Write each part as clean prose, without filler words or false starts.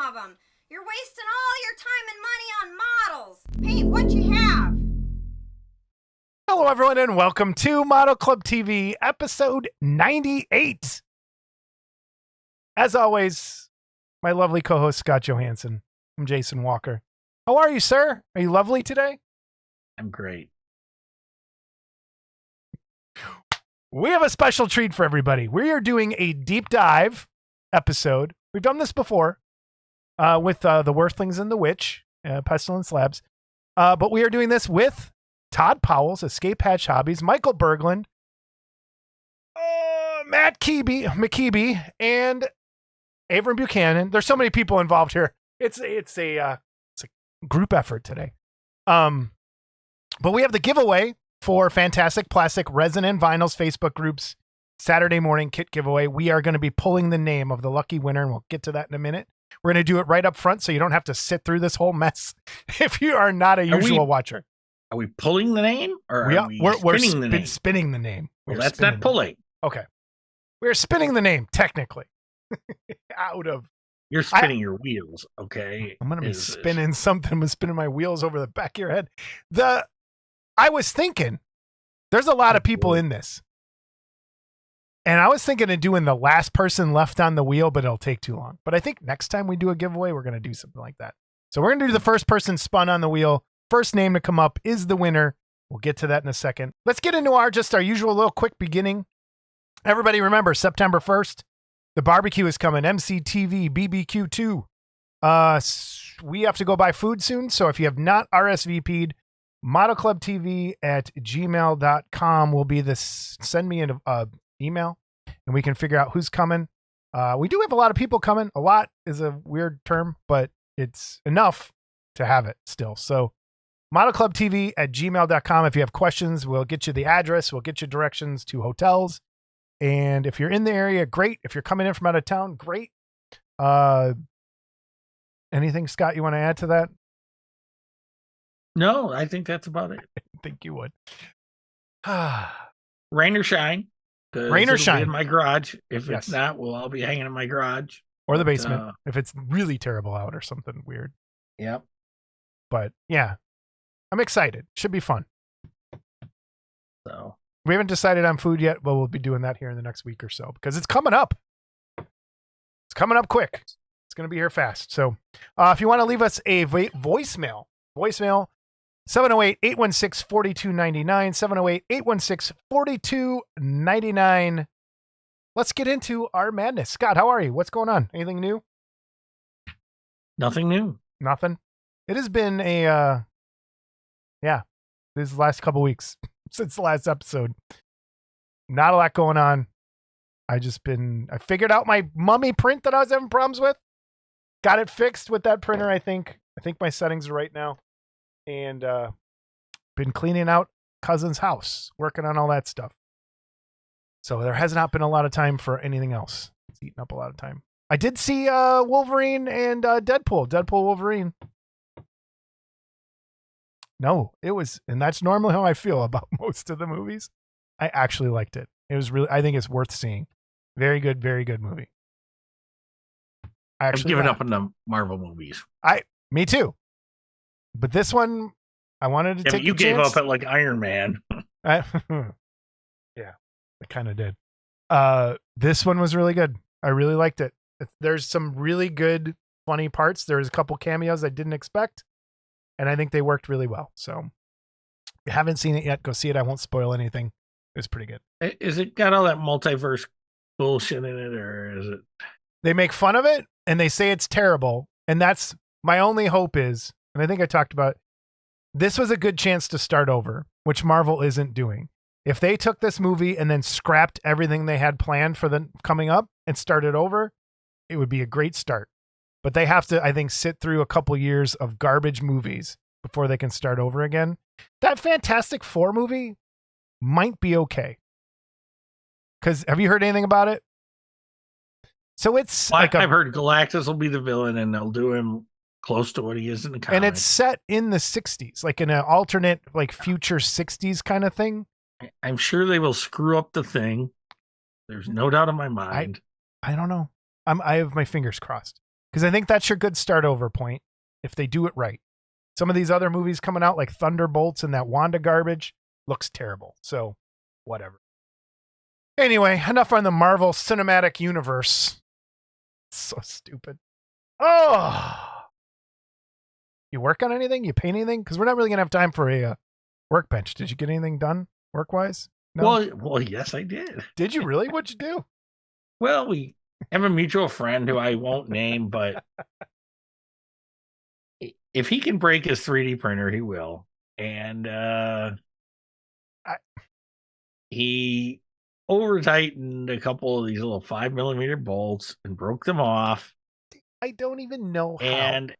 of them. You're wasting all your time and money on models. Paint what you have. Hello, everyone, and welcome to Model Club TV, episode 98. As always, my lovely co-host, Scott Johansson. I'm Jason Walker. How are you, sir? Are you lovely today? I'm great. We have a special treat for everybody. We are doing a deep dive episode. We've done this before with the Worthlings and the Witch, Pestilence Labs. But we are doing this with Todd Powell's Escape Hatch Hobbies, Michael Berglund, Matt McKeeby, and Avram Buchanan. There's so many people involved here. It's a group effort today. But we have the giveaway for Fantastic Plastic Resin and Vinyls Facebook groups Saturday morning kit giveaway. We are going to be pulling the name of the lucky winner, and we'll get to that in a minute. We're going to do it right up front so you don't have to sit through this whole mess if you are not a usual watcher. Are we pulling the name or we're spinning the name? Well, that's not pulling. Okay. We're spinning the name, technically. You're spinning your wheels, okay? I'm going to be spinning something. I'm spinning my wheels over the back of your head. I was thinking, there's a lot of people in this. And I was thinking of doing the last person left on the wheel, but it'll take too long. But I think next time we do a giveaway, we're going to do something like that. So we're going to do the first person spun on the wheel. First name to come up is the winner. We'll get to that in a second. Let's get into our usual little quick beginning. Everybody remember, September 1st, the barbecue is coming. MCTV BBQ2. We have to go buy food soon. So if you have not RSVP'd, modelclubtv@gmail.com will be this. Send me an email and we can figure out who's coming. We do have a lot of people coming. A lot is a weird term, but it's enough to have it still. So modelclubtv@gmail.com. If you have questions, we'll get you the address. We'll get you directions to hotels. And if you're in the area, great. If you're coming in from out of town, great. Anything, Scott, you want to add to that? No, I think that's about it. I think you would. Rain or shine. Rain or shine. In my garage. If it's not, we'll all be hanging in my garage. Or the basement. If it's really terrible out or something weird. Yep. But yeah, I'm excited. Should be fun. So we haven't decided on food yet, but we'll be doing that here in the next week or so because it's coming up. It's coming up quick. It's going to be here fast. So if you want to leave us a voicemail 708-816-4299, 708-816-4299. Let's get into our madness. Scott, how are you? What's going on? Anything new? Nothing new. Nothing. It has been these last couple weeks since the last episode. Not a lot going on. I figured out my mummy print that I was having problems with. Got it fixed with that printer, I think. I think my settings are right now. And been cleaning out cousin's house, working on all that stuff. So there has not been a lot of time for anything else. It's eating up a lot of time. I did see Wolverine and Deadpool Wolverine. No, it was, and that's normally how I feel about most of the movies. I actually liked it. It was really, I think it's worth seeing. Very good movie. I've given up on the Marvel movies. Me too. But this one, I wanted to take. You gave up at like Iron Man. Yeah, I kind of did. This one was really good. I really liked it. There's some really good, funny parts. There's a couple cameos I didn't expect, and I think they worked really well. So, if you haven't seen it yet, go see it. I won't spoil anything. It was pretty good. Is it got all that multiverse bullshit in it, or is it? They make fun of it, and they say it's terrible, and that's my only hope is. And I think I talked about this was a good chance to start over, which Marvel isn't doing. If they took this movie and then scrapped everything they had planned for the coming up and started over, it would be a great start. But they have to, I think, sit through a couple years of garbage movies before they can start over again. That Fantastic Four movie might be okay. Because have you heard anything about it? So it's I've heard Galactus will be the villain and they'll do him close to what he is in the comic. And it's set in the 60s, like in an alternate, like future 60s kind of thing. I'm sure they will screw up the thing. There's no doubt in my mind. I don't know. I have my fingers crossed. Because I think that's your good start over point if they do it right. Some of these other movies coming out, like Thunderbolts and that Wanda garbage, looks terrible. So, whatever. Anyway, enough on the Marvel Cinematic Universe. It's so stupid. Oh! You work on anything? You paint anything? Because we're not really going to have time for a workbench. Did you get anything done work-wise? No? Well, yes, I did. Did you really? What'd you do? Well, we have a mutual friend who I won't name, but if he can break his 3D printer, he will. And he over-tightened a couple of these little 5mm bolts and broke them off. I don't even know how. And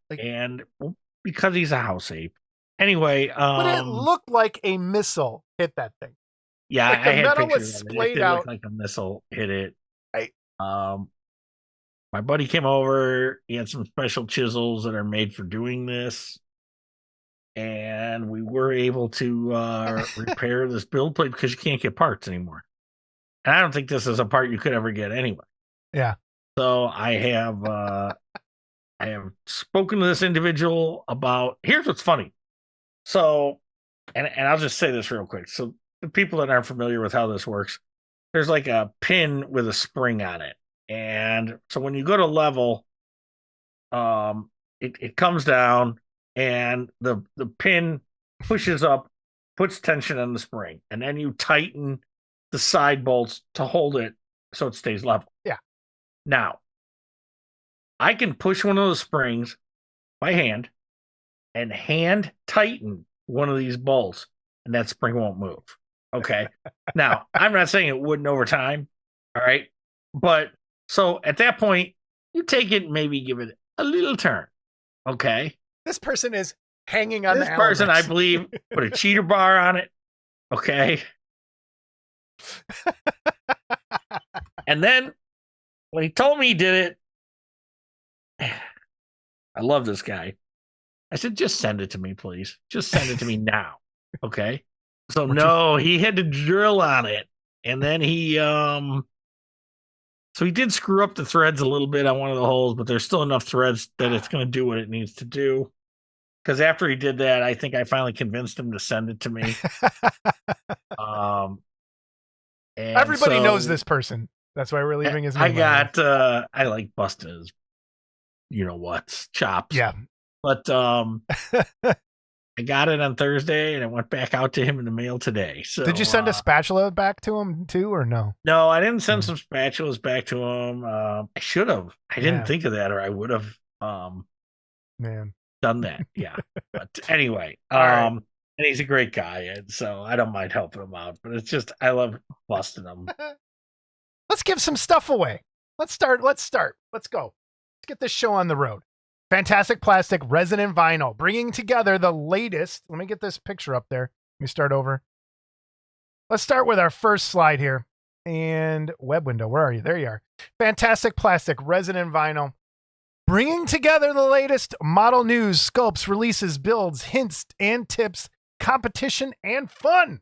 well, because he's a house ape. Anyway, but it looked like a missile hit that thing. Yeah, like I had metal pictures was of it. splayed It did out. look like a missile hit it. Right. My buddy came over. He had some special chisels that are made for doing this, and we were able to repair this build plate because you can't get parts anymore. And I don't think this is a part you could ever get anyway. Yeah. So I have spoken to this individual about. Here's what's funny. So, and I'll just say this real quick. So the people that aren't familiar with how this works, there's like a pin with a spring on it. And so when you go to level, it comes down and the pin pushes up, puts tension on the spring, and then you tighten the side bolts to hold it so it stays level. Yeah. Now, I can push one of those springs by hand and hand tighten one of these bolts, and that spring won't move. Okay. Now, I'm not saying it wouldn't over time. All right. But so at that point, you take it and maybe give it a little turn. Okay. This person is hanging on this the person, elements. I believe, put a cheater bar on it. Okay. And then when he told me he did it, I love this guy. I said, just send it to me, please. Just send it to me now. Okay. So no, he had to drill on it. And then he so he did screw up the threads a little bit on one of the holes, but there's still enough threads that it's going to do what it needs to do. Because after he did that, I think I finally convinced him to send it to me. Everybody knows this person. That's why we're leaving his name. I like busted his, chops. Yeah. But I got it on Thursday and it went back out to him in the mail today. So did you send a spatula back to him too, or no? No, I didn't send some spatulas back to him. I should have. I didn't think of that, or I would have done that. Yeah. But anyway, right. and he's a great guy, and so I don't mind helping him out. But it's just I love busting him. Let's give some stuff away. Let's start. Let's go. Let's get this show on the road. Fantastic Plastic Resin and Vinyl, bringing together the latest. Let me get this picture up there. Let me start over. Let's start with our first slide here. And web window, where are you? There you are. Fantastic Plastic Resin and Vinyl, bringing together the latest model news, sculpts, releases, builds, hints and tips, competition, and fun.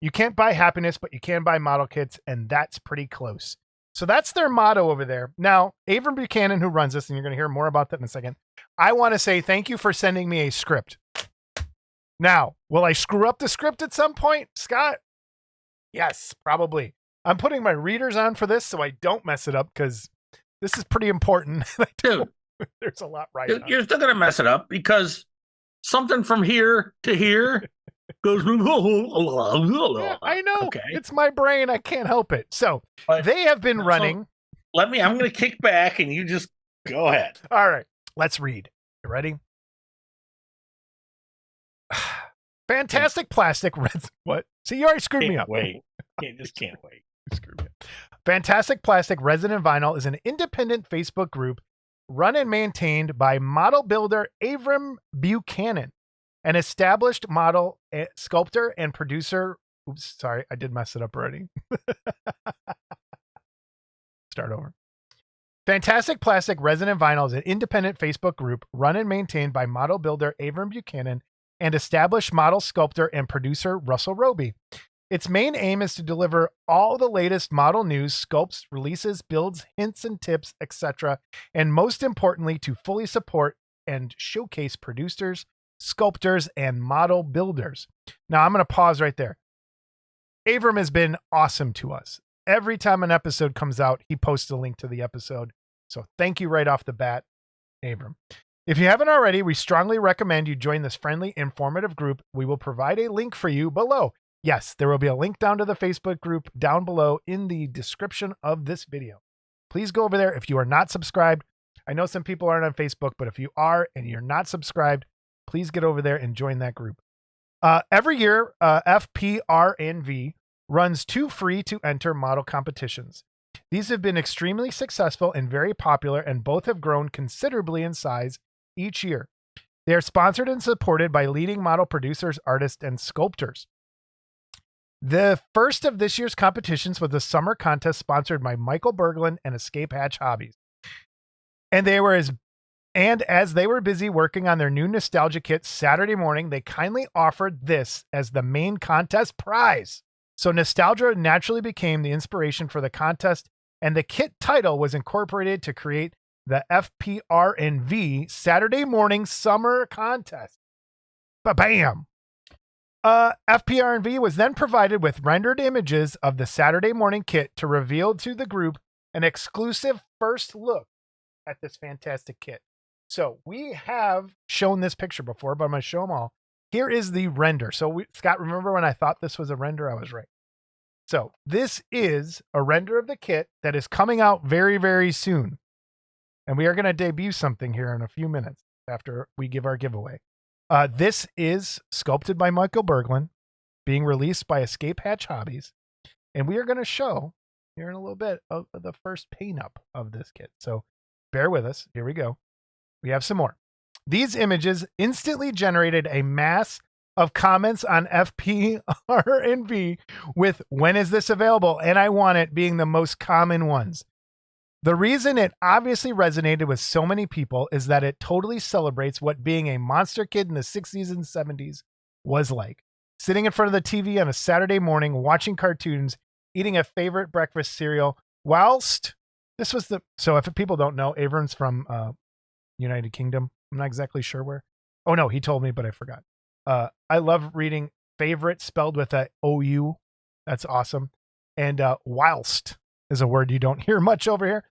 You can't buy happiness, but you can buy model kits, and that's pretty close. So that's their motto over there. Now, Avram Buchanan, who runs this, and you're going to hear more about that in a second, I want to say thank you for sending me a script. Now, will I screw up the script at some point, Scott? Yes, probably. I'm putting my readers on for this so I don't mess it up, because this is pretty important. Dude, there's a lot right. Dude, you're still going to mess it up because something from here to here goes. Yeah, I know. Okay. It's my brain. I can't help it. So they have been running. I'm going to kick back and you just go ahead. All right. Let's read. You ready? Fantastic Plastic Resin. What? See, you already screwed me up. Wait. Just can't wait. Screw me up. Fantastic Plastic Resin and Vinyl is an independent Facebook group run and maintained by model builder Avram Buchanan, an established model, sculptor, and producer. Oops, sorry, I did mess it up already. Start over. Fantastic Plastic Resin and Vinyl is an independent Facebook group run and maintained by model builder Avram Buchanan and established model, sculptor, and producer Russell Roby. Its main aim is to deliver all the latest model news, scopes, releases, builds, hints and tips, etc. And most importantly, to fully support and showcase producers, sculptors, and model builders. Now, I'm going to pause right there. Avram has been awesome to us. Every time an episode comes out, he posts a link to the episode. So thank you right off the bat, Avram. If you haven't already, we strongly recommend you join this friendly, informative group. We will provide a link for you below. Yes, there will be a link down to the Facebook group down below in the description of this video. Please go over there if you are not subscribed. I know some people aren't on Facebook, but if you are and you're not subscribed, please get over there and join that group. Every year, FPR&V runs 2 free-to-enter model competitions. These have been extremely successful and very popular, and both have grown considerably in size each year. They are sponsored and supported by leading model producers, artists, and sculptors. The first of this year's competitions was a summer contest sponsored by Michael Berglund and Escape Hatch Hobbies. And as they were busy working on their new nostalgia kit Saturday morning, they kindly offered this as the main contest prize. So nostalgia naturally became the inspiration for the contest, and the kit title was incorporated to create the FPR&V Saturday Morning Summer Contest. Ba-bam! FPR&V was then provided with rendered images of the Saturday morning kit to reveal to the group an exclusive first look at this fantastic kit. So we have shown this picture before, but I'm going to show them all. Here is the render. So Scott, remember when I thought this was a render? I was right. So this is a render of the kit that is coming out very, very soon. And we are going to debut something here in a few minutes after we give our giveaway. This is sculpted by Michael Berglund, being released by Escape Hatch Hobbies. And we are going to show here in a little bit of the first paint up of this kit. So bear with us. Here we go. We have some more. These images instantly generated a mass of comments on FPR&V with "when is this available?" and "I want it" being the most common ones. The reason it obviously resonated with so many people is that it totally celebrates what being a monster kid in the 60s and 70s was like. Sitting in front of the TV on a Saturday morning, watching cartoons, eating a favorite breakfast cereal, whilst this was so if people don't know, Avram's from United Kingdom. I'm not exactly sure where. Oh no, he told me, but I forgot. I love reading favorite spelled with a O-U. That's awesome. And whilst is a word you don't hear much over here.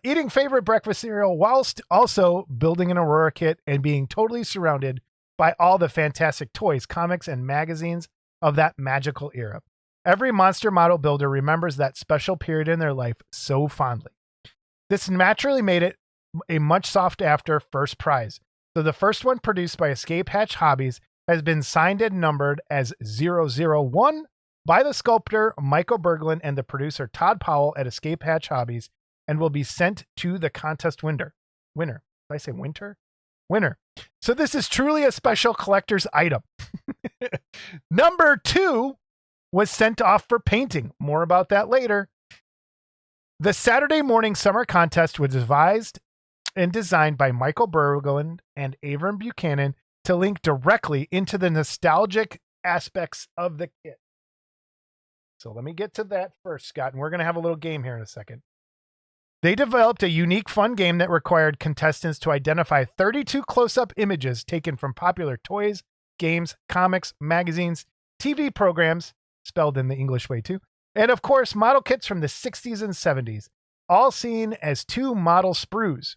Eating favorite breakfast cereal whilst also building an Aurora kit and being totally surrounded by all the fantastic toys, comics, and magazines of that magical era. Every monster model builder remembers that special period in their life so fondly. This naturally made it a much sought after first prize. So the first one, produced by Escape Hatch Hobbies, has been signed and numbered as 001 by the sculptor Michael Berglund and the producer Todd Powell at Escape Hatch Hobbies, and will be sent to the contest winner. Did I say winter? Winner. So this is truly a special collector's item. Number 2 was sent off for painting. More about that later. The Saturday morning summer contest was devised and designed by Michael Berglund and Avram Buchanan to link directly into the nostalgic aspects of the kit. So let me get to that first, Scott, and we're going to have a little game here in a second. They developed a unique, fun game that required contestants to identify 32 close-up images taken from popular toys, games, comics, magazines, TV programs, spelled in the English way too, and of course, model kits from the 60s and 70s, all seen as 2 model sprues.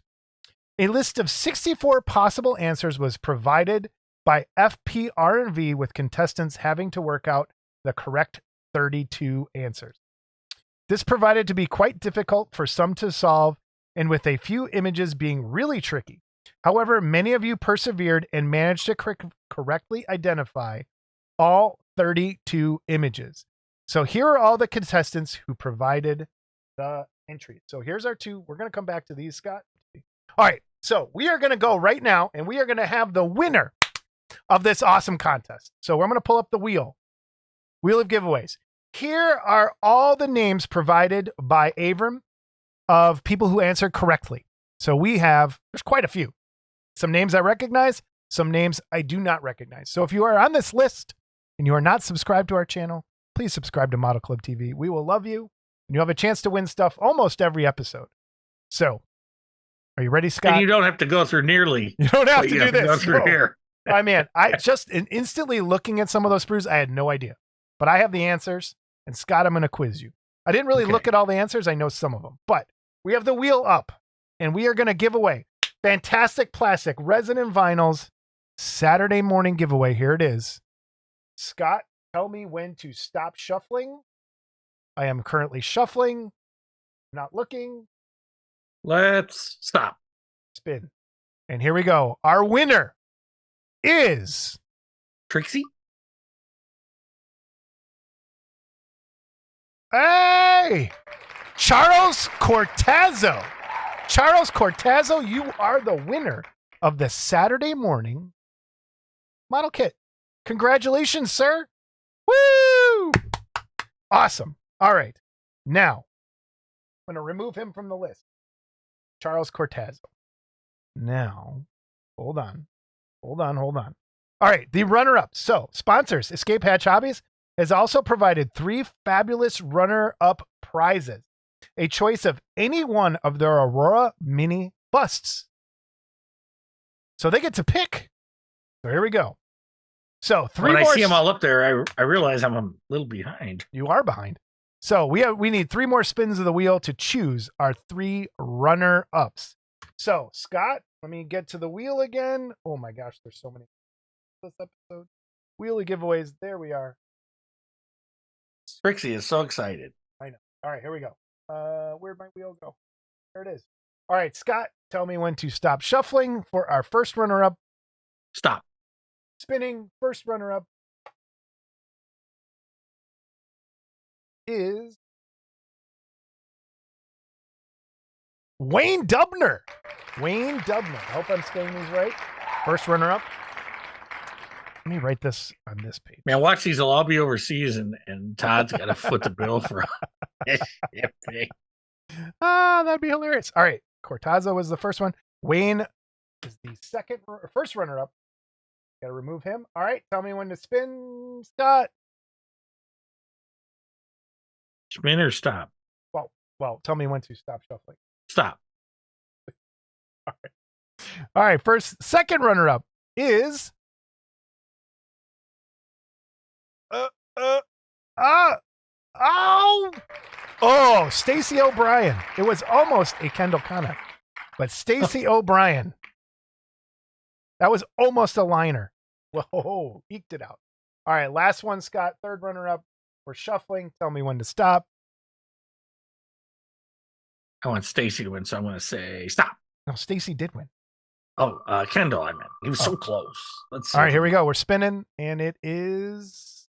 A list of 64 possible answers was provided by FPR&V, with contestants having to work out the correct 32 answers. This proved to be quite difficult for some to solve, and with a few images being really tricky. However, many of you persevered and managed to correctly identify all 32 images. So here are all the contestants who provided the entries. So here's our 2. We're going to come back to these, Scott. All right. So we are going to go right now, and we are going to have the winner of this awesome contest. So I'm going to pull up the wheel of giveaways. Here are all the names provided by Avram of people who answered correctly. So there's quite a few. Some names I recognize, some names I do not recognize. So if you are on this list and you are not subscribed to our channel, please subscribe to Model Club TV. We will love you, and you'll have a chance to win stuff almost every episode. So, are you ready, Scott? And you don't have to go through nearly. You don't have what to you do have to this. go through No. here. I mean, I just instantly looking at some of those sprues, I had no idea. But I have the answers, and Scott, I'm going to quiz you. I didn't really look at all the answers. I know some of them, but we have the wheel up, and we are going to give away fantastic plastic resin and vinyls Saturday morning giveaway. Here it is. Scott, tell me when to stop shuffling. I am currently shuffling, not looking. Let's stop. Spin. And here we go. Our winner is Trixie? Hey! Charles Cortazzo. Charles Cortazzo, you are the winner of the Saturday morning model kit. Congratulations, sir. Woo! Awesome. All right. Now, I'm going to remove him from the list. Charles Cortazzo. Now, hold on. All right, the runner-up. So, sponsors, Escape Hatch Hobbies has also provided 3 fabulous runner-up prizes. A choice of any one of their Aurora mini busts. So they get to pick. So here we go. So 3 when more. I see them all up there, I realize I'm a little behind. You are behind. So we need 3 more spins of the wheel to choose our 3 runner-ups. So Scott, let me get to the wheel again. Oh my gosh, there's so many this episode. Wheelie giveaways. There we are. Trixie is so excited. I know. All right, here we go. Where'd my wheel go? There it is. All right, Scott, tell me when to stop shuffling for our first runner-up. Stop. Spinning. First runner-up is Wayne Dubner. Wayne Dubner. I hope I'm spelling these right. First runner-up. Let me write this on this page. Man, watch these. They'll all be overseas, and Todd's got to foot the bill for shipping. That'd be hilarious. All right. Cortazzo was the first one. Wayne is the first runner-up. Got to remove him. All right. Tell me when to spin, Scott. Spin or stop? Well, tell me when to stop shuffling. Stop. All right. Second runner-up is Stacey O'Brien. It was almost a Kendall Conniff, but Stacey O'Brien. That was almost a liner. Whoa, eked it out. All right, last one, Scott. Third runner-up. We're shuffling. Tell me when to stop. I want Stacy to win, so I'm going to say stop. No, Stacey did win. Oh, Kendall, I meant. He was so close. Let's see. All right, here we go. We're spinning, and it is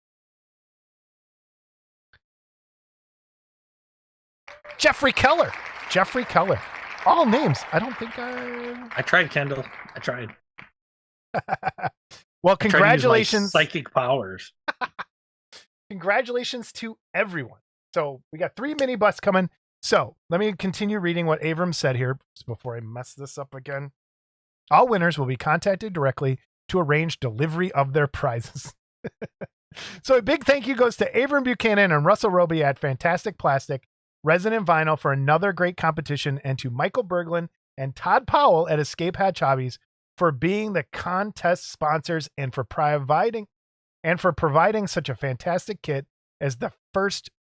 Jeffrey Keller. Jeffrey Keller. All names. I don't think I tried Kendall. I tried. Well, I tried to use my congratulations. psychic powers. Congratulations to everyone. So we got 3 mini busts coming. So let me continue reading what Avram said here before I mess this up again. All winners will be contacted directly to arrange delivery of their prizes. So a big thank you goes to Avram Buchanan and Russell Roby at Fantastic Plastic, Resin and Vinyl for another great competition, and to Michael Berglund and Todd Powell at Escape Hatch Hobbies for being the contest sponsors and for providing such a fantastic kit as the first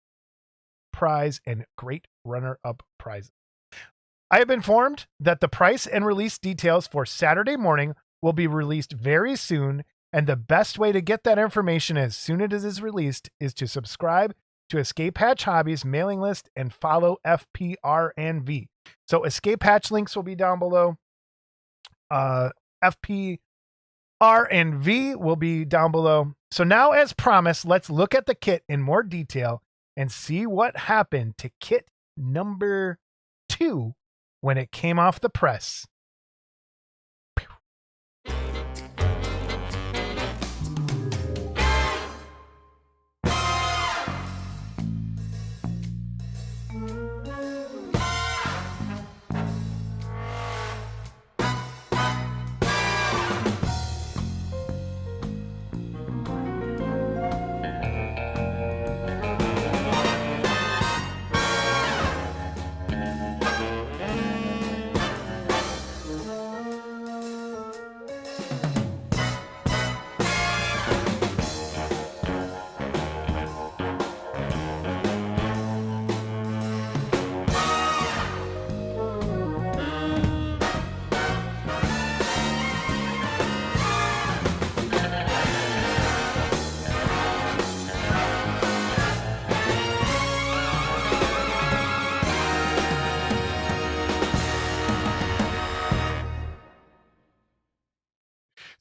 prize and great runner-up prizes. I have been informed that the price and release details for Saturday morning will be released very soon, and the best way to get that information as soon as it is released is to subscribe to Escape Hatch Hobbies mailing list and follow FPR&V. So Escape Hatch links will be down below. FPR&V will be down below. So now, as promised, let's look at the kit in more detail and see what happened to kit number 2 when it came off the press.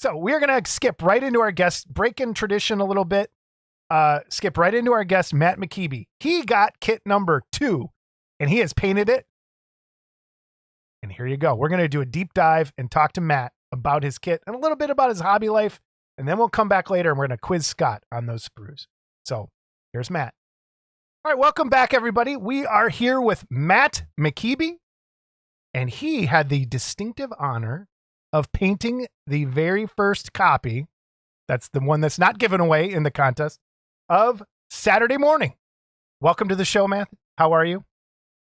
So we're going to skip right into our guest, break in tradition a little bit. Skip right into our guest, Matt McKeeby. He got kit number 2 and he has painted it. And here you go. We're going to do a deep dive and talk to Matt about his kit and a little bit about his hobby life. And then we'll come back later and we're going to quiz Scott on those sprues. So here's Matt. All right, welcome back, everybody. We are here with Matt McKeeby, and he had the distinctive honor of painting the very first copy. That's the one that's not given away in the contest of Saturday Morning. Welcome to the show, Matt. How are you?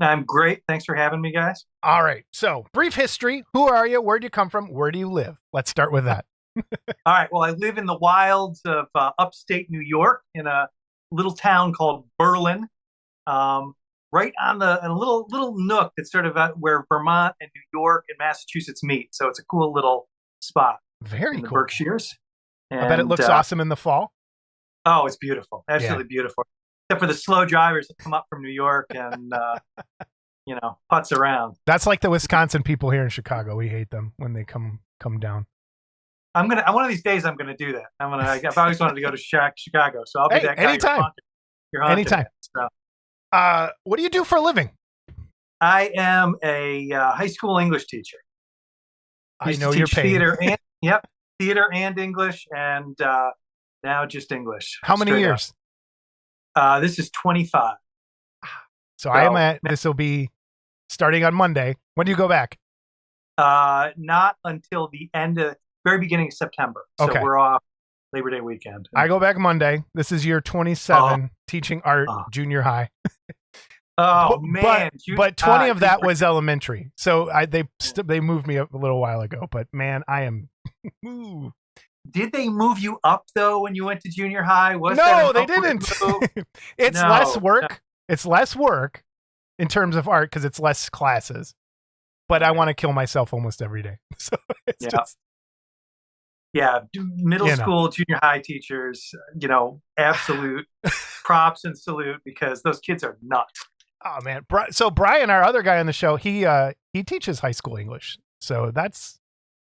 I'm great. Thanks for having me, guys. All right. So, brief history. Who are you? Where do you come from? Where do you live? Let's start with that. All right. Well, I live in the wilds of upstate New York in a little town called Berlin, right on a little nook that's sort of where Vermont and New York and Massachusetts meet. So it's a cool little spot. Very in the cool. Berkshires. And, I bet it looks awesome in the fall. Oh, it's beautiful. Absolutely beautiful. Except for the slow drivers that come up from New York and, putz around. That's like the Wisconsin people here in Chicago. We hate them when they come down. One of these days I'm gonna do that. I've always wanted to go to Chicago, so I'll be that guy. Anytime. You're haunting Anytime. So. What do you do for a living? I am a high school English teacher. I know you're paid. Theater and English, and now just English. How many years? This is 25. So I am at. This will be starting on Monday. When do you go back? Not until the very beginning of September. So we're off Labor Day weekend. I go back Monday. This is year 27, teaching art, junior high. Man. But 20 of that was elementary. So they moved me up a little while ago. But man, I am. Did they move you up though when you went to junior high? No, they didn't. It's less work. No. It's less work in terms of art because it's less classes. But I want to kill myself almost every day. So it's just. Yeah, middle school, junior high teachers, absolute props and salute because those kids are nuts. Oh man! So Brian, our other guy on the show, he teaches high school English. So that's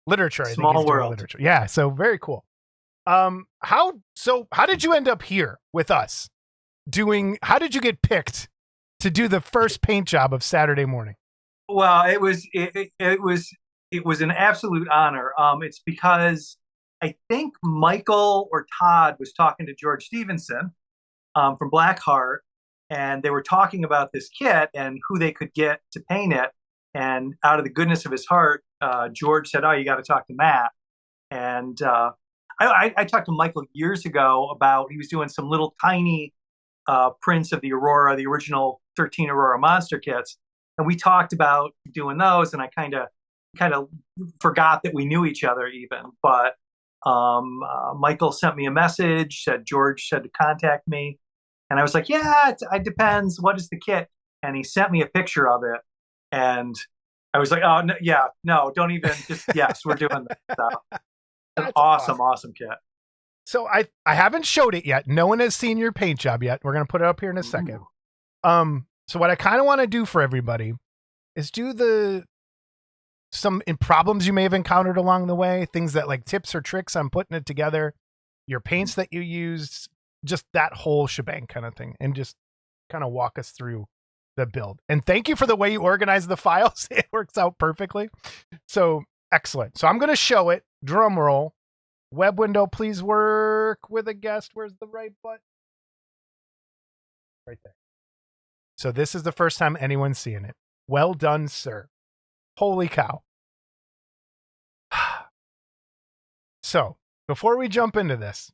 literature. I think Small he's doing world. literature. Yeah. So very cool. How did you end up here with us how did you get picked to do the first paint job of Saturday Morning? Well, it was an absolute honor. It's because I think Michael or Todd was talking to George Stevenson from Blackheart, and they were talking about this kit and who they could get to paint it. And out of the goodness of his heart, George said, "Oh, you got to talk to Matt." And I talked to Michael years ago about he was doing some little tiny prints of the Aurora, the original 13 Aurora monster kits, and we talked about doing those. And I kind of forgot that we knew each other even, but Michael sent me a message, said George said to contact me, and I was like, yeah, it depends. What is the kit? And he sent me a picture of it, and I was like, oh no, don't even. Just yes, we're doing that. So, an awesome kit. So I haven't showed it yet. No one has seen your paint job yet. We're gonna put it up here in a second. So what I kind of want to do for everybody is do some problems you may have encountered along the way, things that like tips or tricks on putting it together, your paints that you used, just that whole shebang kind of thing, and just kind of walk us through the build. And thank you for the way you organize the files. It works out perfectly. So excellent. So I'm going to show it. Drum roll. Web window, please work with a guest. Where's the right button? Right there. So this is the first time anyone's seeing it. Well done, sir. Holy cow. So before we jump into this,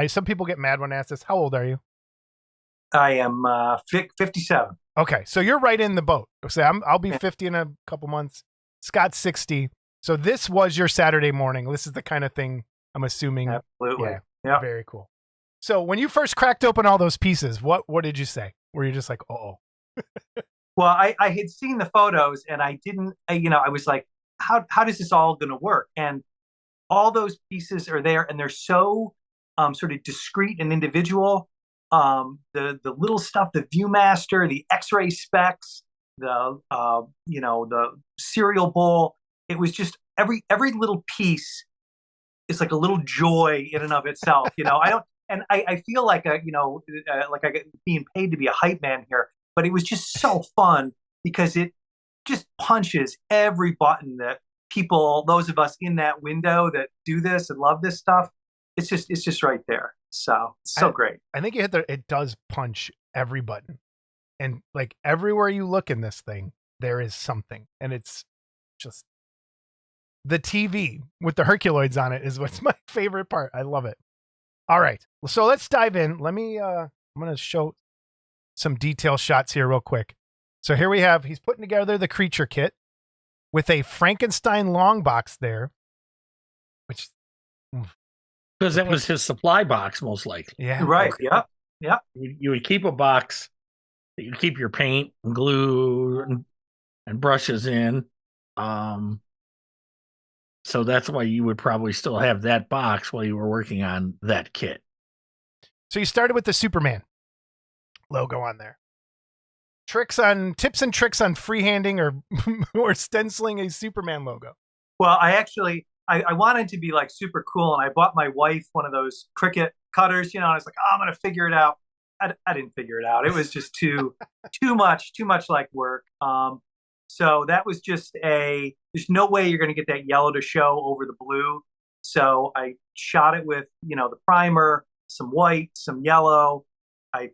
some people get mad when I ask this. How old are you? I am 57. Okay, so you're right in the boat. So I'll be 50 in a couple months. Scott's 60. So this was your Saturday morning. This is the kind of thing I'm assuming. Absolutely. Yeah. Very cool. So when you first cracked open all those pieces, what did you say? Were you just like, oh? Well, I had seen the photos and I didn't, I was like, how does this all going to work? And all those pieces are there and they're so sort of discreet and individual. The little stuff, the Viewmaster, the X-ray specs, the serial bowl. It was just every little piece is like a little joy in and of itself. I feel like like I get being paid to be a hype man here, but it was just so fun because it just punches every button that people, those of us in that window that do this and love this stuff, it's just right there. So it's so great. I think you hit it does punch every button. And like everywhere you look in this thing, there is something. And it's just the TV with the Herculoids on it is what's my favorite part. I love it. All right. So let's dive in. I'm going to show some detail shots here real quick. So here we have, he's putting together the creature kit with a Frankenstein long box there, which. Because that was his supply box, most likely. Yeah. Right. Okay. Yep. You would keep a box that you keep your paint and glue and brushes in. So that's why you would probably still have that box while you were working on that kit. So you started with the Superman logo on there. Tips and tricks on freehanding or stenciling a Superman logo. Well, I wanted to be like super cool, and I bought my wife one of those Cricut cutters, and I was like, oh, I'm going to figure it out. I didn't figure it out. It was just too much like work. So that was just there's no way you're going to get that yellow to show over the blue. So I shot it with, the primer, some white, some yellow. I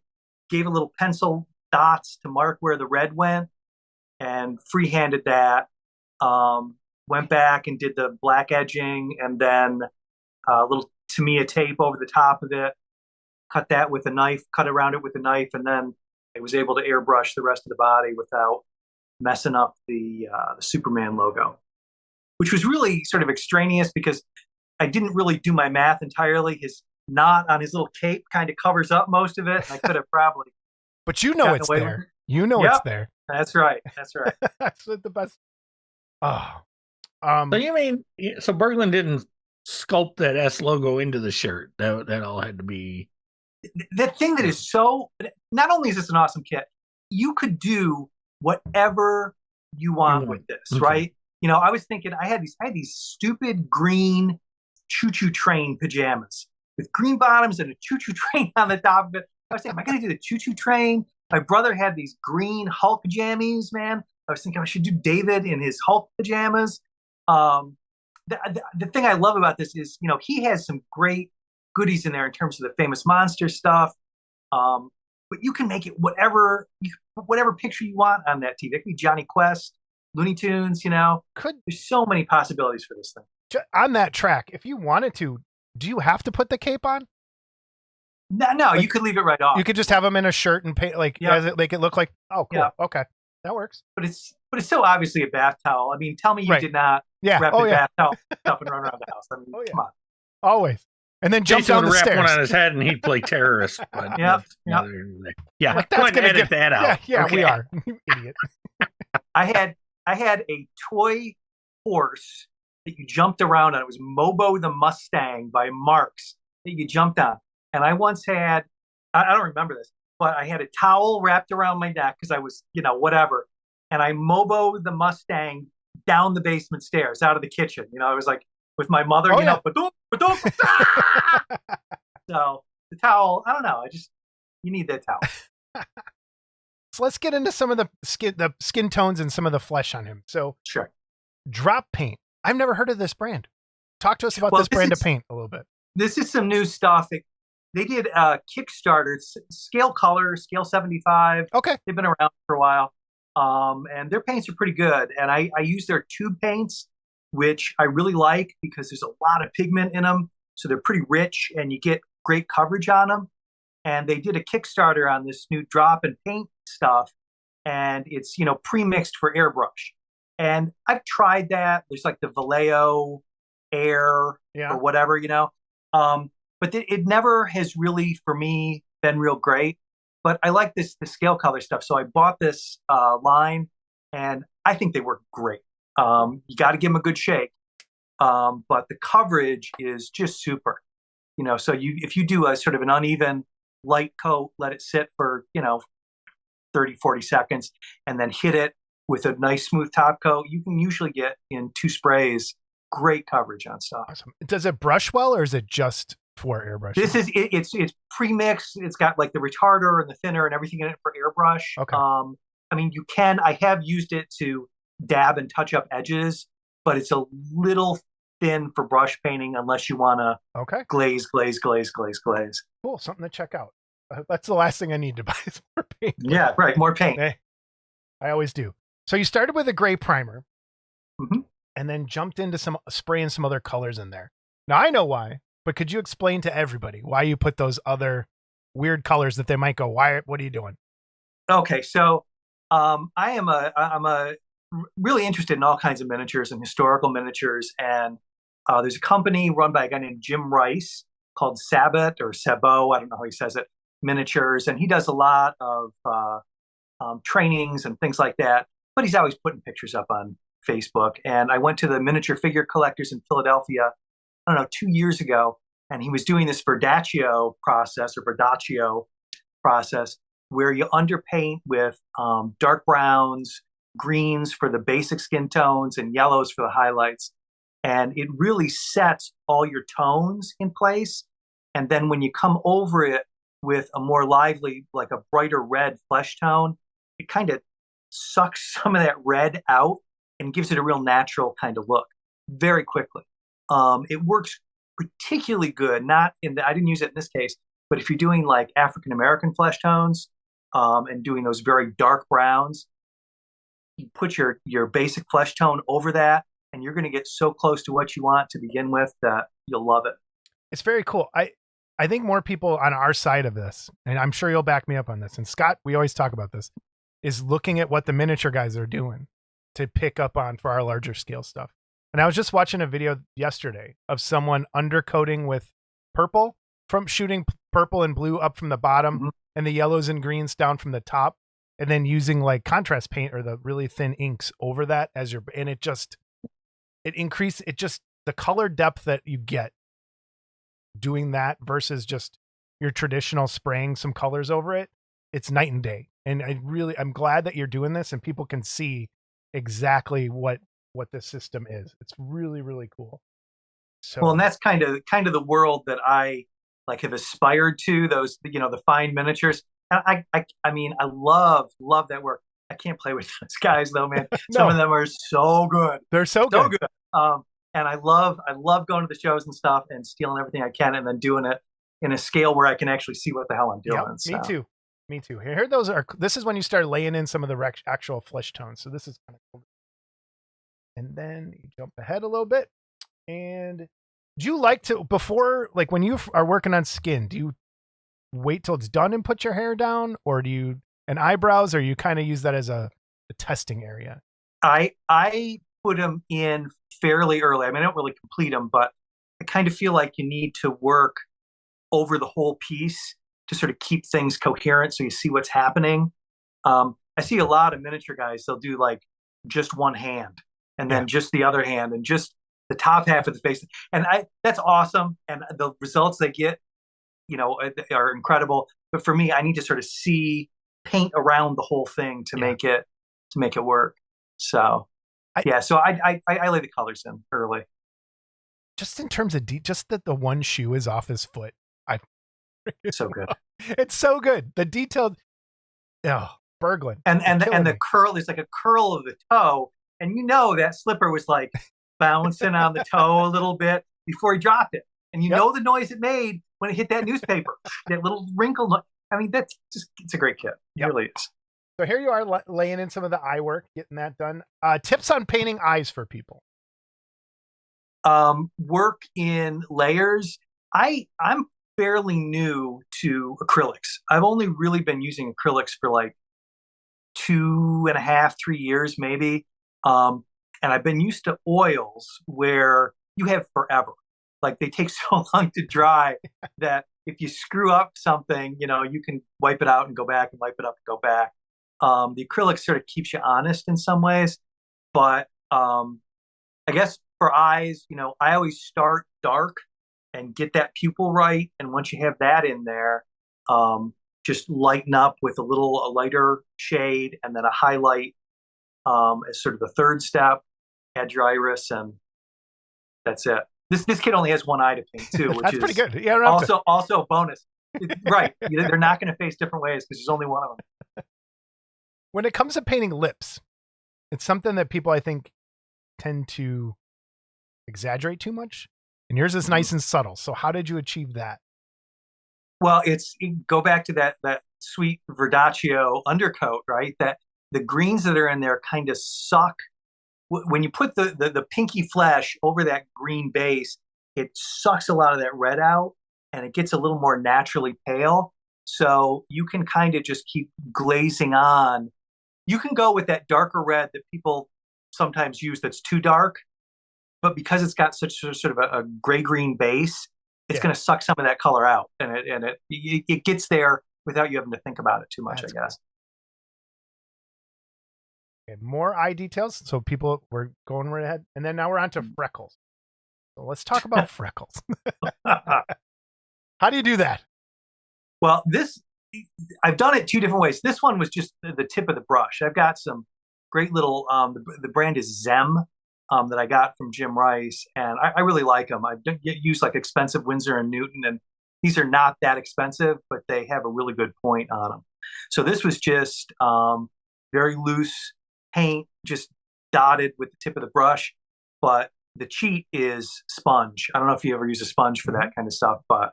gave a little pencil dots to mark where the red went and freehanded that. Went back and did the black edging and then a little Tamiya tape over the top of it. Cut around it with a knife, and then I was able to airbrush the rest of the body without messing up the Superman logo, which was really sort of extraneous because I didn't really do my math entirely. His knot on his little cape kind of covers up most of it. I could have probably. But it's there. It's there. That's right. That's the best. Oh. So you mean Berglund didn't sculpt that S logo into the shirt? That all had to be. The thing that is so, not only is this an awesome kit, you could do whatever you want with this, right? I was thinking I had these stupid green choo-choo train pajamas with green bottoms and a choo-choo train on the top of it. I was thinking, am I going to do the choo-choo train? My brother had these green Hulk jammies, man. I was thinking I should do David in his Hulk pajamas. The thing I love about this is, he has some great goodies in there in terms of the famous monster stuff. But you can make it whatever picture you want on that TV. It could be Johnny Quest, Looney Tunes, There's so many possibilities for this thing. On that track, if you wanted to, do you have to put the cape on? No, you could leave it right off. You could just have him in a shirt and paint, make it look like, oh, cool. Yeah. Okay. That works. But it's so obviously a bath towel. I mean, tell me you did not wrap the bath towel stuff and run around the house. I mean, come on. Always. And then jump down the wrap stairs. One on his head and he'd play terrorist. Yeah. Like, go ahead and edit that out. Yeah, okay. We are. You idiot. I had a toy horse that you jumped around on. It was Mobo the Mustang by Marx that you jumped on. And I once had, I don't remember this, but I had a towel wrapped around my neck because I was, whatever. And I Mobo the Mustang down the basement stairs out of the kitchen. I was like with my mother, ba-doom, ba-doom, So the towel, I don't know. You need that towel. So let's get into some of the skin tones and some of the flesh on him. So sure. Drop Paint. I've never heard of this brand. Talk to us about this brand of paint a little bit. This is some new stuff. They did a Kickstarter, Scale Color, Scale 75. Okay. They've been around for a while. And their paints are pretty good. And I use their tube paints, which I really like because there's a lot of pigment in them. So they're pretty rich and you get great coverage on them. And they did a Kickstarter on this new drop and paint stuff. And it's, pre-mixed for airbrush. And I've tried that. There's like the Vallejo Air or whatever, but it never has really, for me, been real great. But I like the Scale Color stuff. So I bought this line, and I think they work great. You got to give them a good shake. But the coverage is just super. So if you do a sort of an uneven light coat, let it sit for, 30, 40 seconds, and then hit it with a nice smooth top coat, you can usually get in 2 sprays great coverage on stuff. Awesome. Does it brush well, or is it just for airbrush? It's pre-mixed. It's got like the retarder and the thinner and everything in it for airbrush. Okay. I mean, I have used it to dab and touch up edges, but it's a little thin for brush painting unless you want to glaze. Cool. Something to check out. That's the last thing I need to buy is more paint. Yeah, right. More paint. Hey, I always do. So you started with a gray primer, mm-hmm. and then jumped into spraying some other colors in there. Now I know why, but could you explain to everybody why you put those other weird colors that they might go, what are you doing? Okay, so I'm really interested in all kinds of miniatures and historical miniatures, and there's a company run by a guy named Jim Rice called Sabot or Sabot, I don't know how he says it, Miniatures, and he does a lot of trainings and things like that, but he's always putting pictures up on Facebook. And I went to the Miniature Figure Collectors in Philadelphia, I don't know, 2 years ago, and he was doing this Verdaccio process where you underpaint with dark browns, greens for the basic skin tones, and yellows for the highlights. And it really sets all your tones in place. And then when you come over it with a more lively, like a brighter red flesh tone, it kind of sucks some of that red out and gives it a real natural kind of look very quickly. It works particularly good, I didn't use it in this case, but if you're doing like African-American flesh tones and doing those very dark browns, you put your basic flesh tone over that, and you're going to get so close to what you want to begin with that you'll love it. It's very cool. I think more people on our side of this, and I'm sure you'll back me up on this, and Scott, we always talk about this, is looking at what the miniature guys are doing to pick up on for our larger scale stuff. And I was just watching a video yesterday of someone undercoating with purple, from shooting purple and blue up from the bottom, mm-hmm. and the yellows and greens down from the top, and then using like contrast paint or the really thin inks over that and the color depth that you get doing that versus just your traditional spraying some colors over it. It's night and day. And I'm glad that you're doing this and people can see exactly what this system is. It's really, really cool. So, well, and that's kind of the world that I like have aspired to, those, the fine miniatures. I mean, I love that work. I can't play with those guys though, man. Some of them are so good. They're so good. And I love going to the shows and stuff and stealing everything I can and then doing it in a scale where I can actually see what the hell I'm doing. Yep, Me too. Here, this is when you start laying in some of the actual flesh tones. So this is kind of cool. And then you jump ahead a little bit. And do you like to, before, like when you are working on skin, do you wait till it's done and put your hair down, or and eyebrows, or you kind of use that as a testing area? I put them in fairly early. I mean, I don't really complete them, but I kind of feel like you need to work over the whole piece to sort of keep things coherent so you see what's happening. I see a lot of miniature guys, they'll do like just one hand and then just the other hand and just the top half of the face. And that's awesome. And the results they get, are incredible. But for me, I need to sort of paint around the whole thing to make it work. So so I lay the colors in early. Just in terms of just that the one shoe is off his foot. So good. It's so good. The detailed, Berglund. And the curl is like a curl of the toe. And that slipper was like bouncing on the toe a little bit before he dropped it. And the noise it made when it hit that newspaper, that little wrinkle. I mean, it's a great kit. It really is. So here you are laying in some of the eye work, getting that done. Tips on painting eyes for people. Work in layers. I'm fairly new to acrylics. I've only really been using acrylics for like 2.5, 3 years, maybe. And I've been used to oils where you have forever. Like they take so long to dry that if you screw up something, you can wipe it out and go back and wipe it up and go back. The acrylic sort of keeps you honest in some ways, but I guess for eyes, I always start dark and get that pupil right. And once you have that in there, just lighten up with a lighter shade and then a highlight as sort of the third step. Add your iris, and That's it. This kid only has one eye to paint too, which That's is pretty good. Yeah, I don't have to- also a bonus. Right. They're not going to face different ways because there's only one of them. When it comes to painting lips, it's something that people I think tend to exaggerate too much. And yours is nice and subtle. So how did you achieve that? Well, go back to that sweet Verdaccio undercoat, right? That the greens that are in there kind of suck. When you put the pinky flesh over that green base, it sucks a lot of that red out and it gets a little more naturally pale. So you can kind of just keep glazing on. You can go with that darker red that people sometimes use that's too dark, but because it's got such sort of a gray-green base, it's going to suck some of that color out, and it gets there without you having to think about it too much, I guess. Okay, more eye details. So we're going right ahead. And then now we're on to freckles. So let's talk about freckles. How do you do that? Well, I've done it two different ways. This one was just the tip of the brush. I've got some great little, the brand is Zem, that I got from Jim Rice, and I really like them. I've used like expensive Winsor & Newton, and these are not that expensive, but they have a really good point on them. So this was just very loose paint, just dotted with the tip of the brush, but the cheat is sponge. I don't know if you ever use a sponge for that kind of stuff, but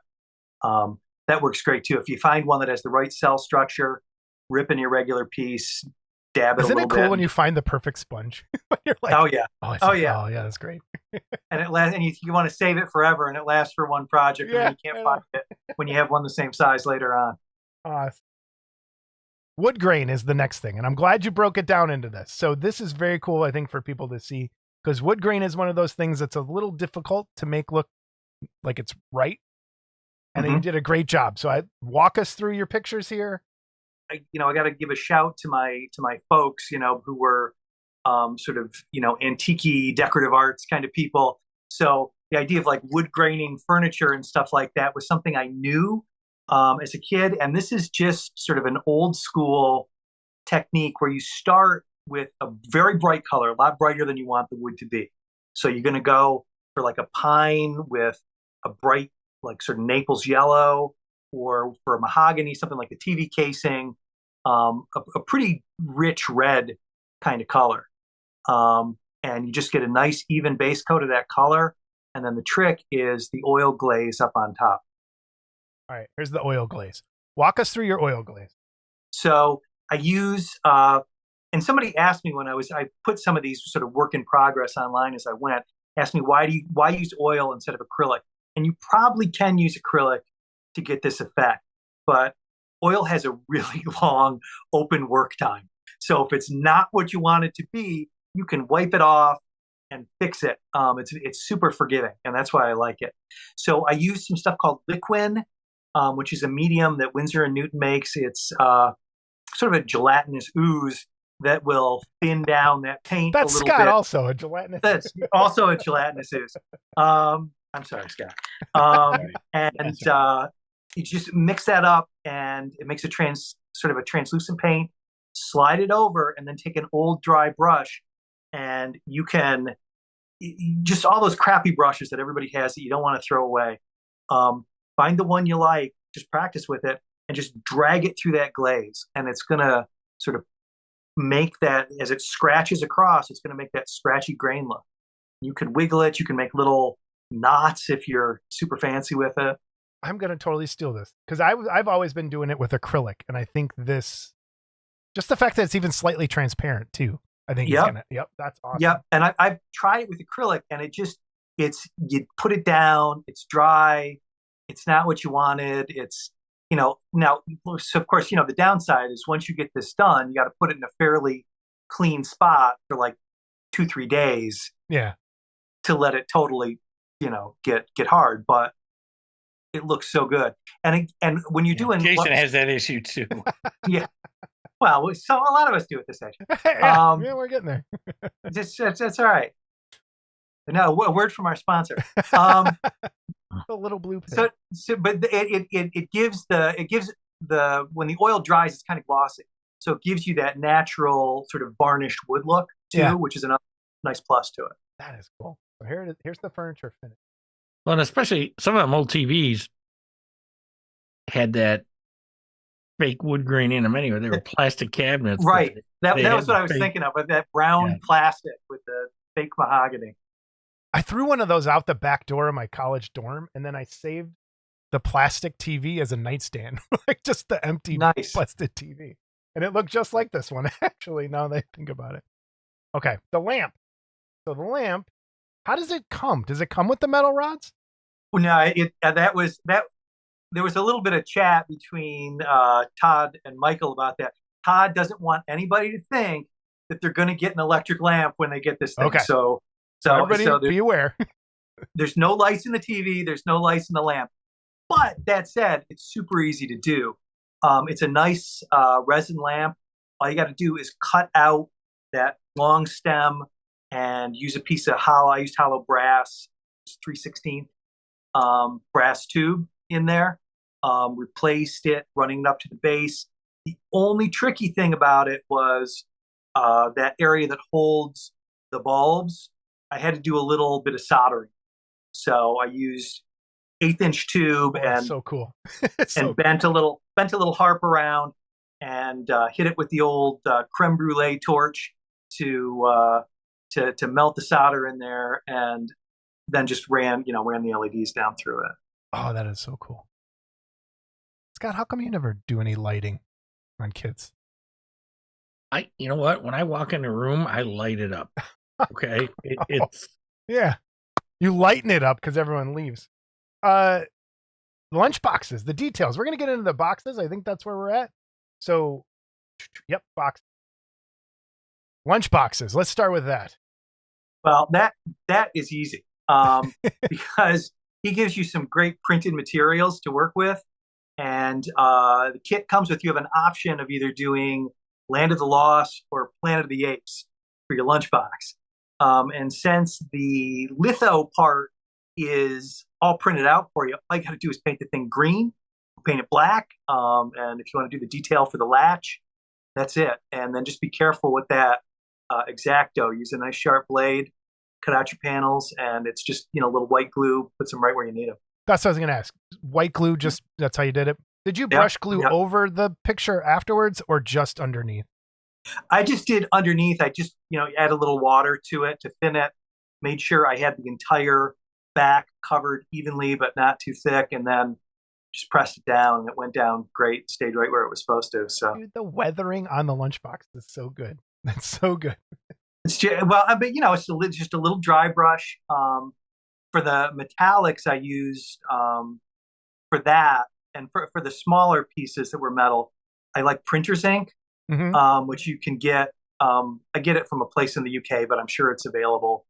that works great too. If you find one that has the right cell structure, rip an irregular piece, dab it a little bit. Isn't it cool when you find the perfect sponge? You're like, oh yeah, yeah, that's great. And it lasts, and you want to save it forever, and it lasts for one project, and then you can't find it when you have one the same size later on. Wood grain is the next thing, and I'm glad you broke it down into this. So this is very cool, I think, for people to see, because wood grain is one of those things that's a little difficult to make look like it's right. And you did a great job. So walk us through your pictures here. I got to give a shout to my folks, who were sort of, antique decorative arts kind of people. So the idea of like wood graining furniture and stuff like that was something I knew as a kid. And this is just sort of an old school technique where you start with a very bright color, a lot brighter than you want the wood to be. So you're going to go for like a pine with a bright, like sort of Naples yellow, or for a mahogany, something like a TV casing, a pretty rich red kind of color. And you just get a nice even base coat of that color. And then the trick is the oil glaze up on top. All right, here's the oil glaze. Walk us through your oil glaze. So I use, and somebody asked me when I put some of these sort of work in progress online as I went, asked me, why use oil instead of acrylic? And you probably can use acrylic to get this effect, but oil has a really long open work time. So if it's not what you want it to be, you can wipe it off and fix it. It's super forgiving, and that's why I like it. So I use some stuff called Liquin, which is a medium that Winsor & Newton makes. It's sort of a gelatinous ooze that will thin down that paint That's a little Scott bit. Also a gelatinous. That's also a gelatinous ooze. I'm sorry, Scott. And you just mix that up, and it makes sort of a translucent paint. Slide it over, and then take an old dry brush, and you can just all those crappy brushes that everybody has that you don't want to throw away. Find the one you like, just practice with it, and just drag it through that glaze, and it's gonna sort of make that, as it scratches across, it's gonna make that scratchy grain look. You can wiggle it. You can make little knots if you're super fancy with it. I'm going to totally steal this because I've always been doing it with acrylic. And I think this, just the fact that it's even slightly transparent too, I think that's awesome. Yep. And I've tried it with acrylic, and you put it down, it's dry, it's not what you wanted. It's, now, so of course, the downside is once you get this done, you got to put it in a fairly clean spot for like 2-3 days. Yeah. To let it totally, get hard, but it looks so good. And when you're doing, Jason has that issue too. Yeah. Well, so a lot of us do at this age. Yeah, we're getting there. That's all right. No, a word from our sponsor. A little blue pen. But it gives the when the oil dries, it's kind of glossy. So it gives you that natural sort of varnished wood look too, which is another nice plus to it. That is cool. So here's the furniture finish. Well, and especially some of them old TVs had that fake wood grain in them anyway. They were plastic cabinets. But Right. That they was had what the I was fake- thinking of, that brown Yeah. plastic with the fake mahogany. I threw one of those out the back door of my college dorm, and then I saved the plastic TV as a nightstand, like just the empty Nice. busted TV. And it looked just like this one, actually, now that I think about it. Okay, the lamp. So the lamp, how does it come? Does it come with the metal rods? Well, no, that was that. There was a little bit of chat between Todd and Michael about that. Todd doesn't want anybody to think that they're going to get an electric lamp when they get this thing. Okay. So Everybody be aware. there's no lights in the TV. There's no lights in the lamp. But that said, it's super easy to do. It's a nice resin lamp. All you got to do is cut out that long stem and use a piece of I used hollow brass, 3/16 brass tube in there. Replaced it, running it up to the base. The only tricky thing about it was that area that holds the bulbs. I had to do a little bit of soldering. So I used 1/8-inch tube and so cool. bent a little harp around and hit it with the old creme brulee torch to melt the solder in there, and then just ran the LEDs down through it. Oh, that is so cool. Scott, how come you never do any lighting on kids? You know what? When I walk in the room, I light it up. Okay, it's yeah. You lighten it up because everyone leaves. Lunch boxes, the details. We're gonna get into the boxes. I think that's where we're at. So, yep, box. Lunch boxes. Let's start with that. Well, that is easy because he gives you some great printed materials to work with, and the kit comes with, you have an option of either doing Land of the Lost or Planet of the Apes for your lunchbox. And since the litho part is all printed out for you, all you got to do is paint the thing green, paint it black, and if you want to do the detail for the latch, that's it. And then just be careful with that X-Acto. Use a nice sharp blade, cut out your panels, and it's just a little white glue. Puts them right where you need them. That's what I was gonna ask. White glue, just that's how you did it. Did you brush glue over the picture afterwards, or just underneath? I just did underneath. I just add a little water to it to thin it. Made sure I had the entire back covered evenly, but not too thick, and then just pressed it down, and it went down great. Stayed right where it was supposed to. So dude, the weathering on the lunchbox is so good. That's so good. It's just, it's just a little dry brush. For the metallics, I used for that, and for the smaller pieces that were metal, I like printer's ink, which you can get. I get it from a place in the UK, but I'm sure it's available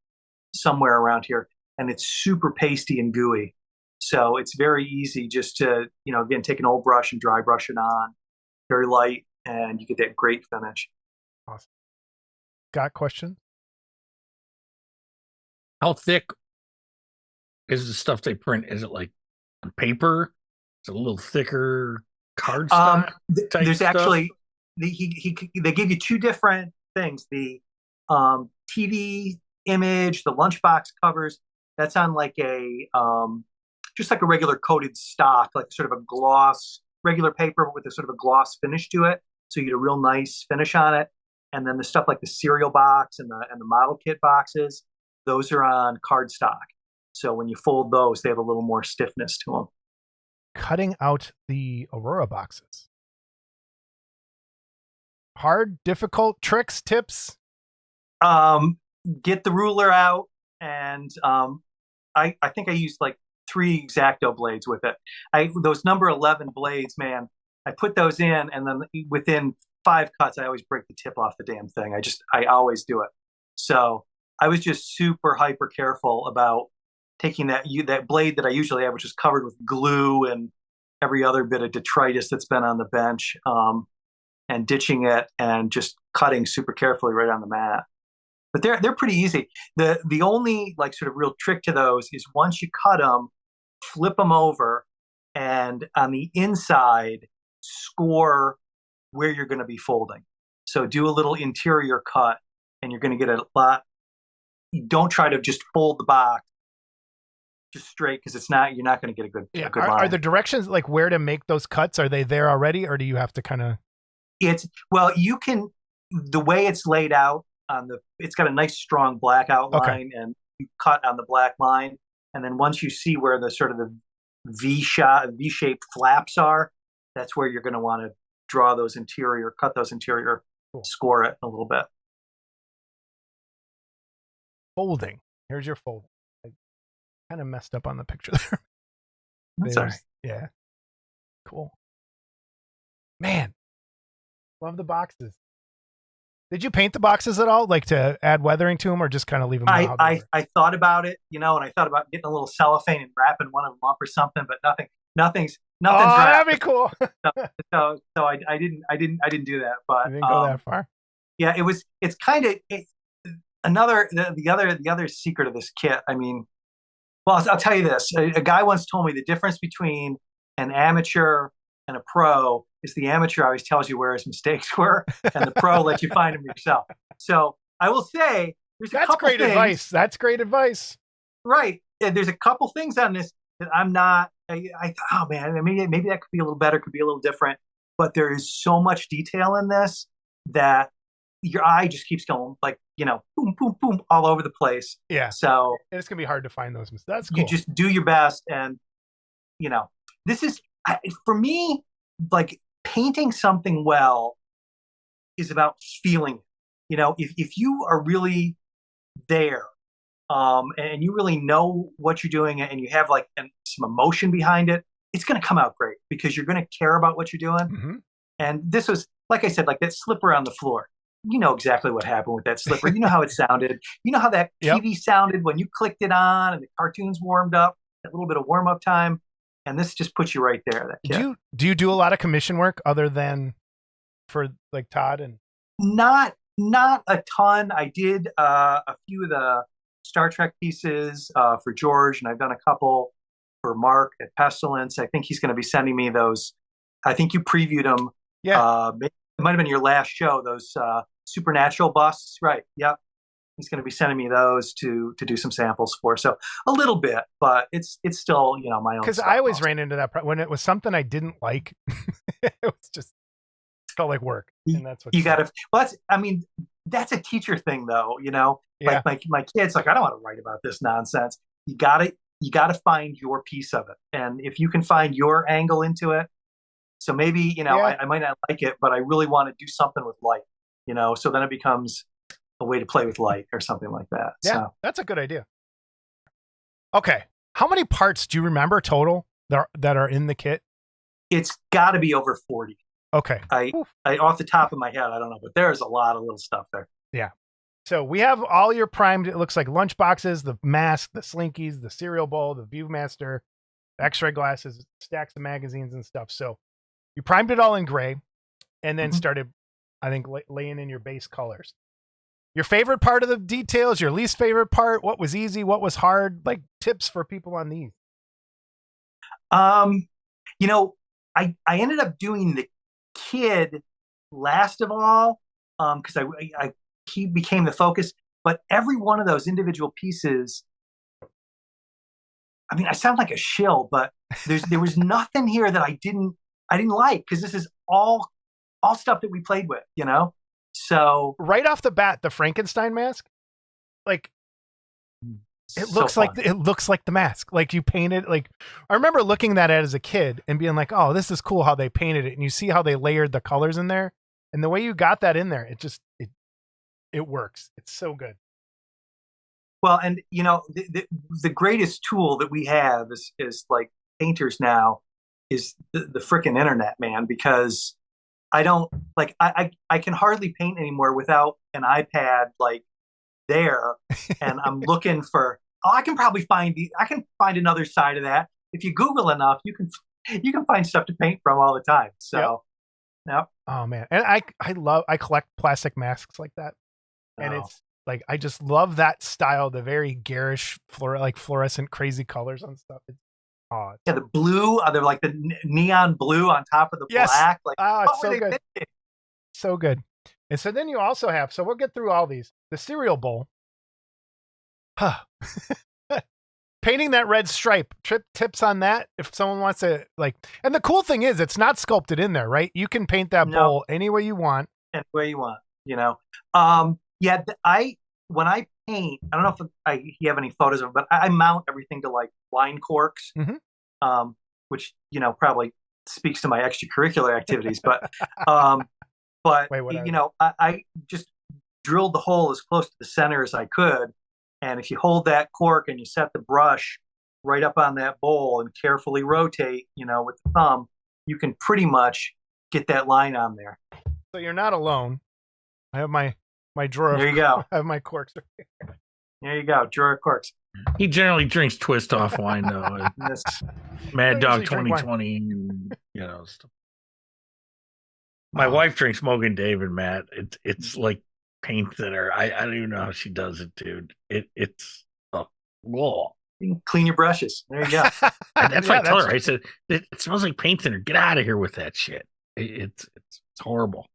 somewhere around here. And it's super pasty and gooey, so it's very easy just to again take an old brush and dry brush it on, very light, and you get that great finish. Awesome. Got questions? How thick is the stuff they print? Is it like on paper? Is it a little thicker cardstock? There's stuff? actually they give you two different things. The TV image, the lunchbox covers. That's on like a just like a regular coated stock, like sort of a gloss, regular paper with a sort of a gloss finish to it. So you get a real nice finish on it. And then the stuff like the cereal box and the model kit boxes, those are on cardstock. So when you fold those, they have a little more stiffness to them. Cutting out the Aurora boxes. Hard, difficult, tricks, tips? Get the ruler out, and I think I used like 3 X-Acto blades with it. Those number 11 blades, man, I put those in, and then within 5 cuts, I always break the tip off the damn thing. I always do it. So I was just super hyper careful about taking that blade that I usually have, which is covered with glue and every other bit of detritus that's been on the bench, and ditching it and just cutting super carefully right on the mat. But they're pretty easy. The only like sort of real trick to those is once you cut them, flip them over, and on the inside score where you're going to be folding. So do a little interior cut, and you're going to get a lot you don't try to just fold the box just straight because you're not going to get a good Are line. the directions like where to make those cuts? Are they there already, or do you have to kind of? You can, the way it's laid out it's got a nice strong black outline, and you cut on the black line, and then once you see where the sort of the V-shaped flaps are, that's where you're going to want to cut those interior, cool. Score it a little bit. Folding. Here's your folding. I kind of messed up on the picture there. That's all right. Yeah. Cool. Man, love the boxes. Did you paint the boxes at all, like to add weathering to them, or just kind of leave them? I thought about it, and I thought about getting a little cellophane and wrapping one of them up or something, but nothing's. Oh, that'd be cool. so I didn't do that, but you didn't go that far. Yeah, it's kind of the other secret of this kit. I mean, well, I'll tell you this: a guy once told me the difference between an amateur and a pro is the amateur always tells you where his mistakes were, and the pro lets you find them yourself. So I will say that's great advice. That's great advice. Right. There's a couple things on this that I'm not. Oh man, maybe that could be a little better, could be a little different. But there is so much detail in this that your eye just keeps going like boom, boom, boom, all over the place. Yeah. So it's gonna be hard to find those mistakes. That's cool. You just do your best, and this is for me, like, painting something well is about feeling it. If you are really there, and you really know what you're doing, and you have like some emotion behind it, it's going to come out great because you're going to care about what you're doing. Mm-hmm. And this was, like I said, like that slipper on the floor. You know exactly what happened with that slipper. You know how it sounded. You know how that TV sounded when you clicked it on and the cartoons warmed up, that little bit of warm up time. And this just puts you right there. Do you do a lot of commission work other than for like Todd? And not a ton. I did a few of the Star Trek pieces for George, and I've done a couple for Mark at Pestilence. I think he's going to be sending me those. I think you previewed them. Yeah. It might have been your last show, those supernatural busts. Right. Yep. He's going to be sending me those to do some samples for. So a little bit, but it's still, my own. Because I always ran into that when it was something I didn't like. It was just felt like work. And that's what you got to, well, that's a teacher thing though, Yeah. Like my kid's like, I don't want to write about this nonsense. You got to find your piece of it. And if you can find your angle into it, so maybe, I might not like it, but I really want to do something with light, so then it becomes a way to play with light or something like that. Yeah, so. That's a good idea. Okay. How many parts do you remember total that are in the kit? It's got to be over 40. Okay. I off the top of my head, I don't know, but there's a lot of little stuff there. Yeah. So we have all your primed, it looks like lunch boxes, the mask, the slinkies, the cereal bowl, the Viewmaster, the X-ray glasses, stacks of magazines and stuff. So you primed it all in gray and then started, I think, laying in your base colors. Your favorite part of the details, your least favorite part, what was easy, what was hard, like tips for people on these. I ended up doing the kid last of all, because he became the focus, but every one of those individual pieces, I sound like a shill, but there was nothing here that I didn't like, because this is all stuff that we played with, So right off the bat, the Frankenstein mask, like it looks like the mask. Like you painted, like I remember looking at it as a kid and being like, "Oh, this is cool how they painted it." And you see how they layered the colors in there, and the way you got that in there, it works. It's so good. Well, and the greatest tool that we have is like painters now is the frickin' internet, man, because I don't like I can hardly paint anymore without an iPad like there, and I'm looking for. Oh, I can probably find another side of that. If you Google enough, you can find stuff to paint from all the time. So, yep. Oh man, and I collect plastic masks like that, and it's like I just love that style, the very garish fluorescent crazy colors on stuff. The blue, they're like the neon blue on top of the black. Like, it's so good. So good. And so then you also have, so we'll get through all these. The cereal bowl. Painting that red stripe. Tips on that if someone wants to like. And the cool thing is, it's not sculpted in there, right? You can paint that bowl any way you want. Any way you want, you know. When I paint, I don't know if you have any photos of it, but I mount everything to like line corks, which probably speaks to my extracurricular activities. But I just drilled the hole as close to the center as I could. And if you hold that cork and you set the brush right up on that bowl and carefully rotate, with the thumb, you can pretty much get that line on there. So you're not alone. I have my drawer. There you go. I have my corks. There you go. Drawer of corks. He generally drinks twist off wine though. Mad Dog 2020, stuff. My wife drinks Mogan David, Matt. It's like paint thinner. I don't even know how she does it, dude. It's whoa. You can clean your brushes. There you go. That's what I told her. I said it smells like paint thinner. Get out of here with that shit. It's horrible.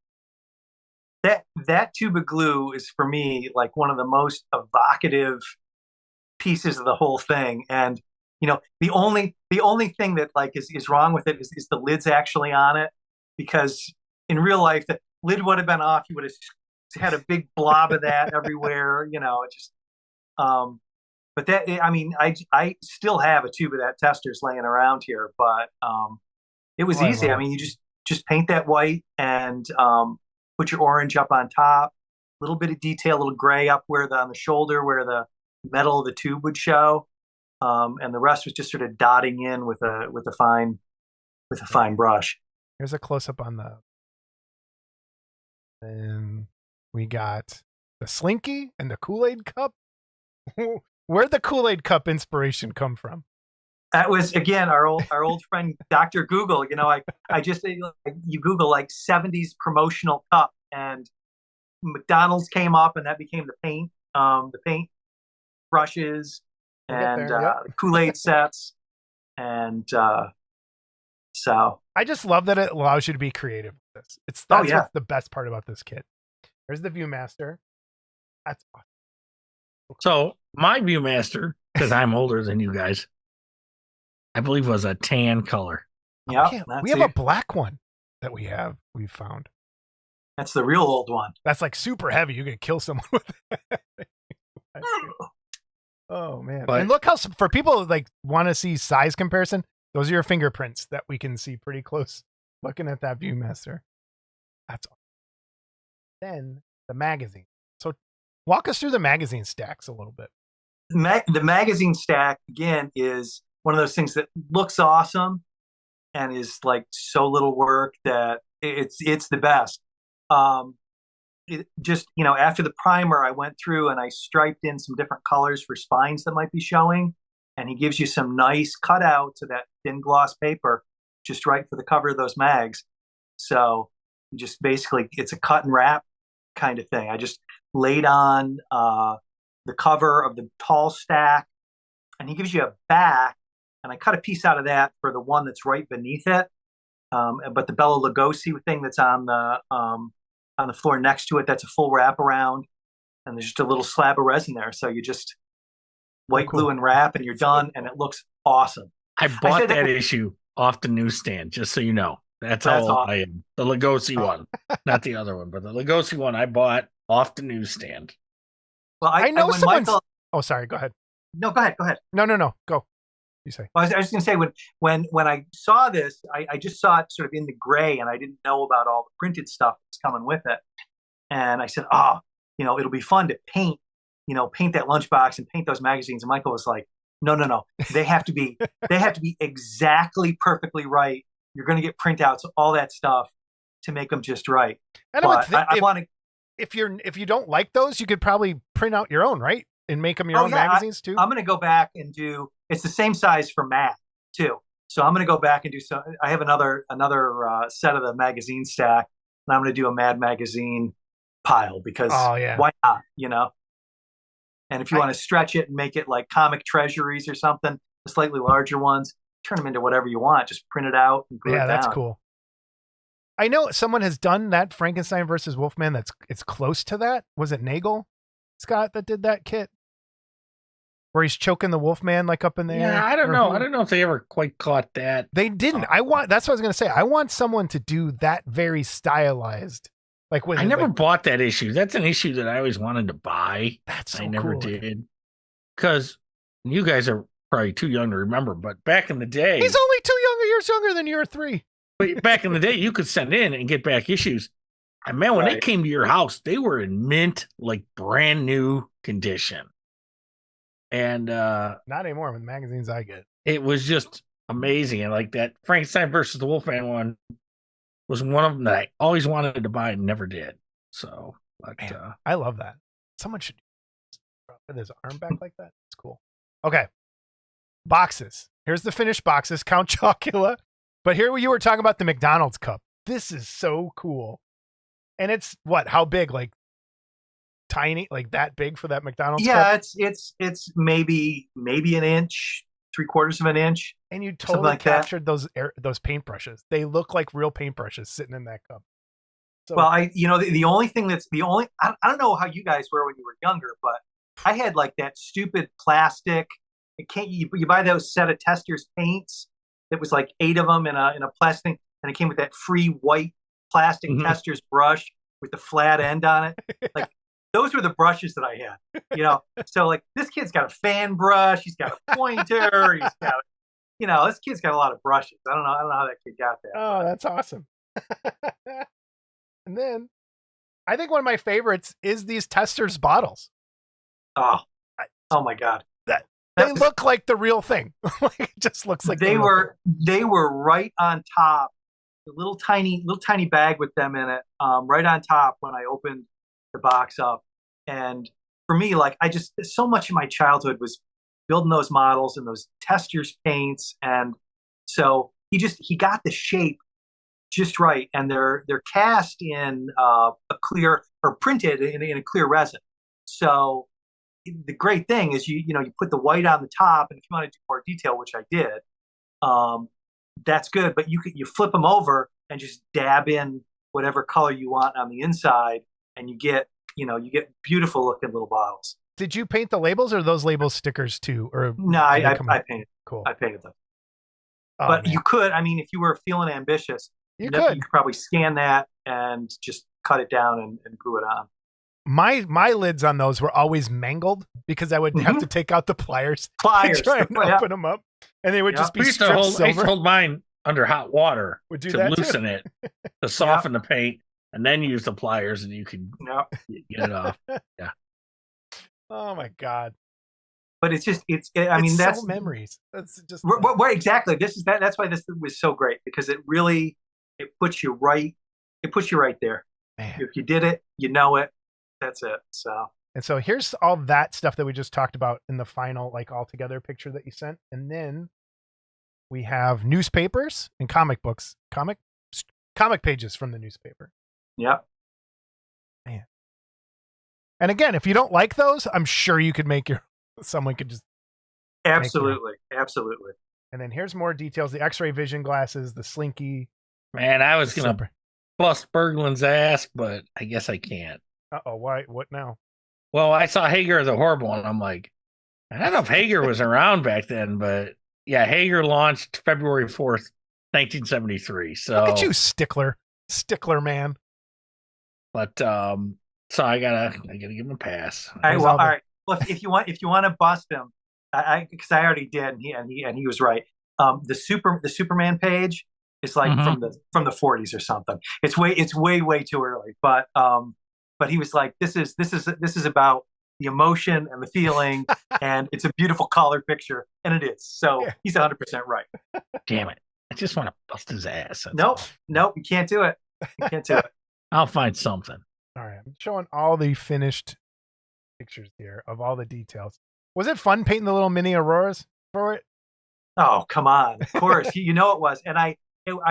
That tube of glue is for me like one of the most evocative pieces of the whole thing. And the only thing that like is wrong with it is the lid's actually on it, because in real life the lid would have been off. You would have had a big blob of that everywhere. It just but that, I mean, I still have a tube of that Testors laying around here, but it was easy. I mean, you just paint that white and put your orange up on top, a little bit of detail, a little gray up on the shoulder where the metal of the tube would show, and the rest was just sort of dotting in with a fine brush. Here's a close up on and we got the Slinky and the Kool-Aid cup. Where'd the Kool-Aid cup inspiration come from? That was, again, our old friend Dr. Google. I just, you Google like 70s promotional cup, and McDonald's came up, and that became the paint brushes and the Kool-Aid sets, and so I just love that it allows you to be creative with this. That's what's the best part about this kit. There's the Viewmaster. That's awesome. So my Viewmaster, because I'm older than you guys, I believe was a tan color. Yeah, we have a black one that we've found. That's the real old one. That's like super heavy. You can kill someone with it. Oh man! And look how, for people who like want to see size comparison, those are your fingerprints that we can see pretty close. Looking at that Viewmaster, that's awesome. Then the magazine. So walk us through the magazine stacks a little bit. The magazine stack, again, is one of those things that looks awesome and is like so little work that it's the best. After the primer, I went through and I striped in some different colors for spines that might be showing, and he gives you some nice cutouts of that thin gloss paper just right for the cover of those mags. So just basically, it's a cut and wrap kind of thing. I just laid on the cover of the tall stack, and he gives you a back, and I cut a piece out of that for the one that's right beneath it. But the Bela Lugosi thing that's on the floor next to it, that's a full wraparound, and there's just a little slab of resin there. So you just white glue and wrap, and you're done, and it looks awesome. I bought that issue off the newsstand, just so you know. That's all awesome. I am. The Lugosi one, not the other one, but the Lugosi one I bought off the newsstand. Well, I know someone's... Oh, sorry. Go ahead. No, go ahead. No. Go. You say. Well, I was just going to say, when I saw this, I just saw it sort of in the gray, and I didn't know about all the printed stuff that's coming with it. And I said, it'll be fun to paint that lunchbox and paint those magazines. And Michael was like, no. They have to be exactly perfectly right. You're going to get printouts, all that stuff to make them just right. And I want to. If you don't like those, you could probably print out your own, right? And make them your own magazines too. I'm going to go back and do. It's the same size for Matt too, so I'm going to go back and do some. I have another set of the magazine stack, and I'm going to do a Mad Magazine pile because why not? And if you want to stretch it and make it like comic treasuries or something, the slightly larger ones, turn them into whatever you want. Just print it out and glue it down. Yeah, that's cool. I know someone has done that Frankenstein versus Wolfman. It's close to that. Was it Nagel, Scott, that did that kit? where he's choking the Wolfman like up in the air. Yeah, I don't know. I don't know if they ever quite caught that. They didn't. That's what I was gonna say. I want someone to do that very stylized. Like with I never bought that issue. That's an issue that I always wanted to buy. That's so I never cool. did. Because you guys are probably too young to remember, but back in the day, he's only 2 years younger than you are 3. But back in the day, you could send in and get back issues. And man, when they came to your house, they were in mint, like brand new condition. And not anymore with the magazines I get. It was just amazing. And like that Frankenstein versus the Wolfman one was one of them that I always wanted to buy and never did. So, but man, I love that. Someone should put his arm back like that. It's cool. Okay. Boxes. Here's the finished boxes. Count Chocula. But here you were talking about the McDonald's cup. This is so cool. And it's what? How big? Like tiny? Like that big for that McDonald's cup? Yeah, it's maybe an inch, 3/4 of an inch. And you totally captured those paintbrushes. They look like real paintbrushes sitting in that cup. So, well, the only thing I don't know how you guys were when you were younger, but I had like that stupid plastic. You buy those set of Testors paints. It was like 8 of them in a plastic, and it came with that free white plastic Testors brush with the flat end on it. Like those were the brushes that I had. So like this kid's got a fan brush, he's got a pointer, he's got, this kid's got a lot of brushes. I don't know how that kid got that. Oh, that's awesome. And then I think one of my favorites is these Testors bottles. Oh my God. They look like the real thing. It just looks like they were right on top. A little tiny bag with them in it, right on top when I opened the box up. And for me, like so much of my childhood was building those models and those Testors paints, and so he got the shape just right, and they're cast in a clear or printed in a clear resin. So the great thing is you put the white on the top, and if you want to do more detail, which I did, that's good. But you flip them over and just dab in whatever color you want on the inside, and you get beautiful looking little bottles. Did you paint the labels, or are those labels stickers too? Or no, I painted. Cool. I painted them. Oh, but man. you could, if you were feeling ambitious, you could probably scan that and just cut it down and glue it on. My lids on those were always mangled because I would have to take out the pliers to try and open them up, and they would just be stripped silver. I used to hold mine under hot water to loosen it, to soften the paint, and then use the pliers, and you could get it off. Yeah. Oh my God. But it's that's so memories. That's just exactly. That's why this was so great, because it puts you right there. Man. If you did it, you know it. That's it. So here's all that stuff that we just talked about in the final, like, all together picture that you sent. And then we have newspapers and comic books, comic pages from the newspaper. Yep. Man. And again, if you don't like those, I'm sure you could someone could just. Absolutely. And then here's more details: the X-ray vision glasses, the Slinky. Man, I was going to bust Berglund's ass, but I guess I can't. Uh-oh, why? What now? Well, I saw Hager as a horrible one. I'm like, I don't know if Hager was around back then, but yeah, Hager launched February 4th, 1973. So look at you, stickler man. But so I gotta give him a pass. All right. Well, all right. Well, if you want to bust him, because I already did, and he was right. The Superman page is like from the 40s or something. It's way too early, but he was like, this is about the emotion and the feeling, and it's a beautiful color picture, and it is. So he's 100% right. Damn it! I just want to bust his ass. Nope, you can't do it. You can't do it. I'll find something. All right, I'm showing all the finished pictures here of all the details. Was it fun painting the little mini auroras for it? Oh, come on. Of course. It was. And I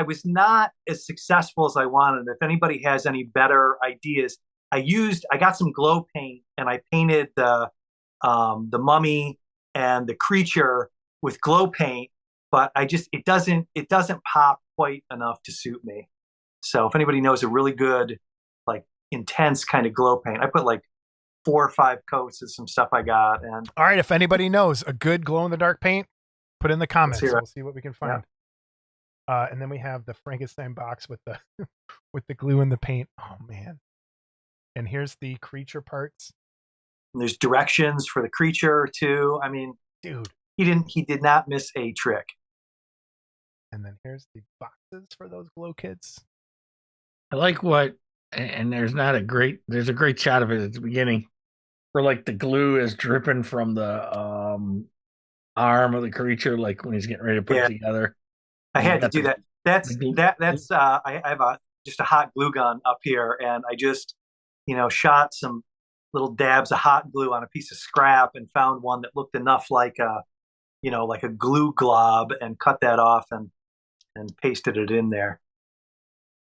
was not as successful as I wanted. If anybody has any better ideas, I got some glow paint, and I painted the mummy and the creature with glow paint, but it doesn't pop quite enough to suit me. So if anybody knows a really good, like, intense kind of glow paint, I put like 4 or 5 coats of some stuff I got. And All right, if anybody knows a good glow in the dark paint, put in the comments. hear it. We'll see what we can find. And then we have the Frankenstein box with the with the glue in the paint. Oh man! And here's the creature parts. And there's directions for the creature too. I mean, Dude. he did not miss a trick. And then here's the boxes for those glow kits. I like what, and there's a great shot of it at the beginning where like the glue is dripping from the arm of the creature, like when he's getting ready to put it together. I had to do that. I have just a hot glue gun up here, and I just, shot some little dabs of hot glue on a piece of scrap and found one that looked enough like a glue glob, and cut that off and pasted it in there.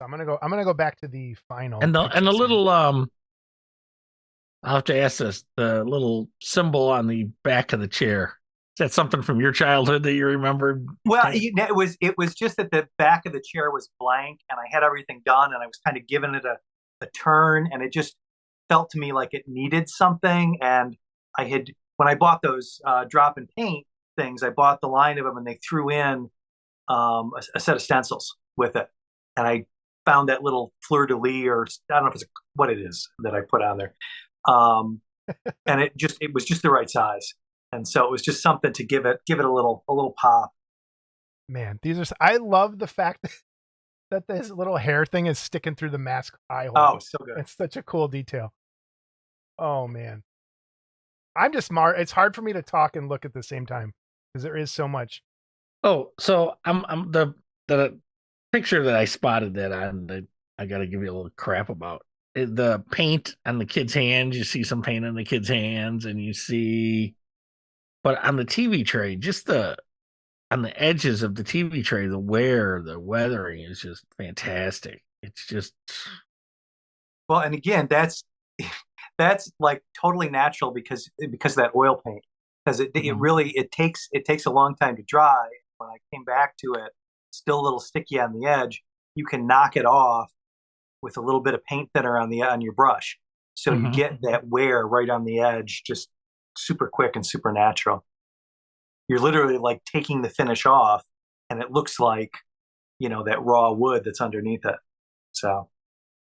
So I'm gonna go back to the final. And the little I'll have to ask this, the little symbol on the back of the chair. Is that something from your childhood that you remember? Well, it was just that the back of the chair was blank, and I had everything done, and I was kind of giving it a turn, and it just felt to me like it needed something. And when I bought those drop and paint things, I bought the line of them, and they threw in a set of stencils with it, and I found that little fleur de lis, or I don't know if it's what it is that I put on there, and it was just the right size. And so it was just something to give it a little pop. Man, I love the fact that this little hair thing is sticking through the mask eye hole. Oh, so good. It's such a cool detail. Oh man. It's hard for me to talk and look at the same time because there is so much. Oh, so I'm the picture that I spotted that on that I got to give you a little crap about. The paint on the kid's hands, you see some paint on the kid's hands, and you see, but on the TV tray, just on the edges of the TV tray, the weathering is just fantastic. It's just, well, and again, that's like totally natural because of that oil paint, because it really takes a long time to dry. When I came back to it, still a little sticky on the edge. You can knock it off with a little bit of paint thinner on your brush, so you get that wear right on the edge, just super quick and super natural. You're literally like taking the finish off, and it looks like that raw wood that's underneath it. So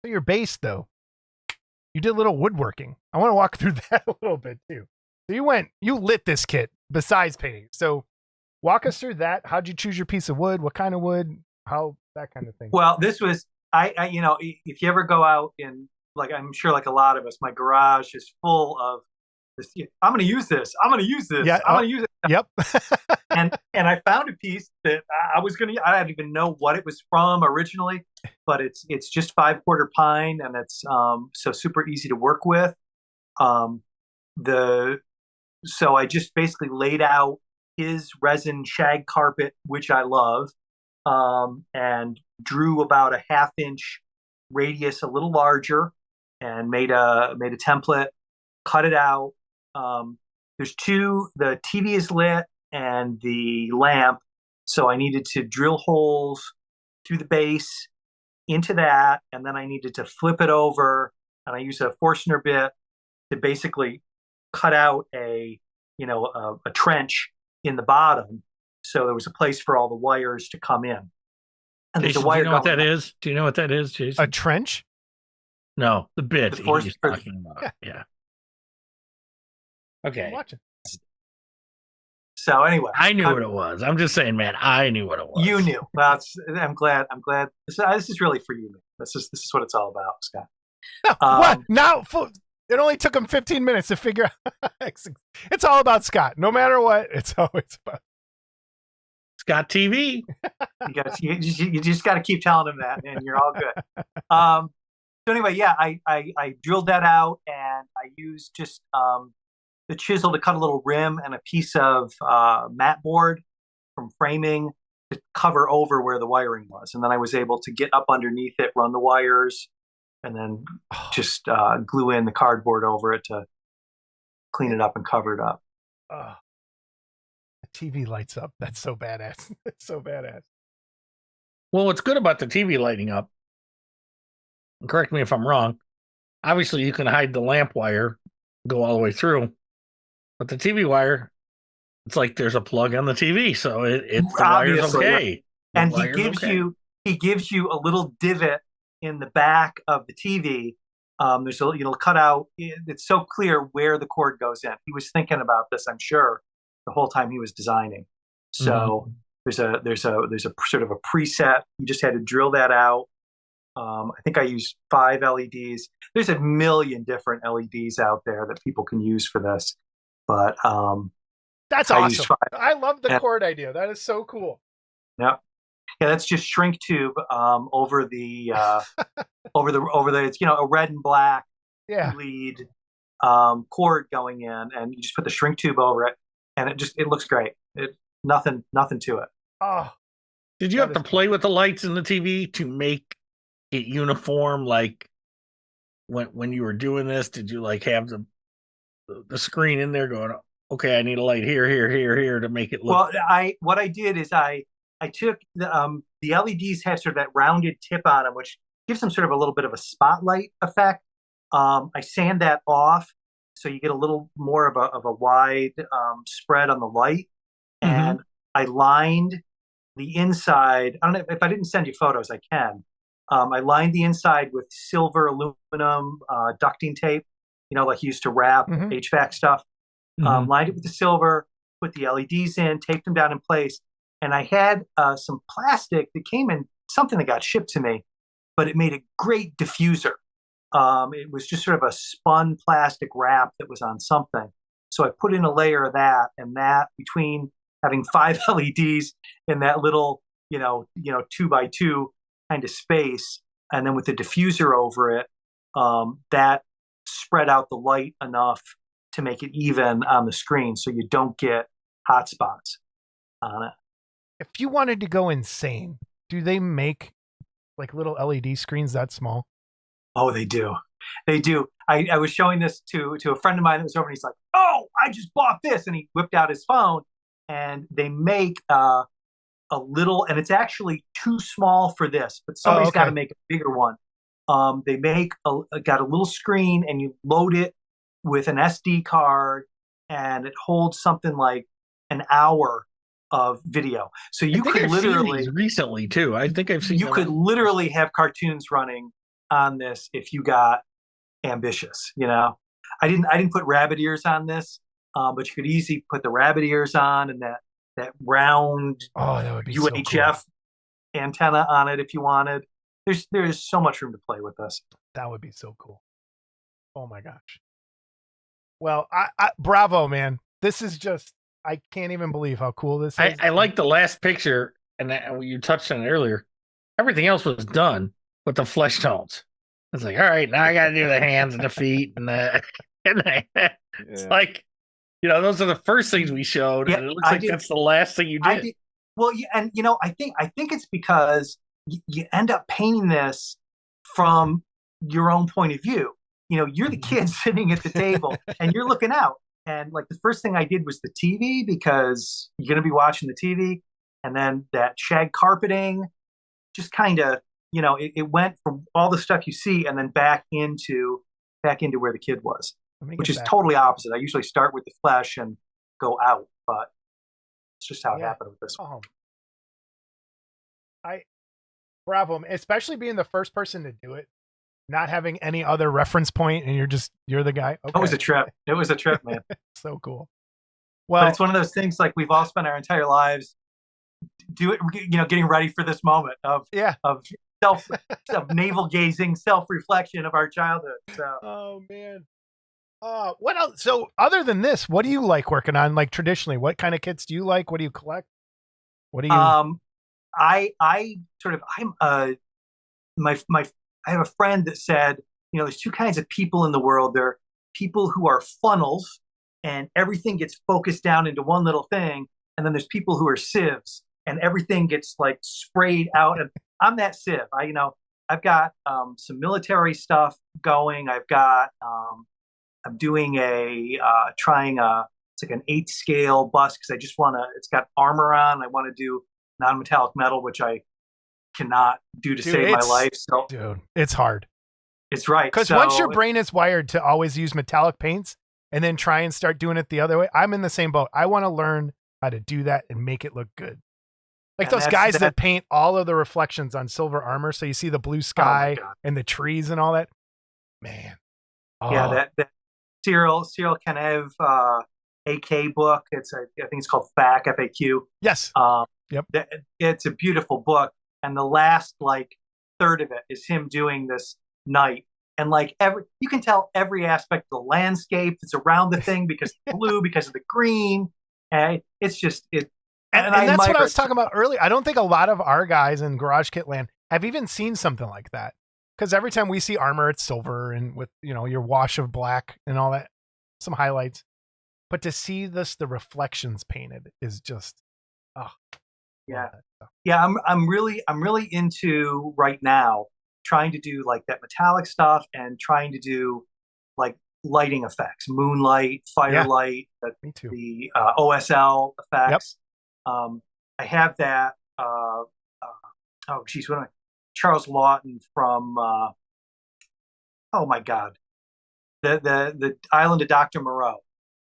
your base, though, you did a little woodworking. I want to walk through that a little bit too. So you lit this kit besides painting. So walk us through that. How'd you choose your piece of wood? What kind of wood? How, that kind of thing. Well, this was, if you ever go out in, like, I'm sure like a lot of us, my garage is full of this. I'm going to use this. I'm going to use this. Yeah, I'm going to use it. Yep. and I found a piece that I didn't even know what it was from originally, but it's just 5/4 pine, and it's so super easy to work with. So I just basically laid out his resin shag carpet, which I love, and drew about a 1/2 inch radius, a little larger, and made a template, cut it out. The TV is lit and the lamp, so I needed to drill holes through the base into that, and then I needed to flip it over, and I used a Forstner bit to basically cut out a trench in the bottom, so there was a place for all the wires to come in. And Jason, do you know what that is? Do you know what that is, Jason? A trench? No, the bit The he's talking about. Yeah. Okay. I'm watching. So anyway, I knew what it was. I'm just saying, man. I knew what it was. You knew. Well, I'm glad. This is really for you, man. This is what it's all about, Scott. What? Now, it only took him 15 minutes to figure out. It's all about Scott. No matter what, it's always about Scott TV. You just got to keep telling him that, and you're all good. So anyway, yeah, I drilled that out, and I used just the chisel to cut a little rim and a piece of mat board from framing to cover over where the wiring was. And then I was able to get up underneath it, run the wires, and then just glue in the cardboard over it to clean it up and cover it up. the TV lights up. That's so badass. It's so badass. Well, what's good about the TV lighting up, and correct me if I'm wrong, obviously you can hide the lamp wire go all the way through. But the TV wire, it's like there's a plug on the TV, so it's the wire's Obviously, right. okay. The And wire's okay. he gives you a little divot in the back of the TV. There's a cutout. It's so clear where the cord goes in. He was thinking about this, I'm sure, the whole time he was designing. So there's a sort of a preset. You just had to drill that out. I think I used 5 LEDs. There's a million different LEDs out there that people can use for this, but that's awesome. I love the cord idea. That is so cool. Yeah, that's just shrink tube over the over the it's a red and black lead cord going in, and you just put the shrink tube over it, and it looks great. Nothing to it. Oh, did you have to play with the lights in the TV to make it uniform? Like when you were doing this, did you like have the screen in there going, okay, I need a light here to make it look? Well, what I did is I took the LEDs have sort of that rounded tip on them, which gives them sort of a little bit of a spotlight effect. I sand that off so you get a little more of a wide spread on the light, and I lined the inside. I don't know if I didn't send you photos, I can. I lined the inside with silver aluminum ducting tape, like you used to wrap HVAC stuff. Lined it with the silver, put the LEDs in, taped them down in place. And I had some plastic that came in, something that got shipped to me, but it made a great diffuser. It was just sort of a spun plastic wrap that was on something. So I put in a layer of that, and that between having 5 LEDs in that little, 2x2 kind of space, and then with the diffuser over it, that spread out the light enough to make it even on the screen, so you don't get hot spots on it. If you wanted to go insane, do they make like little LED screens that small? Oh, they do. They do. I was showing this to a friend of mine that was over, and he's like, "Oh, I just bought this," and he whipped out his phone, and they make a little, and it's actually too small for this, but somebody's got to make a bigger one. They make got a little screen, and you load it with an SD card, and it holds something like an hour of video. So you could literally recently too. I think I've seen you could literally have cartoons running on this if you got ambitious. I didn't put rabbit ears on this, but you could easily put the rabbit ears on and that round that would be UHF so cool. antenna on it if you wanted. There's so much room to play with this. That would be so cool. Oh my gosh. Well, I bravo, man. This is just, I can't even believe how cool this is. I like the last picture, and you touched on it earlier. Everything else was done with the flesh tones. It's like, all right, now I got to do the hands and the feet and it's like, those are the first things we showed, and it looks like that's the last thing you did. Well, yeah, and I think it's because you end up painting this from your own point of view. You're the kid sitting at the table and you're looking out. And like the first thing I did was the TV, because you're going to be watching the TV, and then that shag carpeting, just kind of, it went from all the stuff you see and then back into where the kid was, which is totally opposite. I usually start with the flesh and go out, but it's just how it happened with this one. Bravo, especially being the first person to do it, not having any other reference point, and you're the guy. Okay. It was a trip, man. So cool. Well, but it's one of those things, like, we've all spent our entire lives getting ready for this moment of navel gazing, self-reflection of our childhood. So. Oh man. What else? So other than this, what do you like working on? Like traditionally, what kind of kits do you like? What do you collect? What do you? I have a friend that said, there's 2 kinds of people in the world. There are people who are funnels, and everything gets focused down into one little thing, and then there's people who are sieves, and everything gets like sprayed out. And I'm that sieve. I've got some military stuff going. I've got I'm doing it's like an 8 scale bus, because I just it's got armor on. I want to do non-metallic metal, which I cannot do to save my life. So, dude, it's hard. It's right. Because once your brain is wired to always use metallic paints, and then try and start doing it the other way. I'm in the same boat. I want to learn how to do that and make it look good. Like And those guys that paint all of the reflections on silver armor, so you see the blue sky and the trees and all that. Man, yeah, that Cyril Kanev AK book. I think it's called FAQ. Yes. Yep. It's a beautiful book, and the last like third of it is him doing this night, and like you can tell every aspect of the landscape that's around the thing because of the blue, because of the green, and it's just it. And that's what I was talking about earlier. I don't think a lot of our guys in Garage Kit Land have even seen something like that. Because every time we see armor, it's silver and with, your wash of black and all that, some highlights. But to see the reflections painted is just, yeah. I'm really into right now trying to do like that metallic stuff and trying to do like lighting effects, moonlight, firelight, me too. The OSL effects. Yep. I have that. Charles Lawton from oh my god, the Island of Dr. Moreau,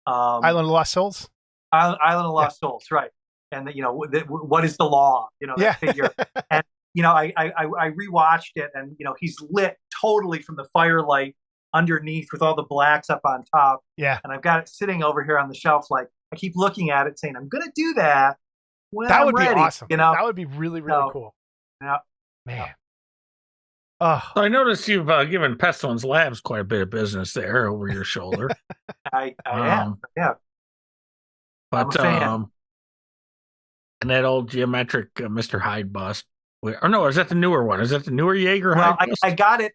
Island of Lost Souls. Island of Lost Souls, right? And what is the law? That figure. And I rewatched it, and he's lit totally from the firelight underneath with all the blacks up on top. Yeah. And I've got it sitting over here on the shelf. Like I keep looking at it, saying I'm going to do that. That would be ready, awesome. That would be really, really cool. Yeah. Man. So I noticed you've given Pestilence Labs quite a bit of business there over your shoulder. I am. Yeah. But and that old geometric Mr. Hyde bust. Or no, is that the newer one? Is that the newer Jaeger Hyde bust? I got it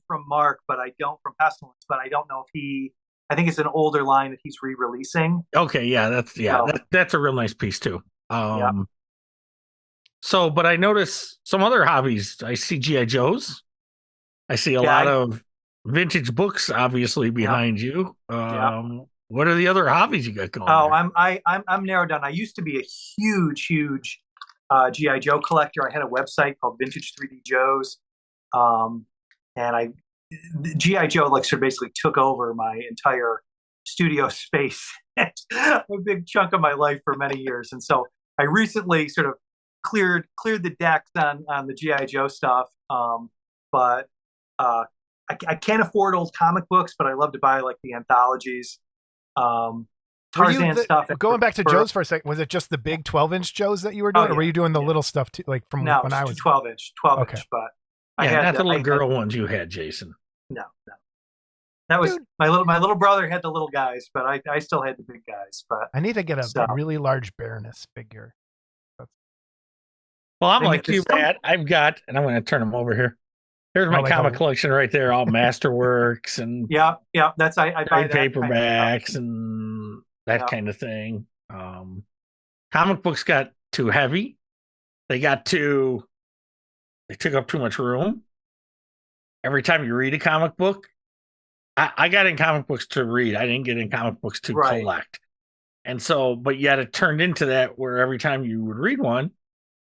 from Mark, but I don't from Pestilence. But I don't know if I think it's an older line that he's re-releasing. Okay, yeah, that's a real nice piece too. So, but I notice some other hobbies. I see G.I. Joes. I see a lot of vintage books, obviously, behind you. What are the other hobbies you got going? I'm narrowed down. I used to be a huge G.I. Joe collector. I had a website called Vintage 3D Joes, and G.I. Joe basically took over my entire studio space, a big chunk of my life for many years. And so I recently sort of cleared the decks on the G.I. Joe stuff. But I can't afford old comic books, but I love to buy like the anthologies. Tarzan stuff. Going back to Joe's for a second, was it just the big 12-inch Joes that you were doing, or were you doing the little stuff too? Like from when I was 12-inch, but I had not the little girl ones you had, Jason. No. That was my little brother had the little guys, but I still had the big guys. But I need to get a really large Baroness figure. Well, I'm like you, Matt. I've got, and I'm going to turn them over here. Here's my comic collection right there, all Masterworks and yeah. That's I buy paperbacks and that kind of thing. Comic books got too heavy. They took up too much room. Every time you read a comic book, I got in comic books to read. I didn't get in comic books to collect. And so, but yet it turned into that where every time you would read one,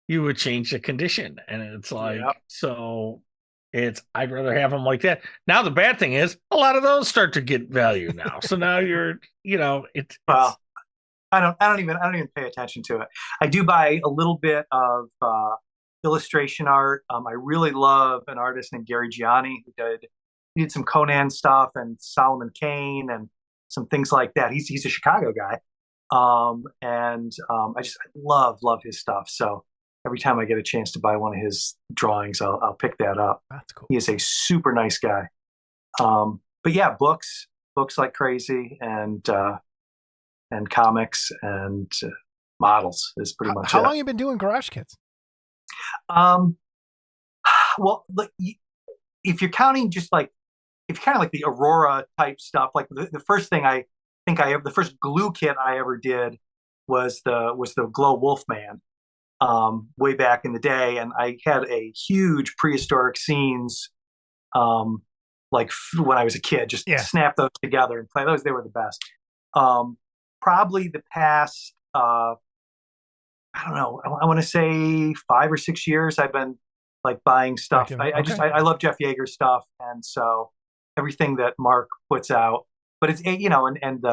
you would change the condition. And it's like, so I'd rather have them like that. Now, the bad thing is a lot of those start to get value now. So now you're, well, I don't even pay attention to it. I do buy a little bit of illustration art. I really love an artist named Gary Gianni who did some Conan stuff and Solomon Kane and some things like that. He's a Chicago guy. I love his stuff. So every time I get a chance to buy one of his drawings, I'll pick that up. That's cool. He is a super nice guy. But yeah, books like crazy, and comics and models is pretty much. How long have you been doing garage kits? Well, if you're counting like the Aurora type stuff, like the first thing the first glue kit I ever did was the Glow Wolfman, way back in the day, and I had a huge prehistoric scenes, like when I was a kid, just snap those together and play those. They were the best. Probably the past, I don't know, I want to say 5 or 6 years, I've been like buying stuff. I love Jeff Yeager's stuff, and so everything that Mark puts out, but it's and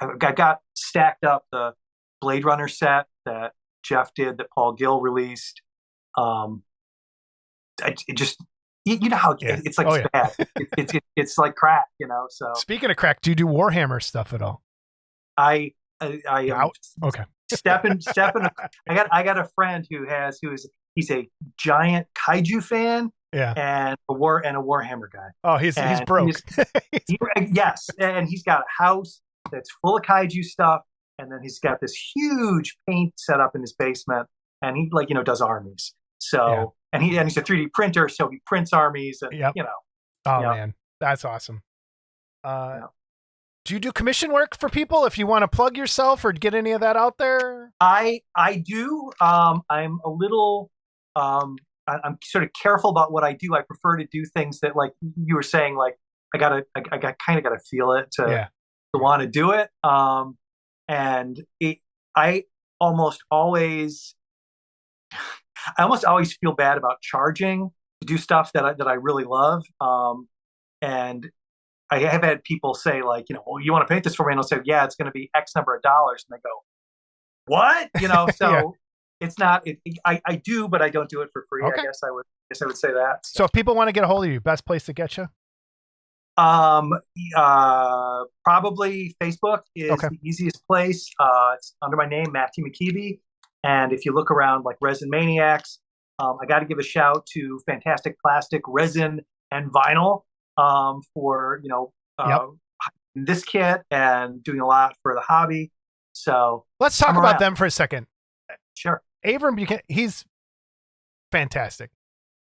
I got stacked up the Blade Runner set that Jeff did that Paul Gill released. It just you know how it's like it's bad. It's like crack, So speaking of crack, do you do Warhammer stuff at all? I okay. Stepping. I got a friend he's a giant kaiju fan. Yeah. And a Warhammer guy. Oh, he's broke. Yes, and he's got a house that's full of kaiju stuff, and then he's got this huge paint set up in his basement, and he does armies. So and he's a 3D printer, so he prints armies, and man, that's awesome. Do you do commission work for people if you want to plug yourself or get any of that out there? I do. I'm a little. I'm sort of careful about what I do. I prefer to do things that, like you were saying, like I kind of gotta feel it to want to do it. I almost always feel bad about charging to do stuff that I really love. And I have had people say, like, well, you want to paint this for me? And I'll say, yeah, it's going to be X number of dollars. And they go, what? So it's not, I do, but I don't do it for free. Okay. I guess I would say that. So if people want to get a hold of you, best place to get you? Probably Facebook is the easiest place. It's under my name, Matthew McKeeby. And if you look around like Resin Maniacs, I got to give a shout to Fantastic Plastic Resin and Vinyl for this kit and doing a lot for the hobby. So let's talk about them for a second. Sure. Avram Buchanan, he's fantastic.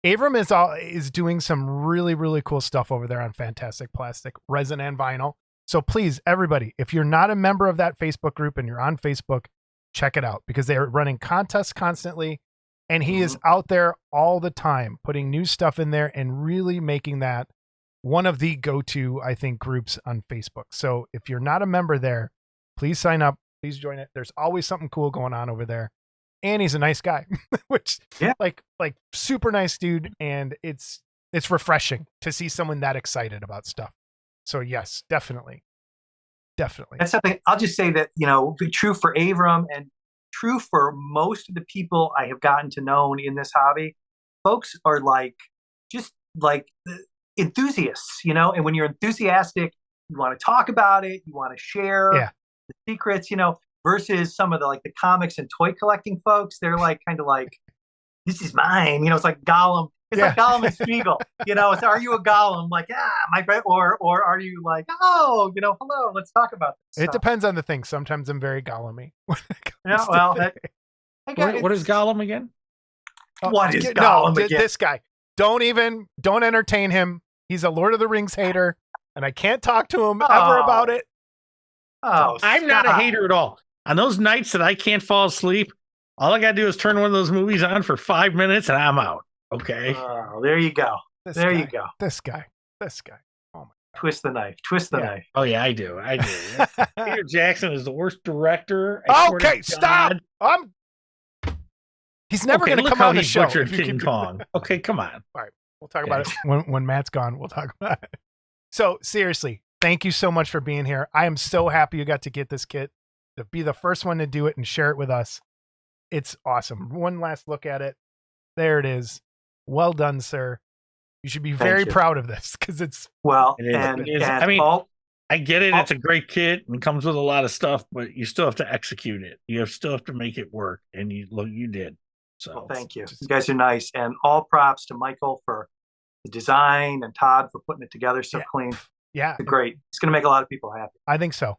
Avram is doing some really, really cool stuff over there on Fantastic Plastic Resin and Vinyl. So please, everybody, if you're not a member of that Facebook group and you're on Facebook, check it out, because they're running contests constantly, and he is out there all the time putting new stuff in there and really making that one of the go-to, I think, groups on Facebook. So if you're not a member there, please sign up. Please join it. There's always something cool going on over there. And he's a nice guy, which like super nice dude. And it's refreshing to see someone that excited about stuff. So yes, definitely. That's something I'll just say that, true for Avram and true for most of the people I have gotten to know in this hobby. Folks are just enthusiasts, and when you're enthusiastic, you want to talk about it, you want to share the secrets, versus some of the comics and toy collecting folks. They're this is mine, it's like Gollum. It's like Gollum and Spiegel, it's, are you a Gollum? Like, my friend, or are you like, oh, hello, let's talk about this. It depends on the thing. Sometimes I'm very Gollum-y. What is Gollum again? What is Gollum again? This guy. Don't entertain him. He's a Lord of the Rings hater, and I can't talk to him ever about it. Oh, I'm not a hater at all. On those nights that I can't fall asleep, all I got to do is turn one of those movies on for 5 minutes and I'm out. Okay. Oh, there you go. You go. This guy. Oh my God. Twist the knife. Knife. Oh yeah, I do. Peter Jackson is the worst director. Okay, stop. He's never going to come on the show. King Kong. Okay, come on. All right, we'll talk about it when Matt's gone. We'll talk about it. So seriously, thank you so much for being here. I am so happy you got to get this kit, to be the first one to do it and share it with us. It's awesome. One last look at it. There it is. Well done, sir. You should be very proud of this, because it's I mean, I get it. It's a great kit and comes with a lot of stuff, but you still have to execute it. You still have to make it work, and you did. So thank you. You guys are nice, and all props to Michael for the design and Todd for putting it together so clean. Yeah, it's great. It's going to make a lot of people happy. I think so.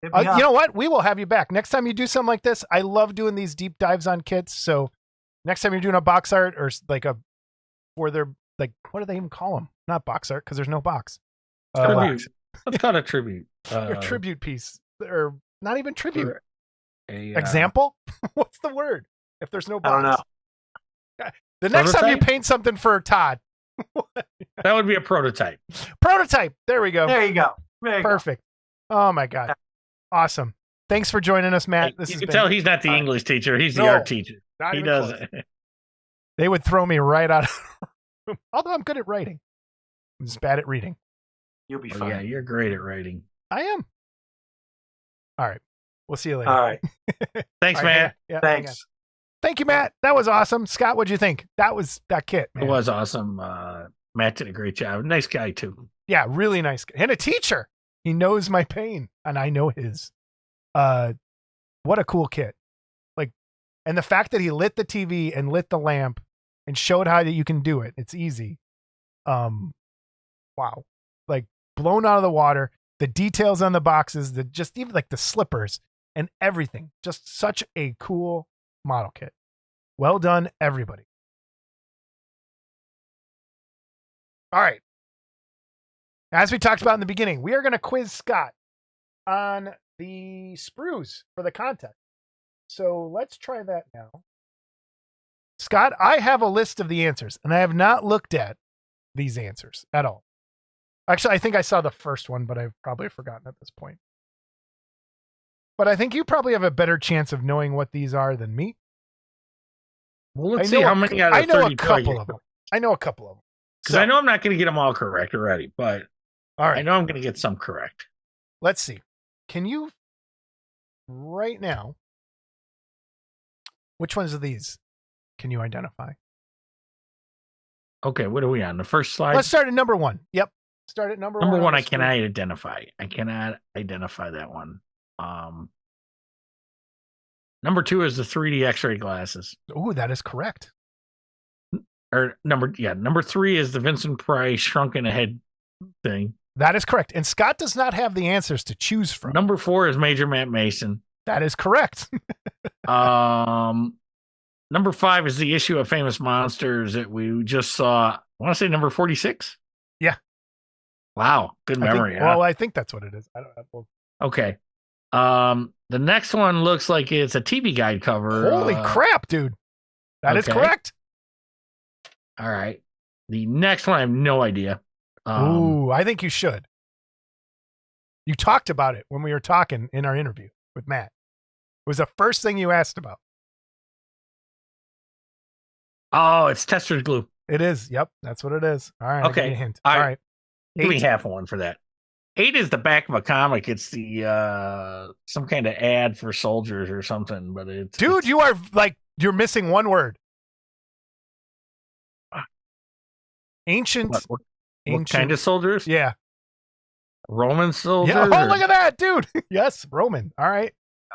You know what? We will have you back next time you do something like this. I love doing these deep dives on kits. So next time you're doing a box art or what do they even call them? Not box art, because there's no box. Tribute. Let's call it a tribute. A tribute piece, or not even tribute. A example? What's the word? If there's no box. I don't know. The next time you paint something for Todd. That would be a prototype. There we go. There you go. Perfect. Oh my God. Awesome. Thanks for joining us, Matt. You can tell he's not the English teacher. He's the art teacher. He does it. They would throw me right out of the room. Although I'm good at writing. I'm just bad at reading. You'll be Oh, fine. yeah, you're great at writing. I am. All right. We'll see you later. All right. Thanks, All right, hang man. on. Yeah, hang on. Thanks. Thank you, Matt. That was awesome. Scott, what'd you think? That kit, man. It was awesome. Matt did a great job. Nice guy, too. Yeah, really nice. And a teacher. He knows my pain, and I know his. What a cool kit. Like, and the fact that he lit the TV and lit the lamp and showed how that you can do it. It's easy. Wow. Like, blown out of the water. The details on the boxes, just even like the slippers and everything. Just such a cool model kit. Well done, everybody. All right. As we talked about in the beginning, we are going to quiz Scott on the sprues for the contest. So let's try that now. Scott, I have a list of the answers, and I have not looked at these answers at all. Actually, I think I saw the first one, but I've probably forgotten at this point. But I think you probably have a better chance of knowing what these are than me. Well, let's see how many out of 32 I know a couple of them. Because I know I'm not going to get them all correct already, but all right. I know I'm going to get some correct. Let's see. Can you, right now, which ones of these can you identify? Okay, what are we on? The first slide? Let's start at number one. Yep. Start at number one. Number one, I cannot identify. I cannot identify that one. Number two is the 3D X-ray glasses. Ooh, that is correct. Or number three is the Vincent Price shrunken head thing. That is correct. And Scott does not have the answers to choose from. Number four is Major Matt Mason. That is correct. Number five is the issue of Famous Monsters that we just saw. I want to say number 46. Yeah. Wow, good memory. Well, I think that's what it is. I don't know. Okay. The next one looks like it's a TV guide cover. Holy crap, dude. That is correct. All right. The next one, I have no idea. Ooh, I think you should. You talked about it when we were talking in our interview with Matt. It was the first thing you asked about. Oh, it's Tester's glue. It is. Yep, that's what it is. All right. Okay. I'll give you a hint. All right. Give me half one for that. 8 is the back of a comic. It's the some kind of ad for soldiers or something. But it's dude, you are like you're missing one word. Ancient. What kind of soldiers? Yeah. Roman soldiers? Yeah. Oh, look at that, dude. Yes, Roman. All right.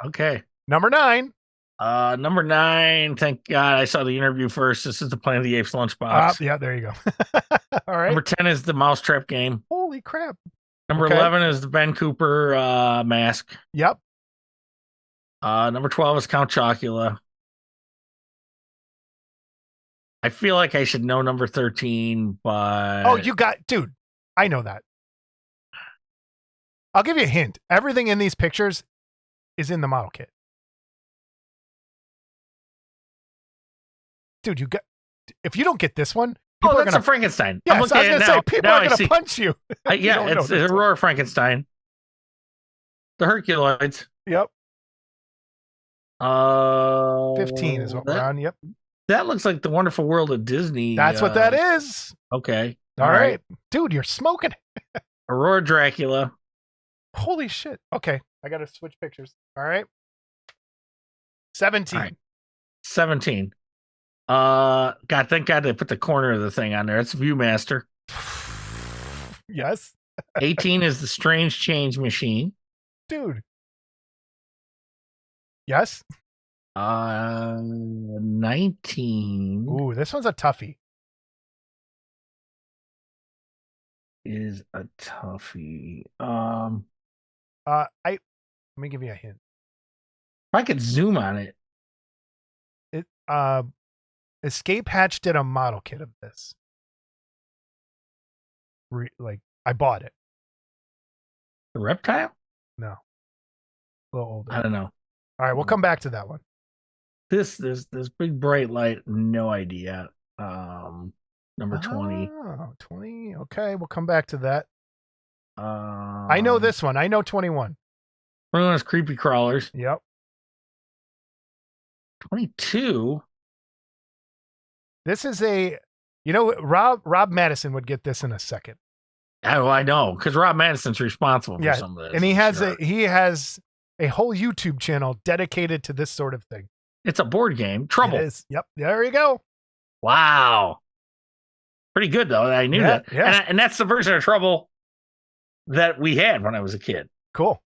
Okay. Number 9. Number 9. Thank God I saw the interview first. This is the Planet of the Apes lunchbox. Yeah, there you go. All right. Number 10 is the Mousetrap game. Holy crap. Number 11 is the Ben Cooper mask. Yep. Number 12 is Count Chocula. I feel like I should know number 13, but... Oh, dude, I know that. I'll give you a hint. Everything in these pictures is in the model kit. Dude, if you don't get this one, people are going to... Frankenstein. Yes, I was going to say, people are going to punch you. Yeah, it's Aurora Frankenstein. The Herculoids. Yep. 15 is what we're on. Yep. That looks like the Wonderful World of Disney. That's what that is. Okay. All right. Dude, you're smoking. Aurora Dracula. Holy shit. Okay. I got to switch pictures. All right. 17. All right. 17. God, thank God they put the corner of the thing on there. It's Viewmaster. Yes. 18 is the Strange Change Machine. Dude. Yes. 19. Ooh, this one's a toughie. Is a toughie. Let me give you a hint. If I could zoom on it. Escape Hatch did a model kit of this. I bought it. The reptile? No. A little older. I don't know. All right, we'll come back to that one. This big bright light, no idea. Number 20. Oh, 20. Okay, we'll come back to that. I know this one. I know 21. 21 is Creepy Crawlers. Yep. 22. This is Rob Madison would get this in a second. I know, because Rob Madison's responsible for Yeah, some of this. and he I'm has sure. he has a whole YouTube channel dedicated to this sort of thing. It's a board game. It Trouble. is. Yep. There you go. Wow. Pretty good though. I knew that. Yeah. And that's the version of Trouble that we had when I was a kid. Cool.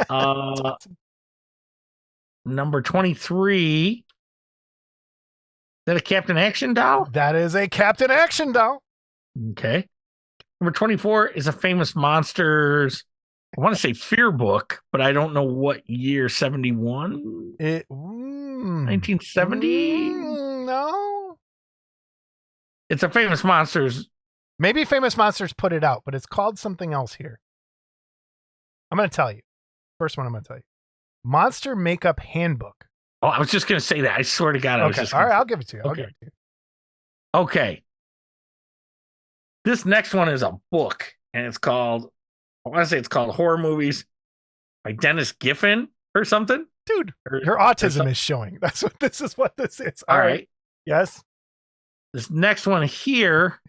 Awesome. Number 23. Is that a Captain Action doll? That is a Captain Action doll. Okay. Number 24 is a Famous Monsters, I want to say Fear book, but I don't know what year. 71? 1970? No. It's a Famous Monsters. Maybe Famous Monsters put it out, but it's called something else here. I'm going to tell you. First one I'm going to tell you. Monster Makeup Handbook. Oh, I was just going to say that. I swear to God. Okay. All right. I'll give it to you. Okay. Okay. This next one is a book, and it's called, I want to say it's called Horror Movies by Dennis Giffen or something. Dude, your autism is showing. This is what this is. All right. Yes. This next one here.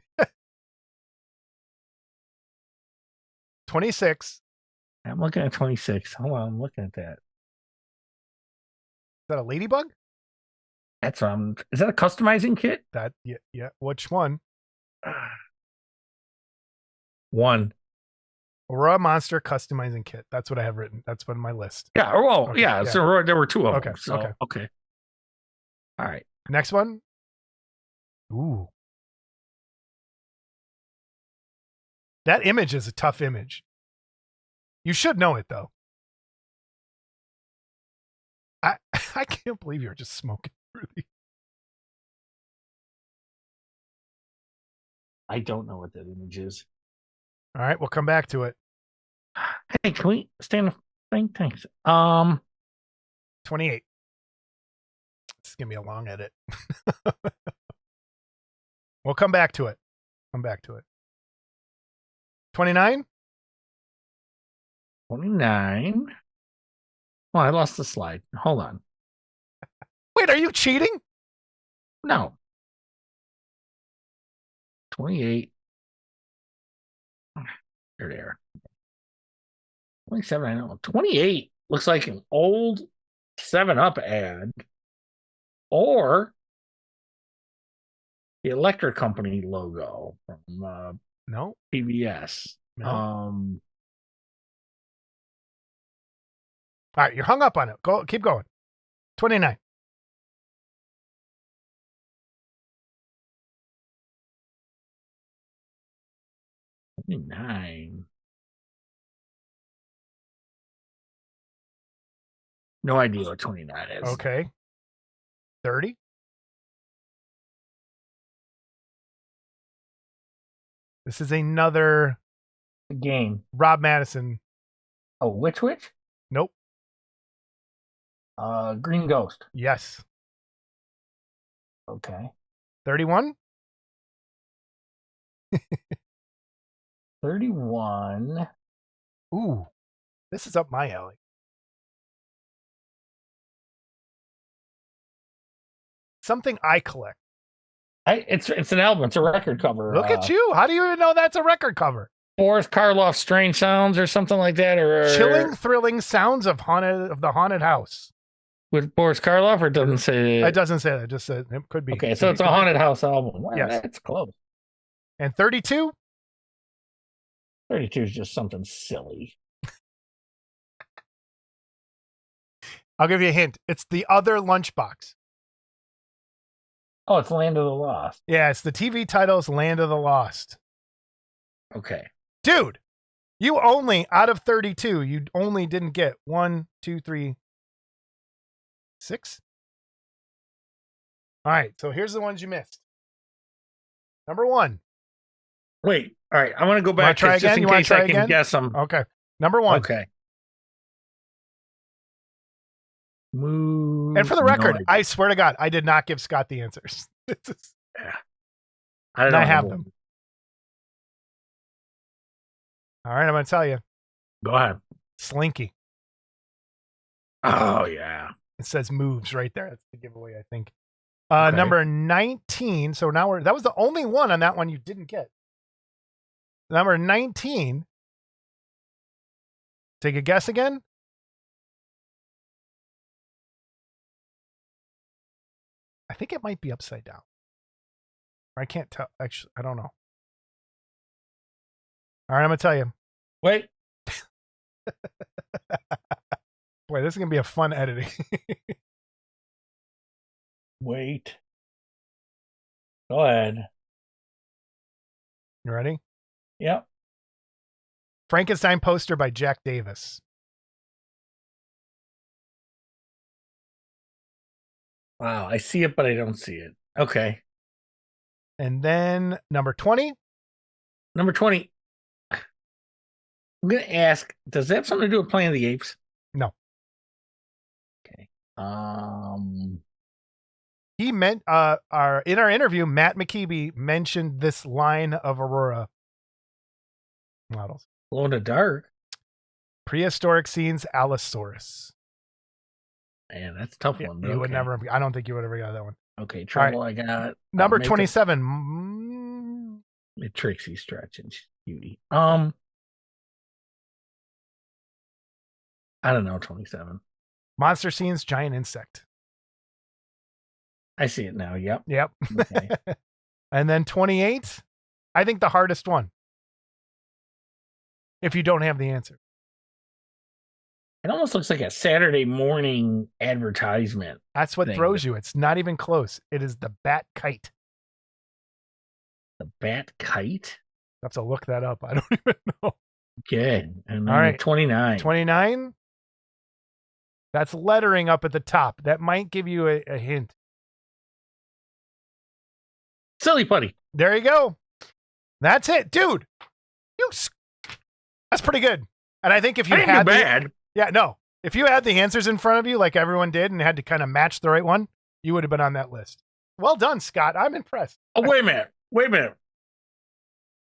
26. I'm looking at 26. Hold on. I'm looking at that. Is that a ladybug? That's is that a customizing kit? Yeah. Which one? One. Aurora Monster Customizing Kit. That's what I have written. That's on my list. Yeah. Oh, okay. Yeah. So there were two of them. So, okay. All right. Next one. Ooh. That image is a tough image. You should know it, though. I can't believe you're just smoking through these. I don't know what that image is. All right, we'll come back to it. Hey, can we stand the thing? Thanks. 28. It's gonna be a long edit. We'll come back to it. 29? 29. Oh, I lost the slide. Hold on. Wait, are you cheating? No. 28. There they are. 27, I know. 28 looks like an old 7-Up ad or the electric company logo from No. PBS. No. All right, you're hung up on it. Keep going. 29. No idea what 29 is. Okay. 30. This is another game. Rob Madison. Oh, Witch? Nope. Green Ghost. Yes. Okay. 31. 31. Ooh, this is up my alley. Something I collect. It's an album. It's a record cover. Look at you. How do you even know that's a record cover? Boris Karloff's Strange Sounds or something like that, or Chilling, thrilling sounds of the haunted house. With Boris Karloff, or it doesn't say? It doesn't say that. It just said it could be. Okay, so it's a haunted house album. Well, yes, that's close. And 32. 32 is just something silly. I'll give you a hint. It's the other lunchbox. Oh, it's Land of the Lost. Yeah, it's the TV title's Land of the Lost. Okay. Dude, you only, out of 32, you only didn't get 1, 2, 3, 6. All right, so here's the ones you missed. Number 1. Wait, all right. I want to go back just in case I can guess them. Okay. Number 1. Okay. Move. And for the record, I swear to God, I did not give Scott the answers. Yeah. I have them. All right, I'm going to tell you. Go ahead. Slinky. Oh, yeah. It says moves right there. That's the giveaway, I think. Number 19. So now that was the only one on that one you didn't get. Number 19. Take a guess again. I think it might be upside down. I can't tell. Actually, I don't know. All right, I'm going to tell you. Wait. Boy, this is going to be a fun editing. Wait. Go ahead. You ready? Yep. Frankenstein poster by Jack Davis. Wow, I see it, but I don't see it. Okay. And then number 20. Number 20. I'm going to ask, does that have something to do with Planet of the Apes? No. Okay. He meant in our interview, Matt McKeeby mentioned this line of Aurora models. Glow in the dark. Prehistoric scenes, Allosaurus. Man, that's a tough one. But You would okay. never. I don't think you would ever got that one. Okay, trouble. I got Number 27. Trixie Stretch and Beauty. I don't know. 27. Monster scenes, giant insect. I see it now. Yep. Yep. Okay. And then 28. I think the hardest one. If you don't have the answer. It almost looks like a Saturday morning advertisement. That's what throws you. It's not even close. It is the bat kite. The bat kite? I have to look that up. I don't even know. Okay. And then all right. 29. 29. That's lettering up at the top. That might give you a hint. Silly Putty. There you go. That's it, dude. That's pretty good. And I think if you I didn't had do bad. Yeah, no. If you had the answers in front of you like everyone did and had to kind of match the right one, you would have been on that list. Well done, Scott. I'm impressed. Oh, wait a minute. Wait a minute.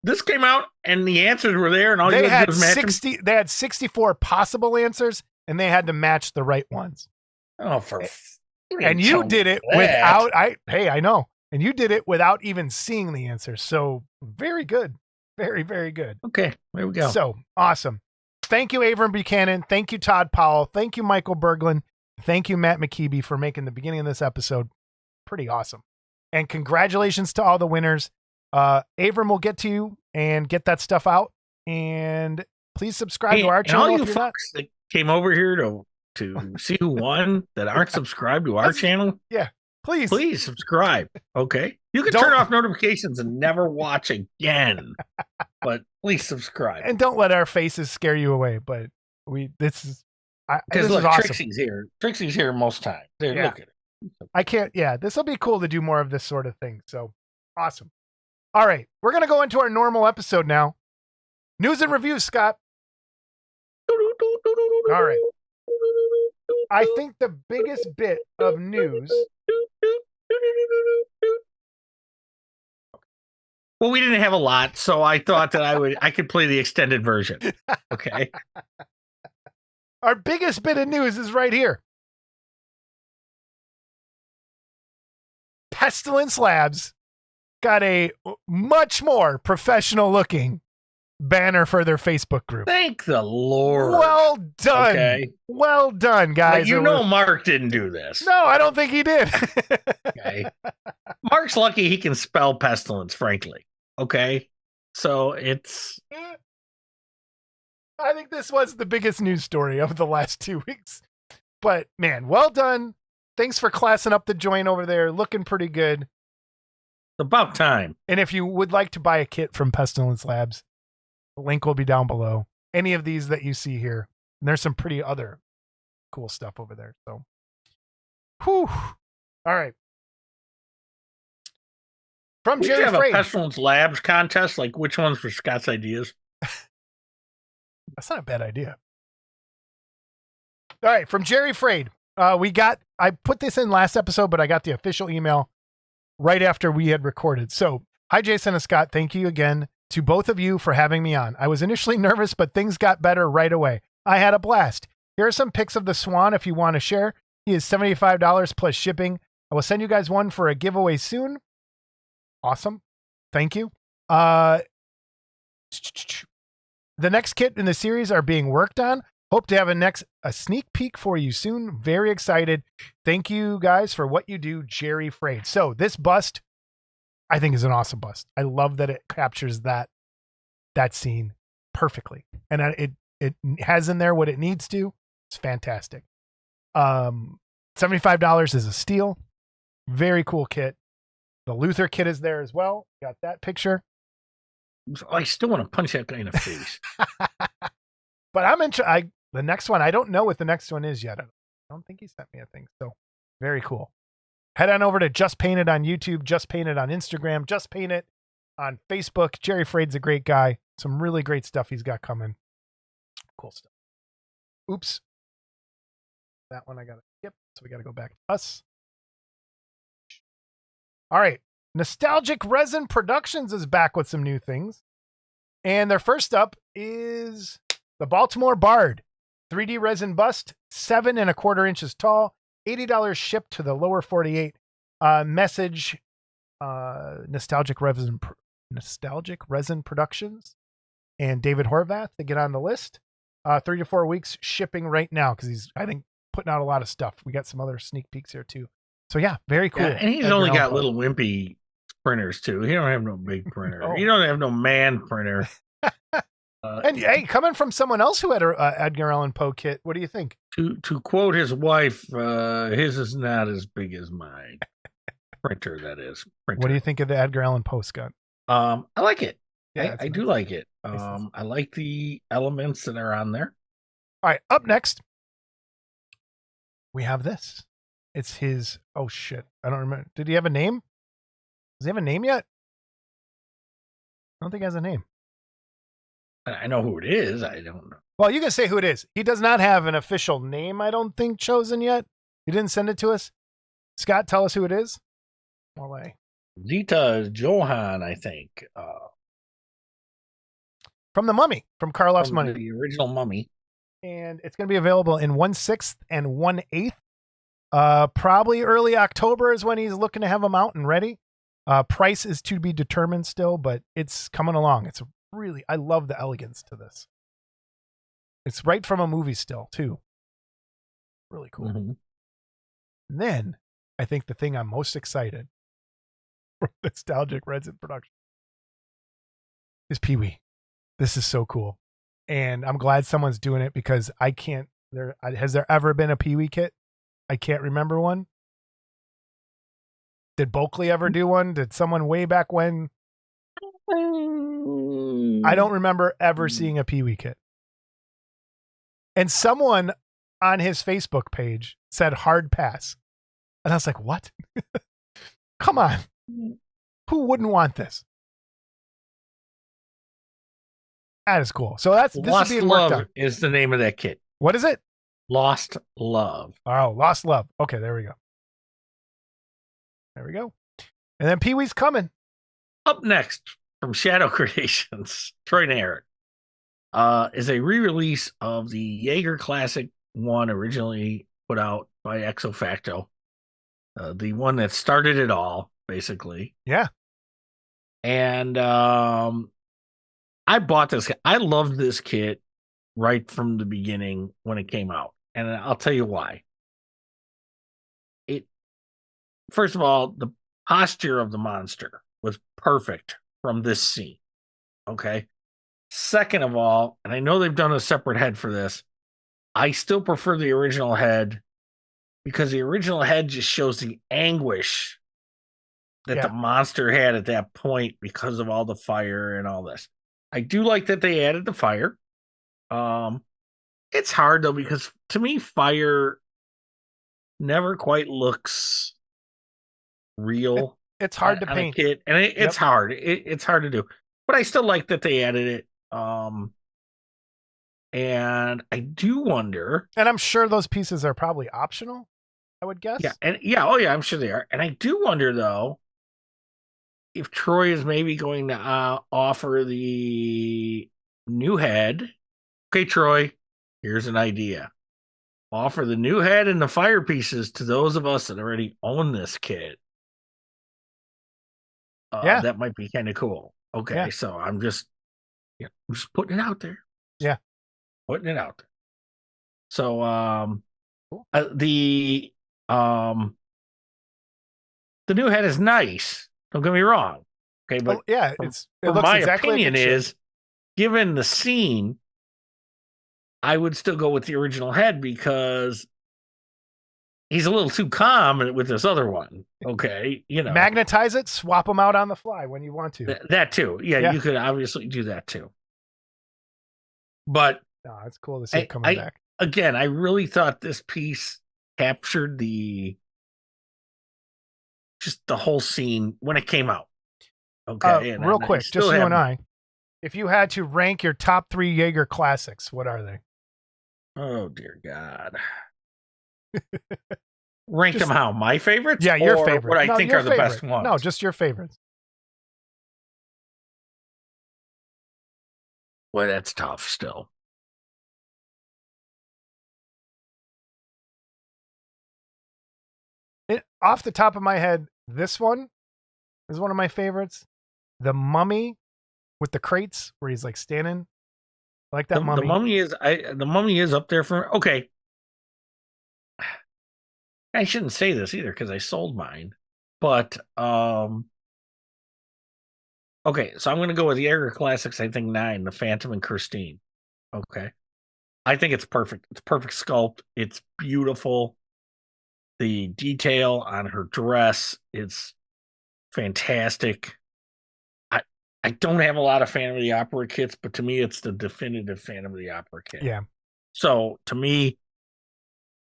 This came out and the answers were there and all They you had to had do was match 60. They had 64 possible answers and they had to match the right ones. them? Oh, and you did it without I know. And you did it without even seeing the answer. So very good. Very, very good. Okay, there we go. So awesome. Thank you, Avram Buchanan. Thank you, Todd Powell. Thank you, Michael Berglund. Thank you, Matt McKeeby, for making the beginning of this episode pretty awesome. And congratulations to all the winners. Avram will get to you and get that stuff out. And please subscribe to our channel. And all you folks that came over here to see who won that aren't subscribed to our channel. Yeah. Please subscribe. Okay. You can turn off notifications and never watch again. But please subscribe. And don't let our faces scare you away. But this is look, awesome. Trixie's here. Trixie's here most times. Look at it. I can't. Yeah, this will be cool to do more of this sort of thing. So awesome. All right. We're going to go into our normal episode now. News and reviews, Scott. All right. I think the biggest bit of news. Well, we didn't have a lot, so I thought that I could play the extended version. Okay. Our biggest bit of news is right here. Pestilence Labs got a much more professional looking banner for their Facebook group. Thank the Lord. Well done. Okay. Well done, guys. Like, Mark didn't do this. No, I don't think he did. Okay. Mark's lucky he can spell pestilence, frankly. Okay. So it's. I think this was the biggest news story of the last 2 weeks. But man, well done. Thanks for classing up the joint over there. Looking pretty good. About time. And if you would like to buy a kit from Pestilence Labs, the link will be down below. Any of these that you see here. And there's some pretty other cool stuff over there. So, whew. All right. From We Jerry have Frade. a Pestilence Labs contest. Like, which ones for Scott's ideas? That's not a bad idea. All right. From Jerry Frade. I put this in last episode, but I got the official email right after we had recorded. So, hi, Jason and Scott. Thank you again to both of you for having me on. I was initially nervous, but things got better right away. I had a blast. Here are some pics of the Swan if you want to share. He is $75 plus shipping. I will send you guys one for a giveaway soon. Awesome. Thank you. The next kit in the series are being worked on. Hope to have a sneak peek for you soon. Very excited. Thank you guys for what you do, Jerry Frade. So this bust, I think, is an awesome bust. I love that it captures that scene perfectly, and it has in there what it needs to. It's fantastic. $75 is a steal. Very cool kit. The Luther kit is there as well. Got that picture. I still want to punch that guy in the face. But I'm interested. The next one, I don't know what the next one is yet. I don't think he sent me a thing. So very cool. Head on over to Just Paint It on YouTube, Just Paint It on Instagram, Just Paint It on Facebook. Jerry Frade's a great guy. Some really great stuff he's got coming. Cool stuff. Oops. That one I got to skip. So we got to go back to us. All right. Nostalgic Resin Productions is back with some new things. And their first up is the Baltimore Bard 3D resin bust, 7 1/4 inches tall, $80 shipped to the lower 48. Message Nostalgic Resin Productions and David Horvath to get on the list. 3 to 4 weeks shipping right now because he's, I think, putting out a lot of stuff. We got some other sneak peeks here too. So yeah, very cool. Yeah, and he's only got little wimpy printers too. He don't have no big printer. Oh. He don't have no man printer. And hey, coming from someone else who had a Edgar Allan Poe kit, what do you think? To quote his wife, his is not as big as mine. Printer, that is. Printer. What do you think of the Edgar Allan Poe, Scott? I like it. Yeah, I do like it. I like the elements that are on there. All right, up next, we have this. It's his. Oh shit, I don't remember. Did he have a name? Does he have a name yet? I don't think he has a name. I know who it is. I don't know. Well, you can say who it is. He does not have an official name, I don't think, chosen yet. He didn't send it to us. Scott, tell us who it is. Zita Johan, I think. From The Mummy, from Karloff's Money. The original Mummy. And it's going to be available in 1/6 and 1/8. Probably early October is when he's looking to have them out and ready. Price is to be determined still, but it's coming along. It's really, I love the elegance to this. It's right from a movie still, too. Really cool. Mm-hmm. And then, I think the thing I'm most excited for Nostalgic Resin Production is Pee-wee. This is so cool. And I'm glad someone's doing it because I can't, has there ever been a Pee-wee kit? I can't remember one. Did Bulkley ever do one? Did someone way back when? I don't remember ever seeing a Pee-wee kit. And someone on his Facebook page said hard pass. And I was like, what? Come on. Who wouldn't want this? That is cool. So this Lost is being worked Love on. is the name of that kit. What is it? Lost Love. Oh, Lost Love. Okay, there we go. There we go. And then Pee-wee's coming. Up next from Shadow Creations, Troy and Eric, is a re-release of the Jaeger Classic 1 originally put out by Exo Facto. The one that started it all, basically. Yeah. And I bought this. I loved this kit right from the beginning when it came out. And I'll tell you why. First of all, the posture of the monster was perfect from this scene. Okay. Second of all, and I know they've done a separate head for this, I still prefer the original head because the original head just shows the anguish that the monster had at that point because of all the fire and all this. I do like that they added the fire. It's hard though, because to me, fire never quite looks real. It's hard to paint. Kit, and it's hard. It's hard to do. But I still like that they added it. And I do wonder. And I'm sure those pieces are probably optional, I would guess. Yeah, I'm sure they are. And I do wonder though, if Troy is maybe going to offer the new head. Okay, Troy, here's an idea. Offer the new head and the fire pieces to those of us that already own this kit. That might be kind of cool. Okay, so I'm just Yeah, I'm just putting it out there. Yeah. Putting it out there. So Cool. the new head is nice. Don't get me wrong. Okay, but yeah, from, it from looks my exactly opinion like it should. is, given the scene, I would still go with the original head because he's a little too calm with this other one. Okay, Magnetize it, swap them out on the fly when you want to. that too. Yeah, Yeah. you could obviously do that too. But no, it's cool to see it coming back. Again, I really thought this piece captured just the whole scene when it came out. Okay, real quick, just you and I, if you had to rank your top 3 Jaeger classics, what are they? Oh dear God! Rank them how? My favorites? Yeah, your favorite. What I think are the best ones? No, just your favorites. Well, that's tough still. Off the top of my head, this one is one of my favorites. The Mummy with the crates where he's like standing. I like that Mummy. The Mummy is up there for okay. I shouldn't say this either because I sold mine. But okay, so I'm gonna go with the Jaeger Classics, I think 9, the Phantom and Christine. Okay. I think it's perfect. It's perfect sculpt. It's beautiful. The detail on her dress is fantastic. I don't have a lot of Phantom of the Opera kits, but to me, it's the definitive Phantom of the Opera kit. Yeah. So to me,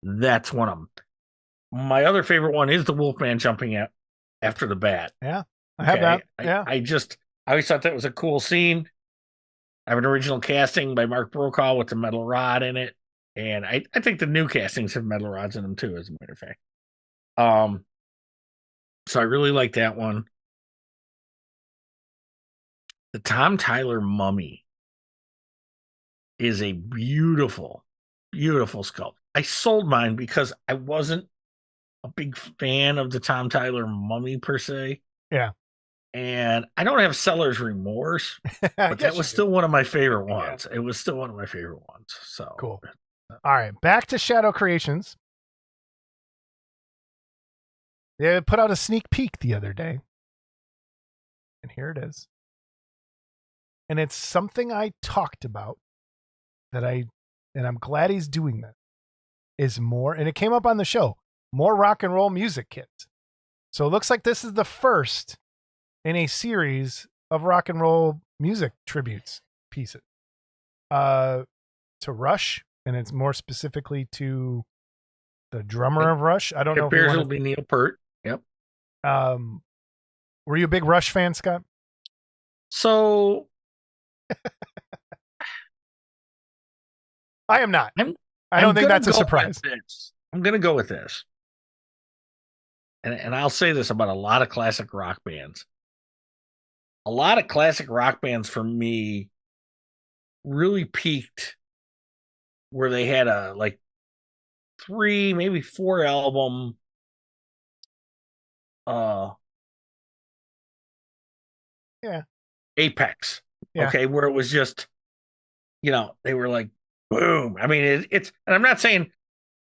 that's one of them. My other favorite one is the Wolfman jumping after the bat. Yeah, I have that. Yeah. I always thought that was a cool scene. I have an original casting by Mark Brokaw with the metal rod in it. And I think the new castings have metal rods in them too, as a matter of fact. So I really like that one. The Tom Tyler Mummy is a beautiful, beautiful sculpt. I sold mine because I wasn't a big fan of the Tom Tyler Mummy per se. Yeah. And I don't have seller's remorse, but that was still one of my favorite ones. Yeah. It was still one of my favorite ones. So cool. All right, back to Shadow Creations. They put out a sneak peek the other day. And here it is. And it's something I talked about and I'm glad he's doing that. Is more, and it came up on the show, more rock and roll music kits. So it looks like this is the first in a series of rock and roll music tributes pieces. To Rush, and it's more specifically to the drummer of Rush. I don't know if it'll be Neil Peart. Yep. Were you a big Rush fan, Scott? So I am not. I don't think that's a surprise. I'm going to go with this. And I'll say this about a lot of classic rock bands. A lot of classic rock bands for me really peaked where they had a 3, maybe 4 album apex. Yeah. Okay, where it was just they were like boom. I mean it's and I'm not saying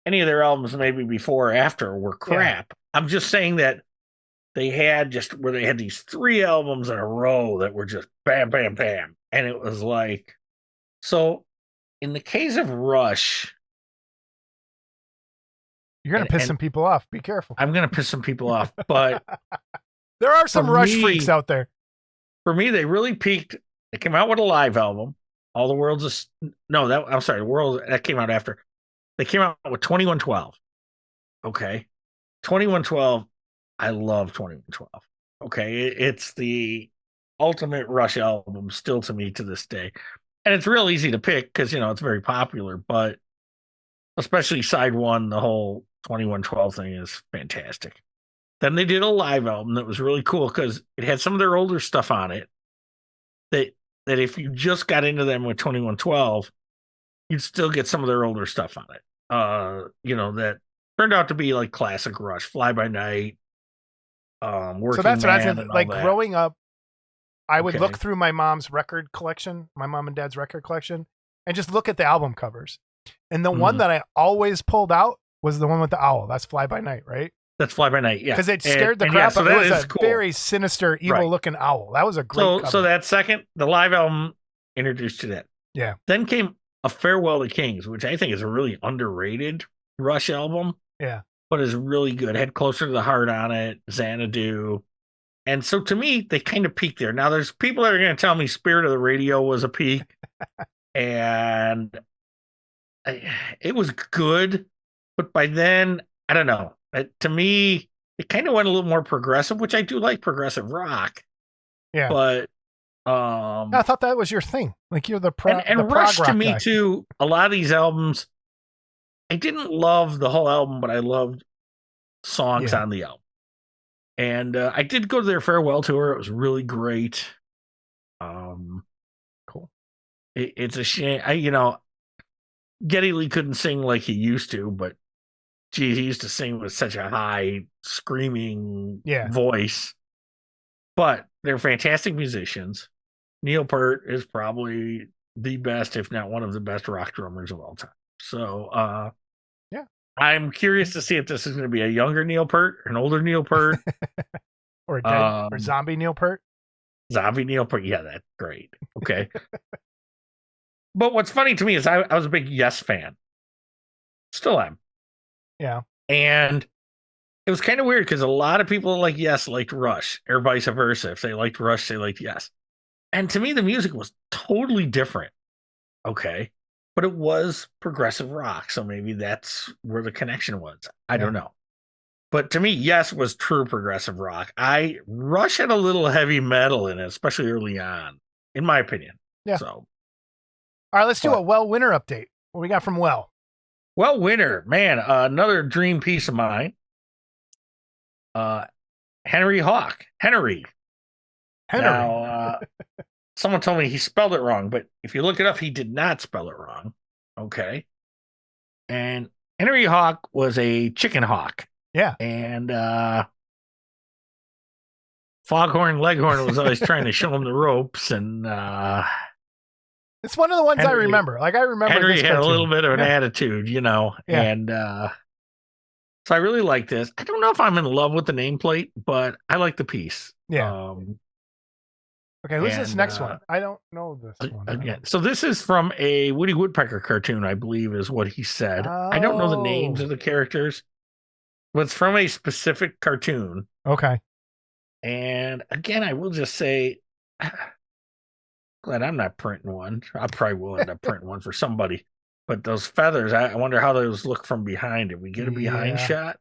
any of their albums maybe before or after were crap. Yeah. I'm just saying that they had where they had these 3 albums in a row that were just bam bam bam, and it was like so. In the case of Rush, you're going to piss some people off. Be careful. I'm going to piss some people off, but there are some Rush freaks out there. For me, they really peaked. They came out with a live album. All the World's The World that came out after. They came out with 2112. Okay. 2112. I love 2112. Okay. It's the ultimate Rush album still to me to this day. And it's real easy to pick because, it's very popular, but especially side 1, the whole 2112 thing is fantastic. Then they did a live album that was really cool because it had some of their older stuff on it that if you just got into them with 2112, you'd still get some of their older stuff on it. That turned out to be like classic Rush, Fly By Night, Working So that's Man, what I said. Like growing up, I would Okay. look through my mom's record collection, my mom and dad's record collection, and just look at the album covers. And the one that I always pulled out was the one with the owl. That's Fly By Night, right? That's Fly By Night, yeah. Because it scared the and crap so out of that it. It was is a cool. very sinister, evil-looking owl. That was a great cover. So that second, the live album introduced to that. Yeah. Then came A Farewell to Kings, which I think is a really underrated Rush album. Yeah. But is really good. Had Closer to the Heart on it, Xanadu. And so to me, they kind of peaked there. Now, there's people that are going to tell me Spirit of the Radio was a peak. And it was good. But by then, I don't know. To me, it kind of went a little more progressive, which I do like progressive rock. Yeah. But I thought that was your thing. Like you're the and the Rush prog to rock me guy. too. A lot of these albums, I didn't love the whole album, but I loved songs on the album. And I did go to their farewell tour. It was really great. Cool. It's a shame. Geddy Lee couldn't sing like he used to, but geez, he used to sing with such a high, screaming voice. But they're fantastic musicians. Neil Peart is probably the best, if not one of the best rock drummers of all time. So, I'm curious to see if this is going to be a younger Neil Peart, an older Neil Peart, or dead or zombie Neil Peart. Zombie Neil Peart, yeah, that's great. Okay, but what's funny to me is I was a big Yes fan, still am. Yeah, and it was kind of weird because a lot of people like Yes liked Rush, or vice versa. If they liked Rush, they liked Yes. And to me, the music was totally different. Okay. But it was progressive rock, so maybe that's where the connection was. I don't know. But to me, Yes was true progressive rock. Rush had a little heavy metal in it, especially early on, in my opinion. Yeah. So, all right, let's do a Well winner update. What we got from Well? Well winner, man, another dream piece of mine. Henry Hawk. Henry. Now, someone told me he spelled it wrong, but if you look it up, he did not spell it wrong. Okay. And Henry Hawk was a chicken hawk. Yeah. And Foghorn Leghorn was always trying to show him the ropes. And it's one of the ones I remember. Like I remember Henry had cartoon. a little bit of an attitude, Yeah. And so I really like this. I don't know if I'm in love with the nameplate, but I like the piece. Yeah. Okay, who's this next one? I don't know this one. Again, so this is from a Woody Woodpecker cartoon, I believe is what he said. I don't know the names of the characters, but it's from a specific cartoon. Okay. And again, I will just say, glad I'm not printing one. I probably will end up printing one for somebody. But those feathers, I wonder how those look from behind. Did we get a behind shot?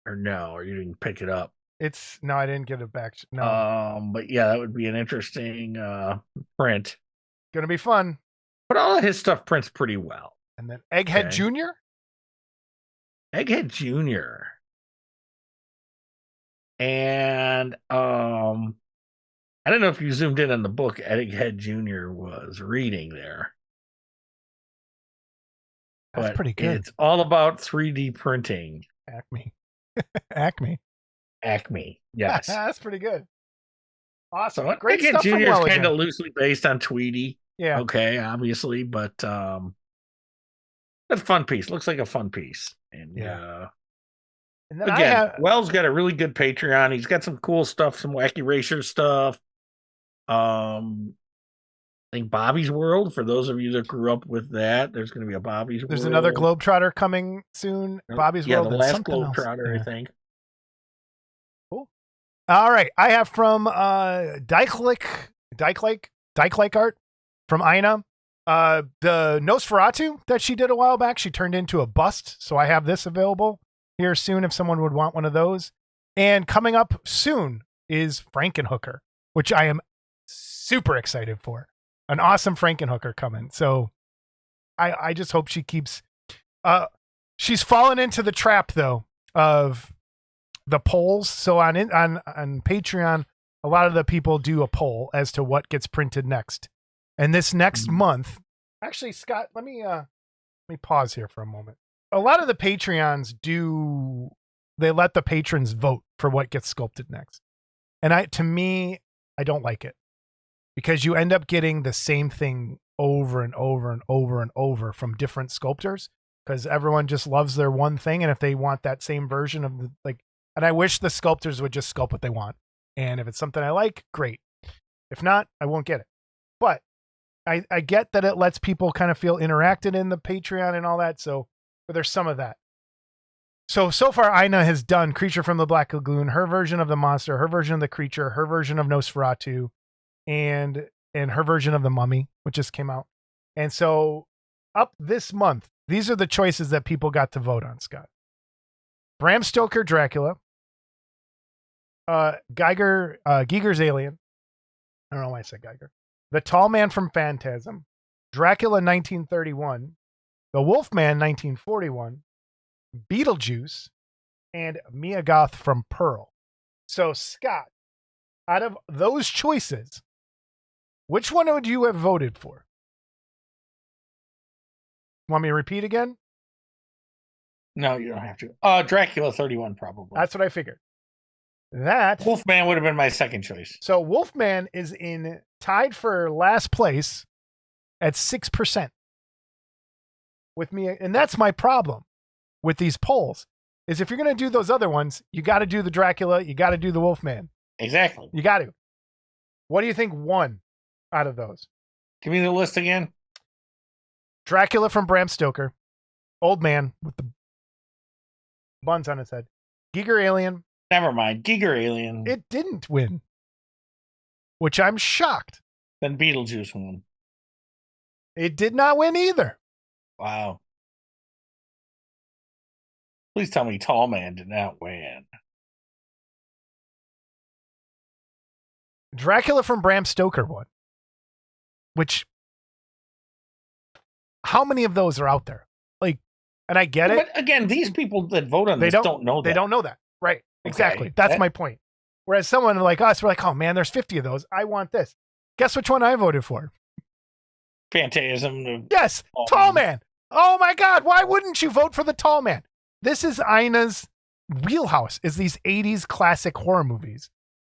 Or no, or you didn't pick it up? No, I didn't get it back. No. But yeah, that would be an interesting print. Gonna be fun. But all of his stuff prints pretty well. And then Egghead Jr. Egghead Jr. And I don't know if you zoomed in on the book Egghead Jr. was reading there. That's pretty good. It's all about 3D printing. Acme. Yes. That's pretty good. Awesome. So Great Egghead stuff Jr. from is Well kind again. of loosely based on Tweety. Yeah. Okay, obviously, but it's a fun piece. Looks like a fun piece. And and then again, Wells got a really good Patreon. He's got some cool stuff, some Wacky Racer stuff. I think Bobby's World, for those of you that grew up with that, there's going to be a Bobby's World. There's another Globetrotter coming soon. Bobby's World. Yeah, the last Globetrotter, I think. Cool. All right. I have from Dyke Lake Art from Ina. The Nosferatu that she did a while back, she turned into a bust. So I have this available here soon if someone would want one of those. And coming up soon is Frankenhooker, which I am super excited for. An awesome Frankenhooker coming. So I just hope she keeps she's fallen into the trap though of the polls. So on Patreon, a lot of the people do a poll as to what gets printed next. And this next month, actually, Scott, let me pause here for a moment. A lot of the Patreons they let the patrons vote for what gets sculpted next. And to me, I don't like it. because you end up getting the same thing over and over and over and over from different sculptors, because everyone just loves their one thing. And if they want that same version of the, like, and I wish the sculptors would just sculpt what they want. And if it's something I like, great. If not, I won't get it. But I get that it lets people kind of feel interacted in the Patreon and all that. So, but there's some of that. So far, Ina has done Creature from the Black Lagoon, her version of the monster, her version of the creature, her version of Nosferatu, and her version of the Mummy, which just came out. And so up this month, these are the choices that people got to vote on, Scott. Bram Stoker, Dracula. Giger's Alien. I don't know why I said Giger. The Tall Man from Phantasm. Dracula 1931. The Wolfman 1941. Beetlejuice, and Mia Goth from Pearl. So, Scott, out of those choices, which one would you have voted for? Want me to repeat again? No, you don't have to. Dracula 31, probably. That's what I figured. That Wolfman would have been my second choice. So Wolfman is tied for last place at 6% with me, and that's my problem with these polls. Is if you're going to do those other ones, you got to do the Dracula, you got to do the Wolfman. Exactly. You got to. What do you think won out of those? Give me the list again. Dracula from Bram Stoker, old man with the buns on his head. Giger Alien. Never mind. Giger Alien. It didn't win, which I'm shocked. Then Beetlejuice won. It did not win either. Wow. Please tell me Tall Man did not win. Dracula from Bram Stoker won. Which, how many of those are out there? Like, and I get it. But again, these people that vote on this don't know that. They don't know that. Right. Exactly. Okay. That's my point. Whereas someone like us, we're like, oh man, there's 50 of those. I want this. Guess which one I voted for? Phantasm. Yes. Tall Man. Oh my God. Why wouldn't you vote for the Tall Man? This is Ina's wheelhouse, is these 80s classic horror movies.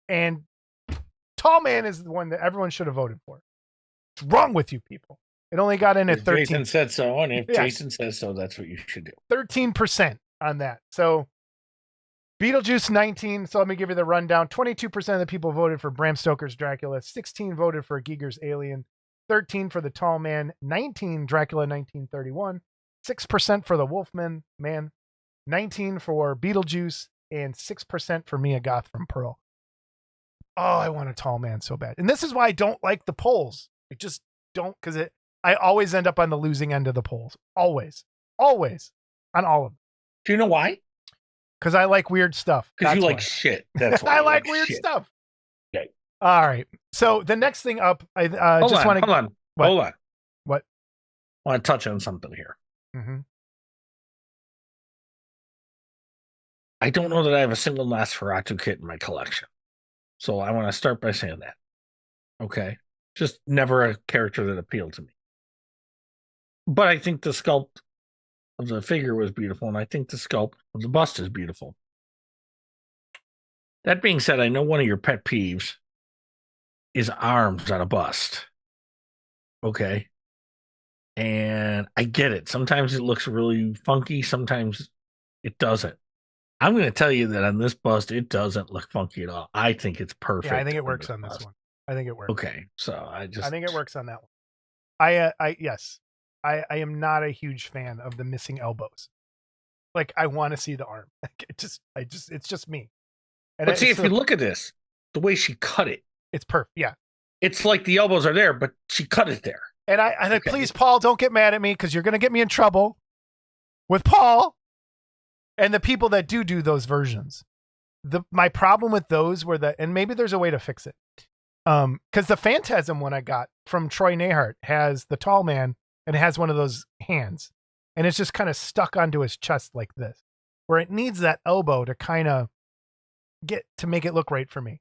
And Tall Man is the one that everyone should have voted for. What's wrong with you people? It only got in at 13. Jason said so, and if Jason says so, that's what you should do. 13% on that. So Beetlejuice 19. So let me give you the rundown. 22% of the people voted for Bram Stoker's Dracula. 16 voted for Giger's Alien. 13 for the Tall Man. 19 Dracula 1931. 6% for the Wolfman Man. 19 for Beetlejuice, and 6% for Mia Goth from Pearl. Oh, I want a Tall Man so bad. And this is why I don't like the polls. I just don't, because I always end up on the losing end of the polls. Always. Always. On all of them. Do you know why? Because I like weird stuff. Because you like shit. That's why. I like weird stuff. Okay. All right. So the next thing up, I hold just want to... Hold on. What? Hold on. What? I want to touch on something here. Mm-hmm. I don't know that I have a single Nosferatu kit in my collection. So I want to start by saying that. Okay. Just never a character that appealed to me. But I think the sculpt of the figure was beautiful, and I think the sculpt of the bust is beautiful. That being said, I know one of your pet peeves is arms on a bust. Okay. And I get it. Sometimes it looks really funky. Sometimes it doesn't. I'm going to tell you that on this bust, it doesn't look funky at all. I think it's perfect. Yeah, I think it works on this one. I think it works. Okay, so I think it works on that one. Yes, I am not a huge fan of the missing elbows. Like, I want to see the arm. It's just me. And but see, if you look at this, the way she cut it, it's perfect. Yeah, it's like the elbows are there, but she cut it there. And okay. Please, Paul, don't get mad at me because you're going to get me in trouble with Paul and the people that do those versions. My problem with those were and maybe there's a way to fix it. Because the Phantasm one I got from Troy Nehart has the Tall Man and it has one of those hands, and it's just kind of stuck onto his chest like this, where it needs that elbow to kind of get to make it look right for me.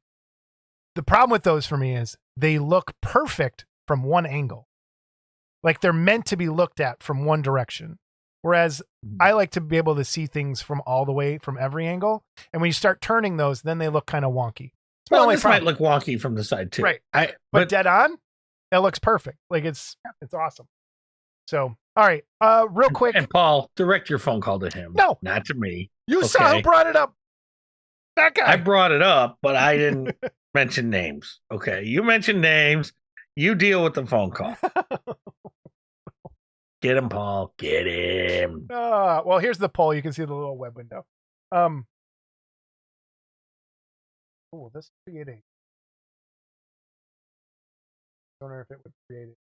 The problem with those for me is they look perfect from one angle. Like they're meant to be looked at from one direction. Whereas I like to be able to see things from all the way, from every angle. And when you start turning those, then they look kind of wonky. It's my Well, only this problem. might look wonky from the side too. Right. But But dead on, it looks perfect. Like it's awesome. So, all right. Real quick. And Paul, direct your phone call to him. No. Not to me. You saw who brought it up. That guy. I brought it up, but I didn't mention names. Okay. You mentioned names. You deal with the phone call. Get him, Paul. Get him. Well, here's the poll. You can see the little web window. Oh, this creating. Don't know if it would create it.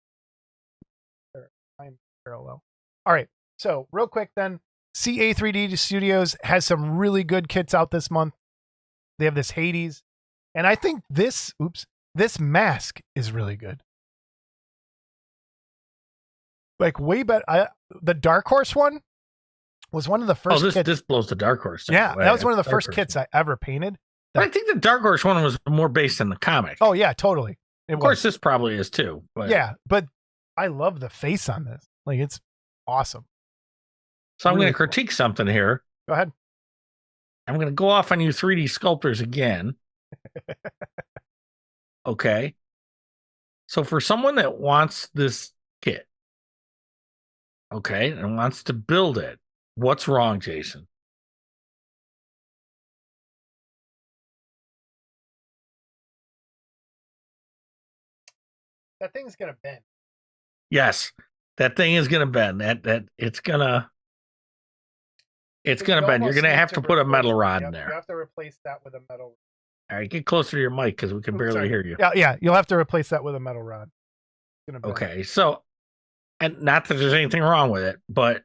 Time parallel. All right. So real quick then, CA3D Studios has some really good kits out this month. They have this Hades, and I think this mask is really good. Like way better. The Dark Horse one was one of the first. This blows the Dark Horse. Yeah, that was one of the first kits I ever painted. But I think the Dark Horse one was more based in the comic. Oh yeah, totally. Of course, this probably is too. But yeah, but I love the face on this. Like it's awesome. So I'm going to critique something here. Go ahead. I'm going to go off on you 3D sculptors again. Okay. So for someone that wants this kit, okay, and wants to build it, what's wrong, Jason? That thing's going to bend. Yes, that thing is going to bend. That it's going to bend. You're going to have to put a metal rod in there. You have to replace that with a metal. All right, get closer to your mic because we can barely hear you. Yeah, you'll have to replace that with a metal rod. Okay, so, and not that there's anything wrong with it, but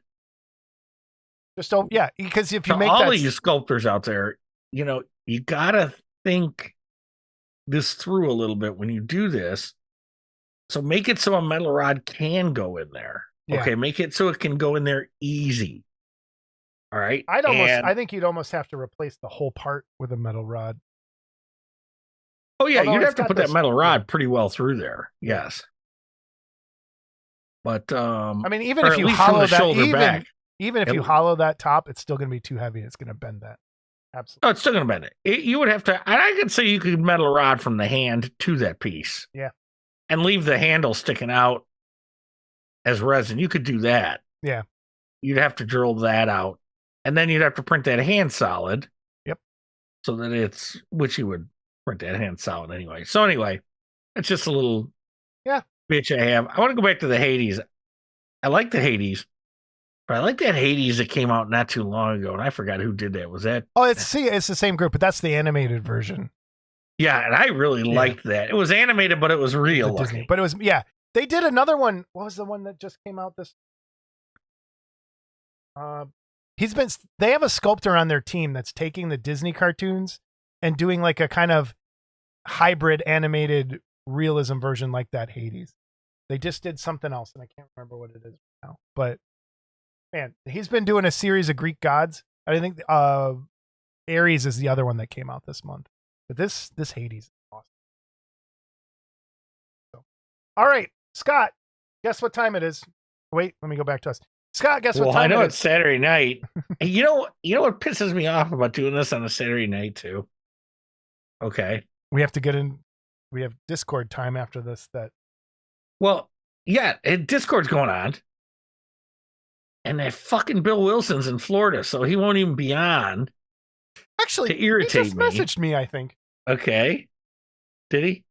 just don't. Yeah, because if you make all of you sculptors out there, you gotta think this through a little bit when you do this. So make it so a metal rod can go in there. Yeah. Okay, make it so it can go in there easy. All right. I think you'd almost have to replace the whole part with a metal rod. Oh yeah, you'd have to put that metal rod pretty well through there. Yes. But I mean, even if you hollow that, even if you hollow that top, it's still going to be too heavy. It's going to bend that. Absolutely. Oh, it's still going to bend it. You would have to. I could say you could metal rod from the hand to that piece. Yeah. And leave the handle sticking out as resin. You could do that. Yeah. You'd have to drill that out, and then you'd have to print that hand solid. Yep. So that which you would print that hand solid anyway. So anyway, it's just a little bitch I have. I want to go back to the Hades. I like the Hades, but I like that Hades that came out not too long ago, and I forgot who did that. Was that? Oh, it's the same group, but that's the animated version. Yeah, and I really liked that. It was animated, but it was real. Disney, but it was They did another one. What was the one that just came out this? They have a sculptor on their team that's taking the Disney cartoons and doing like a kind of hybrid animated realism version like that Hades. They just did something else, and I can't remember what it is now. But man, he's been doing a series of Greek gods. I think Ares is the other one that came out this month. But this Hades is awesome. So, all right, Scott, guess what time it is? Wait, let me go back to us. Scott, guess what time I know it it's Saturday night. You know what pisses me off about doing this on a Saturday night too? Okay. We have to get in. We have Discord time after this. Well, yeah, Discord's going on. And that fucking Bill Wilson's in Florida, so he won't even be on. Actually, to irritate he just messaged me, I think. Okay. Did he?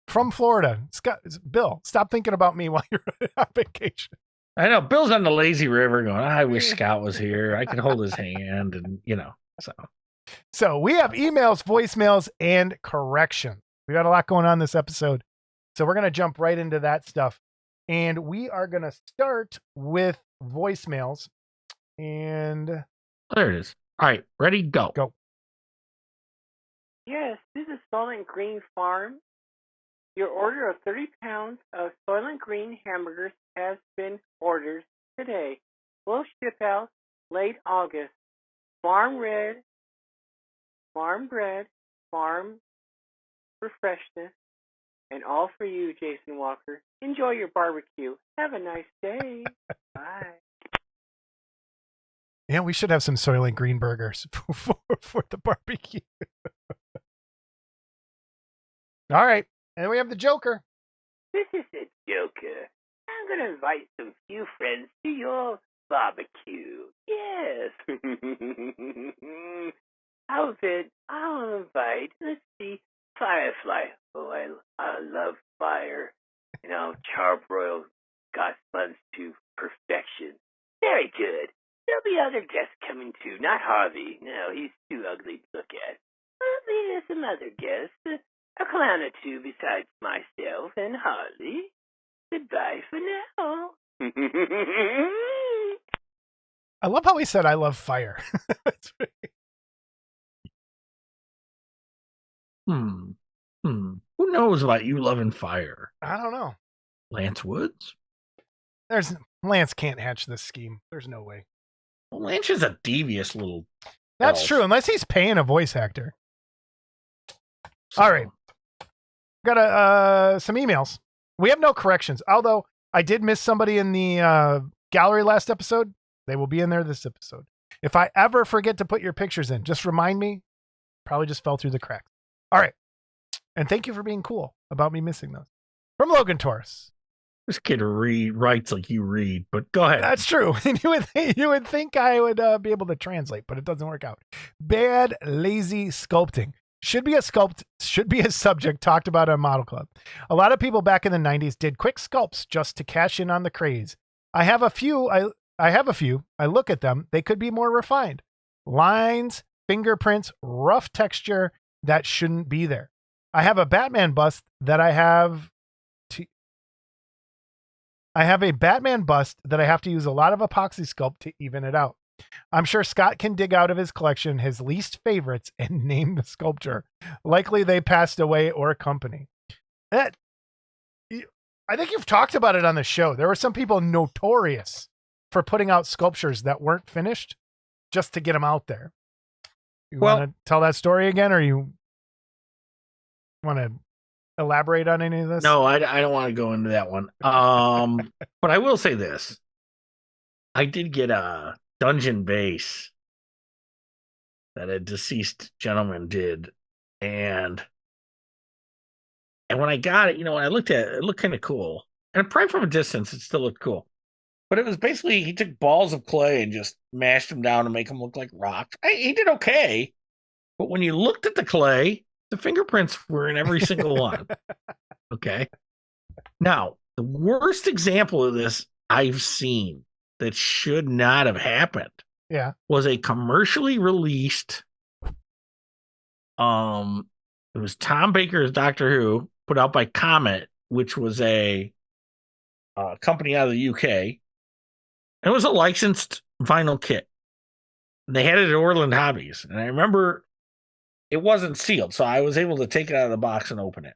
From Florida. Scott, Bill, stop thinking about me while you're on vacation. I know. Bill's on the lazy river going, I wish Scott was here. I could hold his hand and, So we have emails, voicemails, and correction. We got a lot going on this episode. So we're going to jump right into that stuff. And we are going to start with voicemails. And there it is. All right. Ready? Go. Go. Yes, this is Soylent Green Farm. Your order of 30 pounds of Soylent Green hamburgers has been ordered today. Will ship out late August. Farm red, farm bread, farm refreshness, and all for you, Jason Walker. Enjoy your barbecue. Have a nice day. Bye. Yeah, we should have some Soylent Green burgers for the barbecue. All right. And we have the Joker. This is the Joker. I'm going to invite some few friends to your barbecue. Yes. I'll invite, let's see, Firefly. Oh, I love fire. Charbroiled got buns to perfection. Very good. There'll be other guests coming too. Not Harvey. No, he's too ugly to look at. But there's some other guests. A clown or two besides myself and Harley. Goodbye for now. I love how he said, I love fire. Who knows about you loving fire? I don't know. Lance Woods? Lance can't hatch this scheme. There's no way. Well, Lance is a devious little That's elf. true, unless he's paying a voice actor. So- All right. Got some emails. We have no corrections, although I did miss somebody in the gallery last episode. They will be in there this episode. If I ever forget to put your pictures in, just remind me. Probably just fell through the cracks. All right. And thank you for being cool about me missing those. From Logan Torres. This kid writes like you read, but go ahead. That's true. And you would think I would be able to translate, but it doesn't work out. Bad, lazy sculpting. Should be a subject talked about on Model Club. A lot of people back in the 90s did quick sculpts just to cash in on the craze. I have a few. I look at them. They could be more refined. Lines, fingerprints, rough texture that shouldn't be there. I have a Batman bust that I have a Batman bust that I have to use a lot of epoxy sculpt to even it out. I'm sure Scott can dig out of his collection his least favorites and name the sculptor. Likely they passed away or company. I think you've talked about it on the show. There were some people notorious for putting out sculptures that weren't finished just to get them out there. You want to tell that story again, or you want to elaborate on any of this? No, I don't want to go into that one. But I will say this. I did get a dungeon base that a deceased gentleman did. And when I got it, when I looked at it, it looked kind of cool. And probably from a distance, it still looked cool. But it was basically, he took balls of clay and just mashed them down to make them look like rocks. He did okay. But when you looked at the clay, the fingerprints were in every single one. Okay. Now, the worst example of this I've seen that should not have happened was a commercially released, it was Tom Baker's Doctor Who, put out by Comet, which was a company out of the UK. And it was a licensed vinyl kit. They had it at Orland Hobbies. And I remember it wasn't sealed, so I was able to take it out of the box and open it.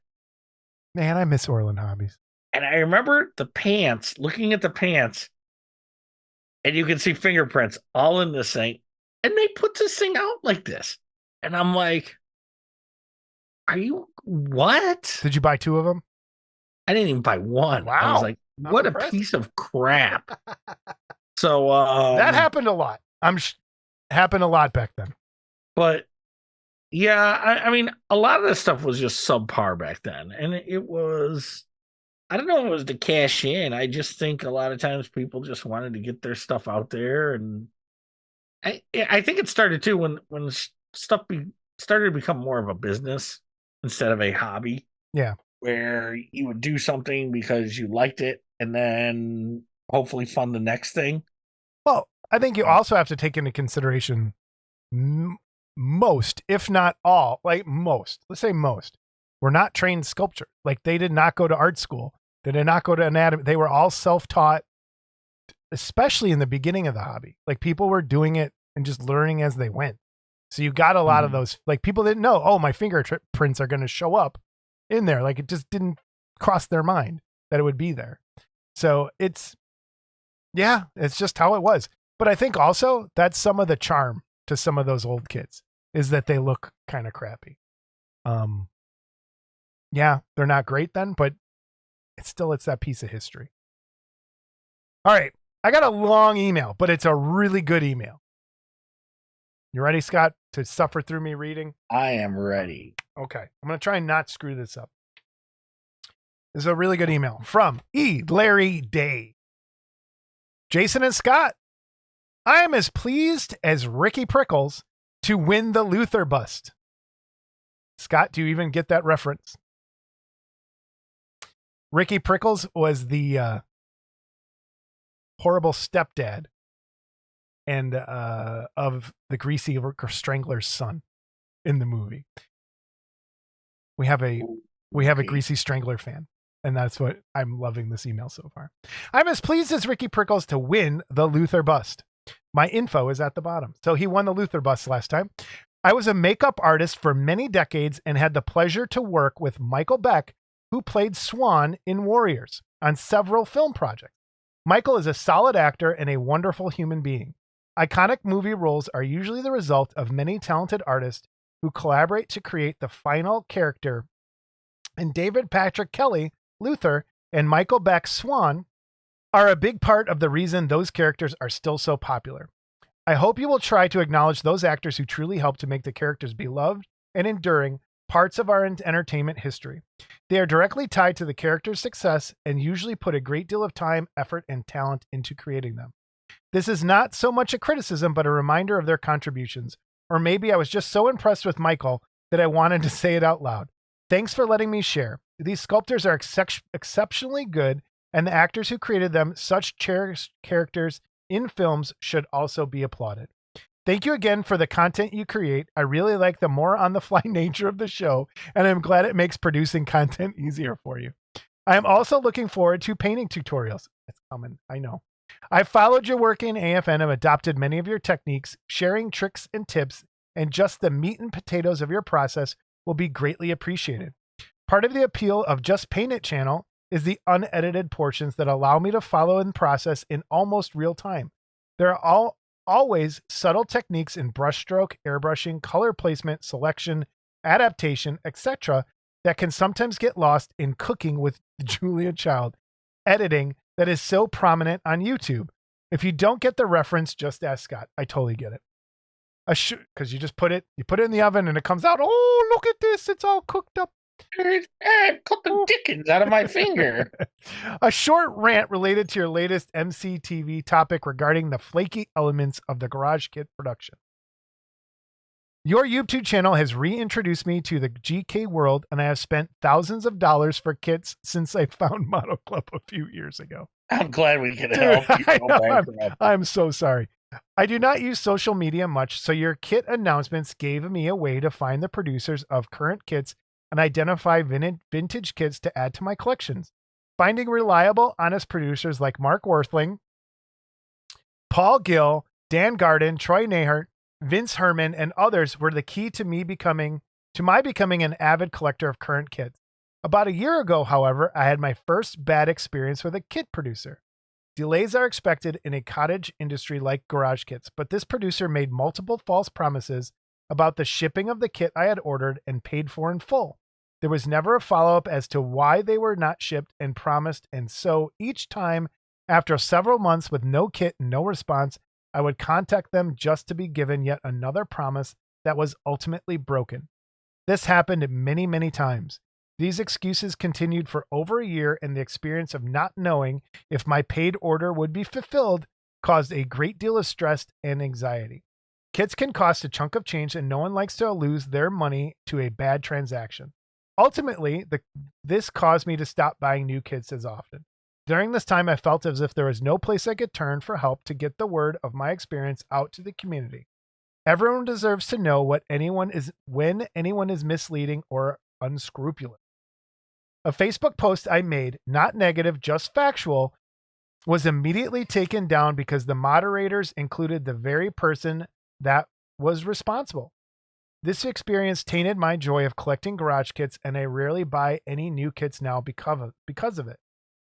Man, I miss Orland Hobbies. And I remember the pants, looking at the pants, and you can see fingerprints all in this thing. And they put this thing out like this. And I'm like, are you, what? Did you buy two of them? I didn't even buy one. Wow. I was like, what a piece of crap. So that happened a lot. Happened a lot back then. But yeah, I mean, a lot of this stuff was just subpar back then. And it was, I don't know if it was to cash in. I just think a lot of times people just wanted to get their stuff out there. And I think it started too when stuff started to become more of a business instead of a hobby. Yeah. Where you would do something because you liked it and then hopefully fund the next thing. Well, I think you also have to take into consideration most, if not all, like most, let's say most, were not trained sculptors. Like they did not go to art school. They did not go to anatomy. They were all self-taught, especially in the beginning of the hobby. Like people were doing it and just learning as they went. So you got a lot of those, like people didn't know, oh, my fingerprints are going to show up in there. Like it just didn't cross their mind that it would be there. So it's just how it was. But I think also that's some of the charm to some of those old kids is that they look kind of crappy. Yeah, they're not great then, but it's that piece of history. All right. I got a long email, but it's a really good email. You ready, Scott, to suffer through me reading? I am ready. Okay. I'm going to try and not screw this up. This is a really good email from Larry Day. Jason and Scott, I am as pleased as Ricky Prickles to win the Luther bust. Scott, do you even get that reference? Ricky Prickles was the horrible stepdad and of the Greasy Strangler's son in the movie. We have a Greasy Strangler fan, and that's what I'm loving this email so far. I'm as pleased as Ricky Prickles to win the Luther bust. My info is at the bottom. So he won the Luther bust last time. I was a makeup artist for many decades and had the pleasure to work with Michael Beck, who played Swan in Warriors, on several film projects. Michael is a solid actor and a wonderful human being. Iconic movie roles are usually the result of many talented artists who collaborate to create the final character. And David Patrick Kelly, Luther, and Michael Beck, Swan, are a big part of the reason those characters are still so popular. I hope you will try to acknowledge those actors who truly help to make the characters beloved and enduring parts of our entertainment history. They are directly tied to the character's success and usually put a great deal of time, effort, and talent into creating them. This is not so much a criticism, but a reminder of their contributions. Or maybe I was just so impressed with Michael that I wanted to say it out loud. Thanks for letting me share. These sculptors are exceptionally good, and the actors who created them, such cherished characters in films, should also be applauded. Thank you again for the content you create. I really like the more on-the-fly nature of the show, and I'm glad it makes producing content easier for you. I am also looking forward to painting tutorials. It's coming, I know. I've followed your work in AFN and have adopted many of your techniques. Sharing tricks and tips and just the meat and potatoes of your process will be greatly appreciated. Part of the appeal of Just Paint It channel is the unedited portions that allow me to follow the process in almost real time. There are always subtle techniques in brushstroke, airbrushing, color placement, selection, adaptation, etc. that can sometimes get lost in Cooking with Julia Child editing that is so prominent on YouTube. If you don't get the reference, just ask Scott. I totally get it. Because you just put it in the oven and it comes out. Oh, look at this. It's all cooked up. I cut the dickens out of my finger. A short rant related to your latest MCTV topic regarding the flaky elements of the Garage Kit production. Your YouTube channel has reintroduced me to the GK world, and I have spent thousands of dollars for kits since I found Model Club a few years ago. I'm glad we can Dude, help you. I'm so sorry. I do not use social media much, so your kit announcements gave me a way to find the producers of current kits and identify vintage kits to add to my collections. Finding reliable, honest producers like Mark Worthling, Paul Gill, Dan Garden, Troy Nahart, Vince Herman, and others were the key to my becoming an avid collector of current kits. About a year ago, however, I had my first bad experience with a kit producer. Delays are expected in a cottage industry like Garage Kits, but this producer made multiple false promises about the shipping of the kit I had ordered and paid for in full. There was never a follow-up as to why they were not shipped and promised, and so each time, after several months with no kit and no response, I would contact them just to be given yet another promise that was ultimately broken. This happened many, many times. These excuses continued for over a year, and the experience of not knowing if my paid order would be fulfilled caused a great deal of stress and anxiety. Kits can cost a chunk of change, and no one likes to lose their money to a bad transaction. Ultimately, this caused me to stop buying new kits as often. During this time, I felt as if there was no place I could turn for help to get the word of my experience out to the community. Everyone deserves to know when anyone is misleading or unscrupulous. A Facebook post I made, not negative, just factual, was immediately taken down because the moderators included the very person that was responsible. This experience tainted my joy of collecting garage kits, and I rarely buy any new kits now because of it.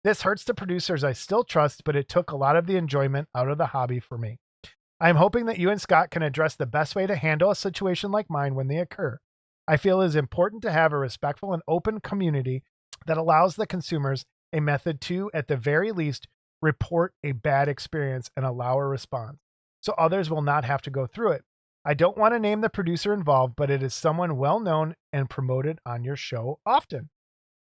This hurts the producers I still trust, but it took a lot of the enjoyment out of the hobby for me. I am hoping that you and Scott can address the best way to handle a situation like mine when they occur. I feel it is important to have a respectful and open community that allows the consumers a method to, at the very least, report a bad experience and allow a response, so others will not have to go through it. I don't want to name the producer involved, but it is someone well known and promoted on your show often.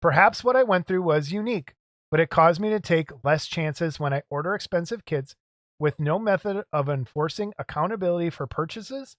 Perhaps what I went through was unique, but it caused me to take less chances when I order expensive kits with no method of enforcing accountability for purchases.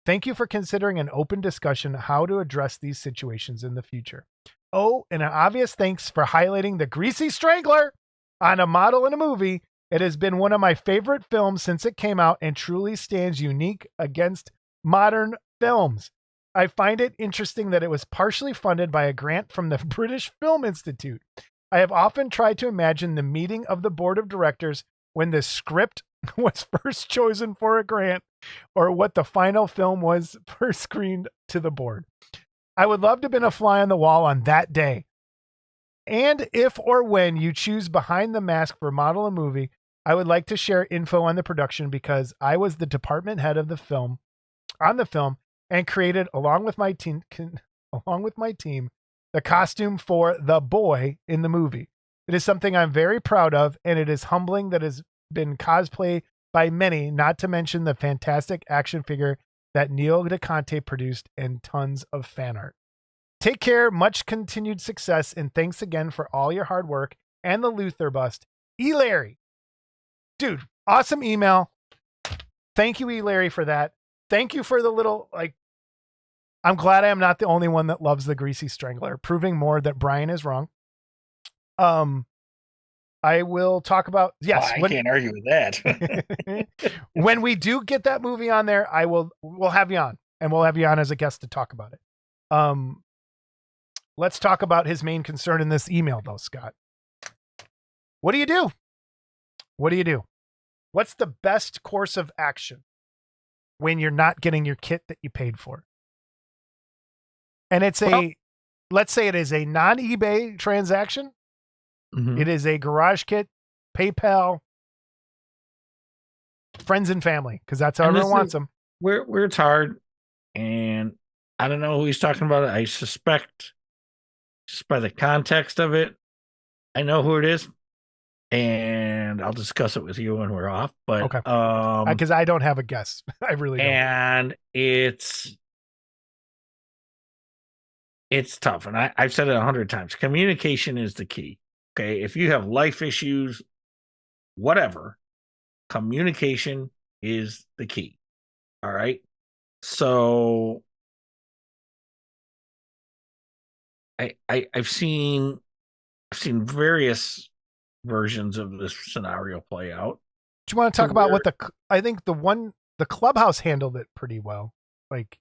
Thank you for considering an open discussion how to address these situations in the future. Oh, and an obvious thanks for highlighting the greasy strangler on a model in a movie. It has been one of my favorite films since it came out and truly stands unique against modern films. I find it interesting that it was partially funded by a grant from the British Film Institute. I have often tried to imagine the meeting of the board of directors when the script was first chosen for a grant, or what the final film was first screened to the board. I would love to have been a fly on the wall on that day. And if or when you choose Behind the Mask for model a movie, I would like to share info on the production because I was the department head of the film and created along with my team the costume for the boy in the movie. It is something I'm very proud of, and it is humbling that it has been cosplayed by many, not to mention the fantastic action figure that Neil DeConte produced and tons of fan art. Take care, much continued success, and thanks again for all your hard work and the Luther bust. E. Larry. Dude, awesome email. Thank you, E. Larry, for that. Thank you for the little, I'm glad I am not the only one that loves the greasy strangler, proving more that Brian is wrong. I will talk about, yes. I can't argue with that. When we do get that movie on there, we'll have you on, and we'll have you on as a guest to talk about it. Let's talk about his main concern in this email though, Scott. What do you do? What do you do? What's the best course of action when you're not getting your kit that you paid for? And it's let's say it is a non-eBay transaction. Mm-hmm. It is a garage kit, PayPal, friends and family, because that's how everyone wants them. Where it's hard, and I don't know who he's talking about. I suspect, just by the context of it, I know who it is, and I'll discuss it with you when we're off. But okay, because I don't have a guess. I really don't. And it's tough, and I've said it 100 times. Communication is the key. Okay, if you have life issues, whatever, communication is the key. All right. So I've seen various versions of this scenario play out. Do you want to talk about what I think the Clubhouse handled it pretty well. Like,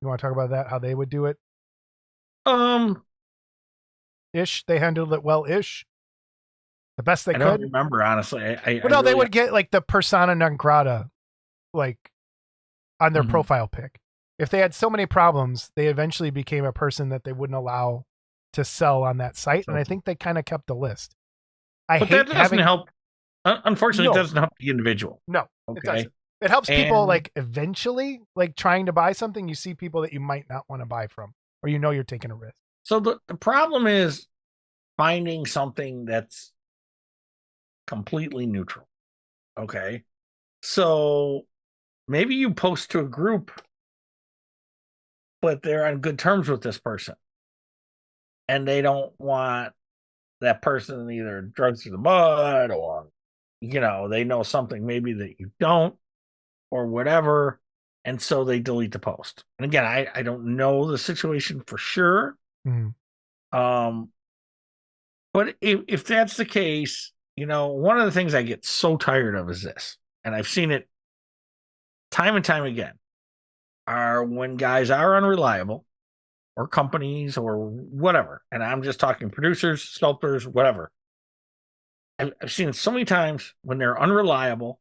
you want to talk about that? How they would do it? They handled it well-ish. The best they could. I don't remember, honestly. They would get like the persona non grata, like on their profile pic. If they had so many problems, they eventually became a person that they wouldn't allow to sell on that site. And I think they kind of kept the list. But that doesn't help. Unfortunately, it doesn't help the individual. No, okay. It doesn't. It helps people like eventually, like trying to buy something. You see people that you might not want to buy from, or you're taking a risk. So the problem is finding something that's completely neutral. Okay. So maybe you post to a group, but they're on good terms with this person, and they don't want that person either dragged through the mud, or, they know something maybe that you don't, or whatever. And so they delete the post. And again, I don't know the situation for sure. Mm. But if that's the case, one of the things I get so tired of is this, and I've seen it time and time again, are when guys are unreliable, or companies or whatever. And I'm just talking producers, sculptors, whatever. I've seen it so many times when they're unreliable,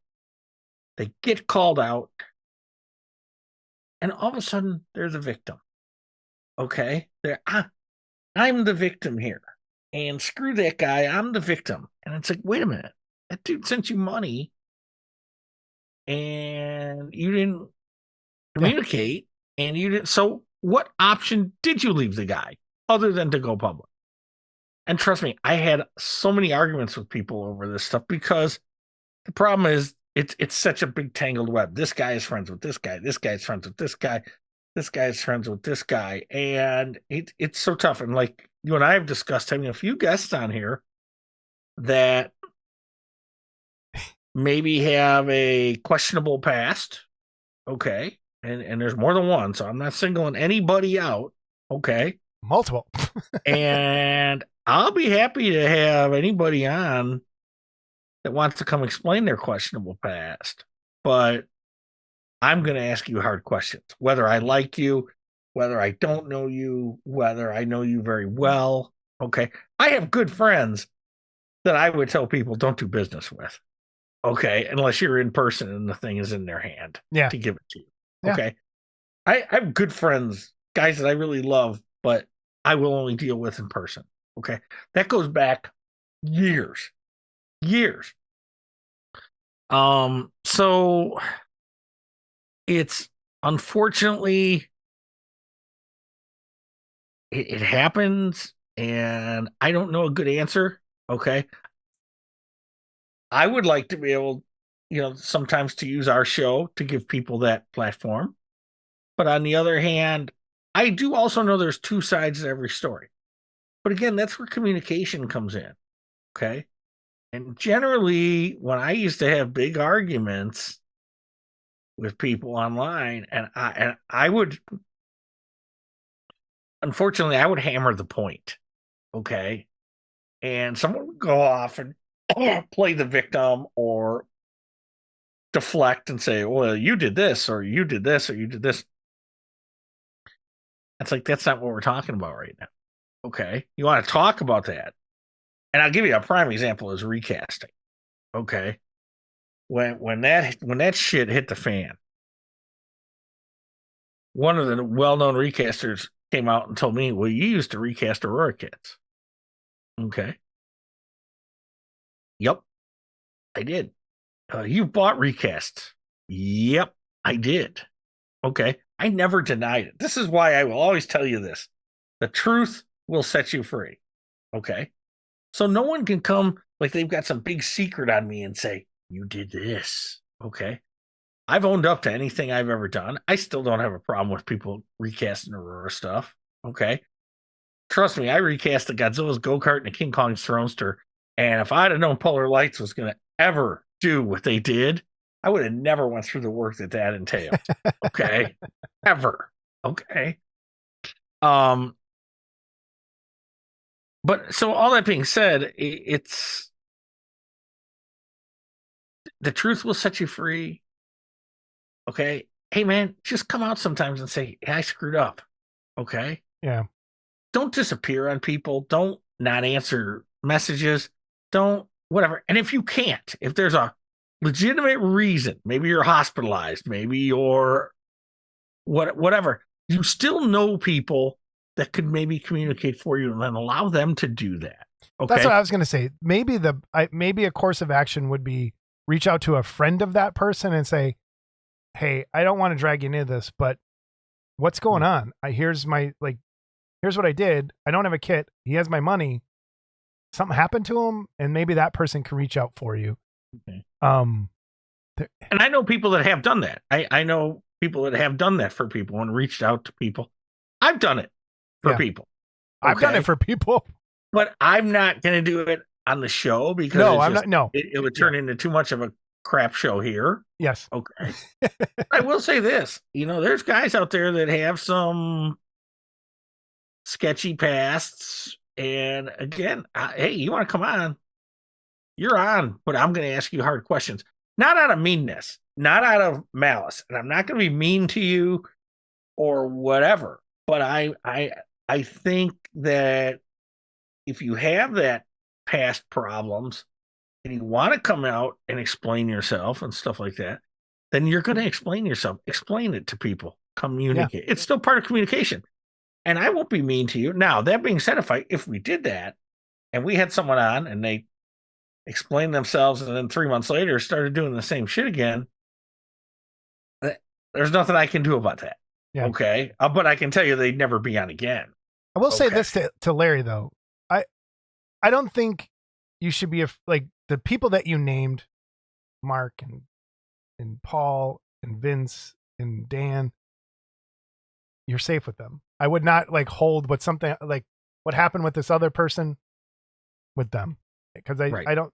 they get called out, and all of a sudden they're the victim. Okay? I'm the victim here. And screw that guy, I'm the victim. And it's like, wait a minute. That dude sent you money and you didn't communicate, and you didn't. So what option did you leave the guy other than to go public? And trust me, I had so many arguments with people over this stuff, because the problem is it's such a big tangled web. This guy is friends with this guy. This guy is friends with this guy. This guy is friends with this guy. And it's so tough. And like you and I have discussed having a few guests on here that maybe have a questionable past. Okay. And there's more than one, so I'm not singling anybody out. Okay. Multiple. And I'll be happy to have anybody on that wants to come explain their questionable past. But I'm going to ask you hard questions, whether I like you, whether I don't know you, whether I know you very well. Okay. I have good friends that I would tell people don't do business with. Okay. Unless you're in person and the thing is in their hand to give it to you. Yeah. Okay. I have good friends, guys that I really love, but I will only deal with in person. Okay. That goes back years. So it's unfortunately it happens, and I don't know a good answer. Okay. I would like to be able, sometimes to use our show to give people that platform. But on the other hand, I do also know there's two sides to every story. But again, that's where communication comes in. Okay. And generally, when I used to have big arguments with people online, and I would, unfortunately, I would hammer the point. Okay. And someone would go off and play the victim or deflect and say, well, you did this, or you did this, or you did this. It's like, that's not what we're talking about right now. Okay. You want to talk about that. And I'll give you a prime example is recasting. Okay. When that shit hit the fan, one of the well-known recasters came out and told me, well, you used to recast Aurora Kids. Okay. Yep, I did. You bought recasts. Yep, I did. Okay. I never denied it. This is why I will always tell you this. The truth will set you free. Okay. So no one can come like they've got some big secret on me and say, you did this. Okay. I've owned up to anything I've ever done. I still don't have a problem with people recasting Aurora stuff. Okay. Trust me, I recast the Godzilla's Go-Kart and the King Kong's Thronester. And if I'd have known Polar Lights was going to ever do what they did, I would have never went through the work that entailed. Okay. Ever. Okay. But so all that being said, it's the truth will set you free. Okay. Hey man, just come out sometimes and say, hey, I screwed up. Okay. Yeah. Don't disappear on people. Don't not answer messages. Don't whatever. And if you can't, if there's a legitimate reason, maybe you're hospitalized, maybe you're whatever, you still know people that could maybe communicate for you and then allow them to do that. Okay. That's what I was going to say. Maybe maybe a course of action would be reach out to a friend of that person and say, hey, I don't want to drag you into this, but what's going on? Here's what I did. I don't have a kit. He has my money. Something happened to him, and maybe that person can reach out for you. Okay. And I know people that have done that. I know people that have done that for people and reached out to people. I've done it for people. I've done it for people. But I'm not going to do it on the show because it would turn into too much of a crap show here. Yes. Okay. I will say this, there's guys out there that have some sketchy pasts. And again, hey, you want to come on? You're on, but I'm going to ask you hard questions. Not out of meanness, not out of malice. And I'm not going to be mean to you or whatever. But I think that if you have that past problems and you want to come out and explain yourself and stuff like that, then you're going to explain yourself. Explain it to people. Communicate. Yeah. It's still part of communication. And I won't be mean to you. Now, that being said, if we did that and we had someone on and they explained themselves and then 3 months later started doing the same shit again, there's nothing I can do about that. Yeah. Okay. But I can tell you they'd never be on again. I will say this to Larry, though. I don't think you should be like the people that you named, Mark and Paul and Vince and Dan. You're safe with them. I would not hold what something like what happened with this other person with them, because I don't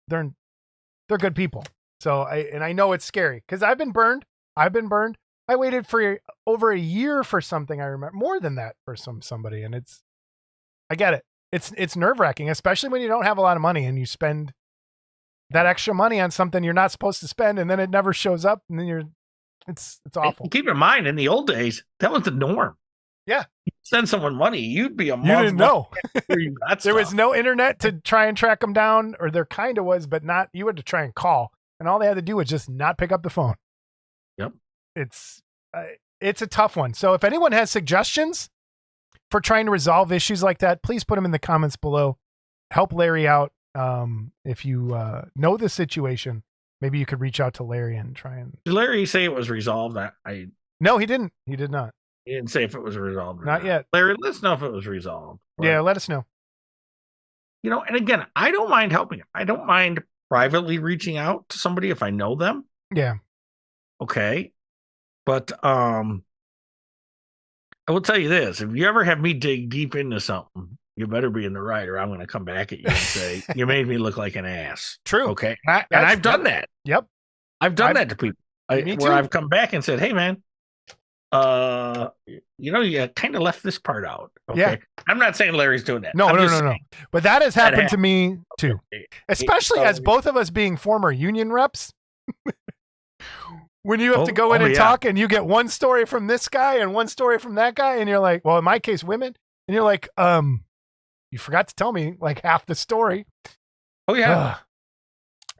they're good people. So I know it's scary because I've been burned. I waited for over a year for something. I remember more than that for somebody, and I get it. It's nerve wracking, especially when you don't have a lot of money and you spend that extra money on something you're not supposed to spend, and then it never shows up, and then it's awful. And keep in mind, in the old days, that was the norm. Yeah. You send someone money, you'd be a month. You didn't know. There was no internet to try and track them down, or there kind of was, but not. You had to try and call, and all they had to do was just not pick up the phone. Yep. It's a tough one. So if anyone has suggestions for trying to resolve issues like that, please put them in the comments below. Help Larry out. If you know the situation, maybe you could reach out to Larry and try and. Did Larry say it was resolved? No, he didn't. He did not. He didn't say if it was resolved. Not yet. Larry, let us know if it was resolved. Yeah, let us know. And again, I don't mind helping. I don't mind privately reaching out to somebody if I know them. Yeah. Okay. But I will tell you this: if you ever have me dig deep into something, you better be in the right, or I'm going to come back at you and say you made me look like an ass. True. Okay. And I've done that. Yep. I've done that to people. Me too. Where I've come back and said, "Hey, man, you kind of left this part out." Okay. Yeah. I'm not saying Larry's doing that. No. Saying, but that has happened to me too, especially as both of us being former union reps. When you have to go in and talk, and you get one story from this guy and one story from that guy, and you're like, well, in my case, women, and you're like, you forgot to tell me like half the story. Oh yeah.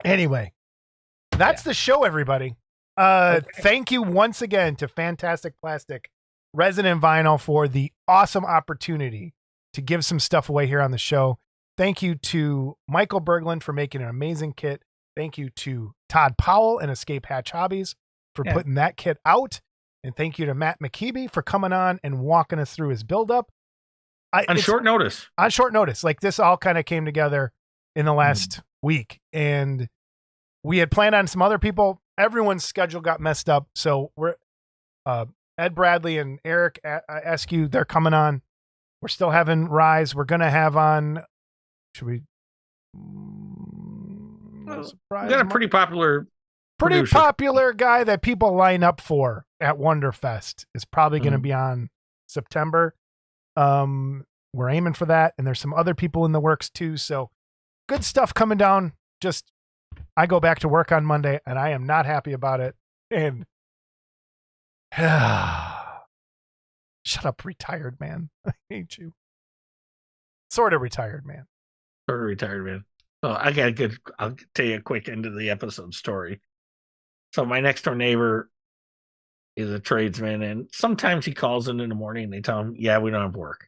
Anyway, that's the show, everybody. Thank you once again to Fantastic Plastic Resin and Vinyl for the awesome opportunity to give some stuff away here on the show. Thank you to Michael Berglund for making an amazing kit. Thank you to Todd Powell and Escape Hatch Hobbies for putting that kit out. And thank you to Matt McKeeby for coming on and walking us through his buildup. On short notice. On short notice. Like, this all kind of came together in the last week. And we had planned on some other people. Everyone's schedule got messed up. So we're Ed Bradley and Eric Eskew, they're coming on. We're still having Rise. We're going to have on, should we? We got a pretty popular guy that people line up for at Wonderfest is probably going to be on September. We're aiming for that. And there's some other people in the works too. So good stuff coming down. Just, I go back to work on Monday and I am not happy about it. And shut up, retired man. I hate you. Sort of retired man. So I'll tell you a quick end of the episode story. So my next door neighbor is a tradesman, and sometimes he calls in the morning and they tell him, yeah, we don't have work.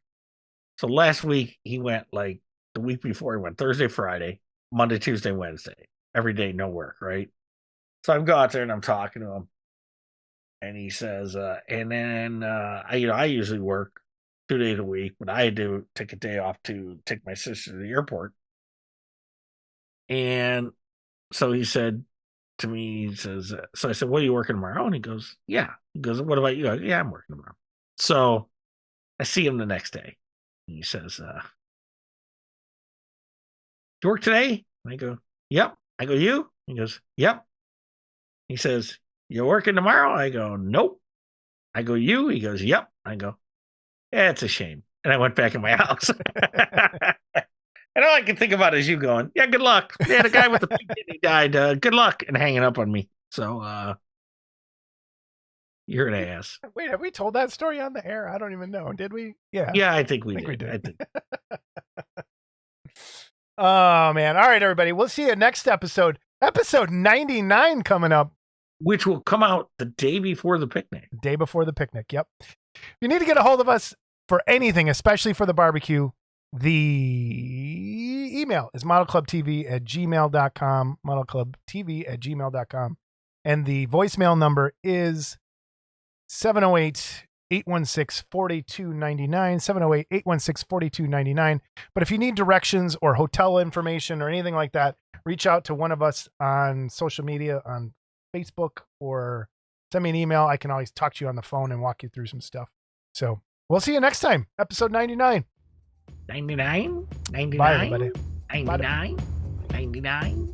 So last week he went, like the week before, he went Thursday, Friday, Monday, Tuesday, Wednesday, every day, no work. Right. So I go out there and I'm talking to him and he says, and then, I usually work 2 days a week, but I had to take a day off to take my sister to the airport. And so he said to me, he says, so I said, well, are you working tomorrow? And he goes, yeah. He goes, what about you? I go, yeah, I'm working tomorrow. So I see him the next day. He says, you work today? And I go, yep. I go, you? He goes, yep. He says, you working tomorrow? I go, nope. I go, you? He goes, yep. I go, yeah, it's a shame. And I went back in my house. And all I can think about is you going, yeah, good luck. Yeah, the guy with the pig kidney died. Good luck, and hanging up on me. So you're an ass. Wait, have we told that story on the air? I don't even know. Did we? Yeah. Yeah, I think we did. We did. I think. Oh, man. All right, everybody. We'll see you next episode. Episode 99 coming up. Which will come out the day before the picnic. The day before the picnic, yep. If you need to get a hold of us for anything, especially for the barbecue, the email is modelclubtv@gmail.com, modelclubtv@gmail.com. And the voicemail number is 708-816-4299, 708-816-4299. But if you need directions or hotel information or anything like that, reach out to one of us on social media, on Facebook, or send me an email. I can always talk to you on the phone and walk you through some stuff. So we'll see you next time, episode 99. $99? Bye, everybody. 99? 99?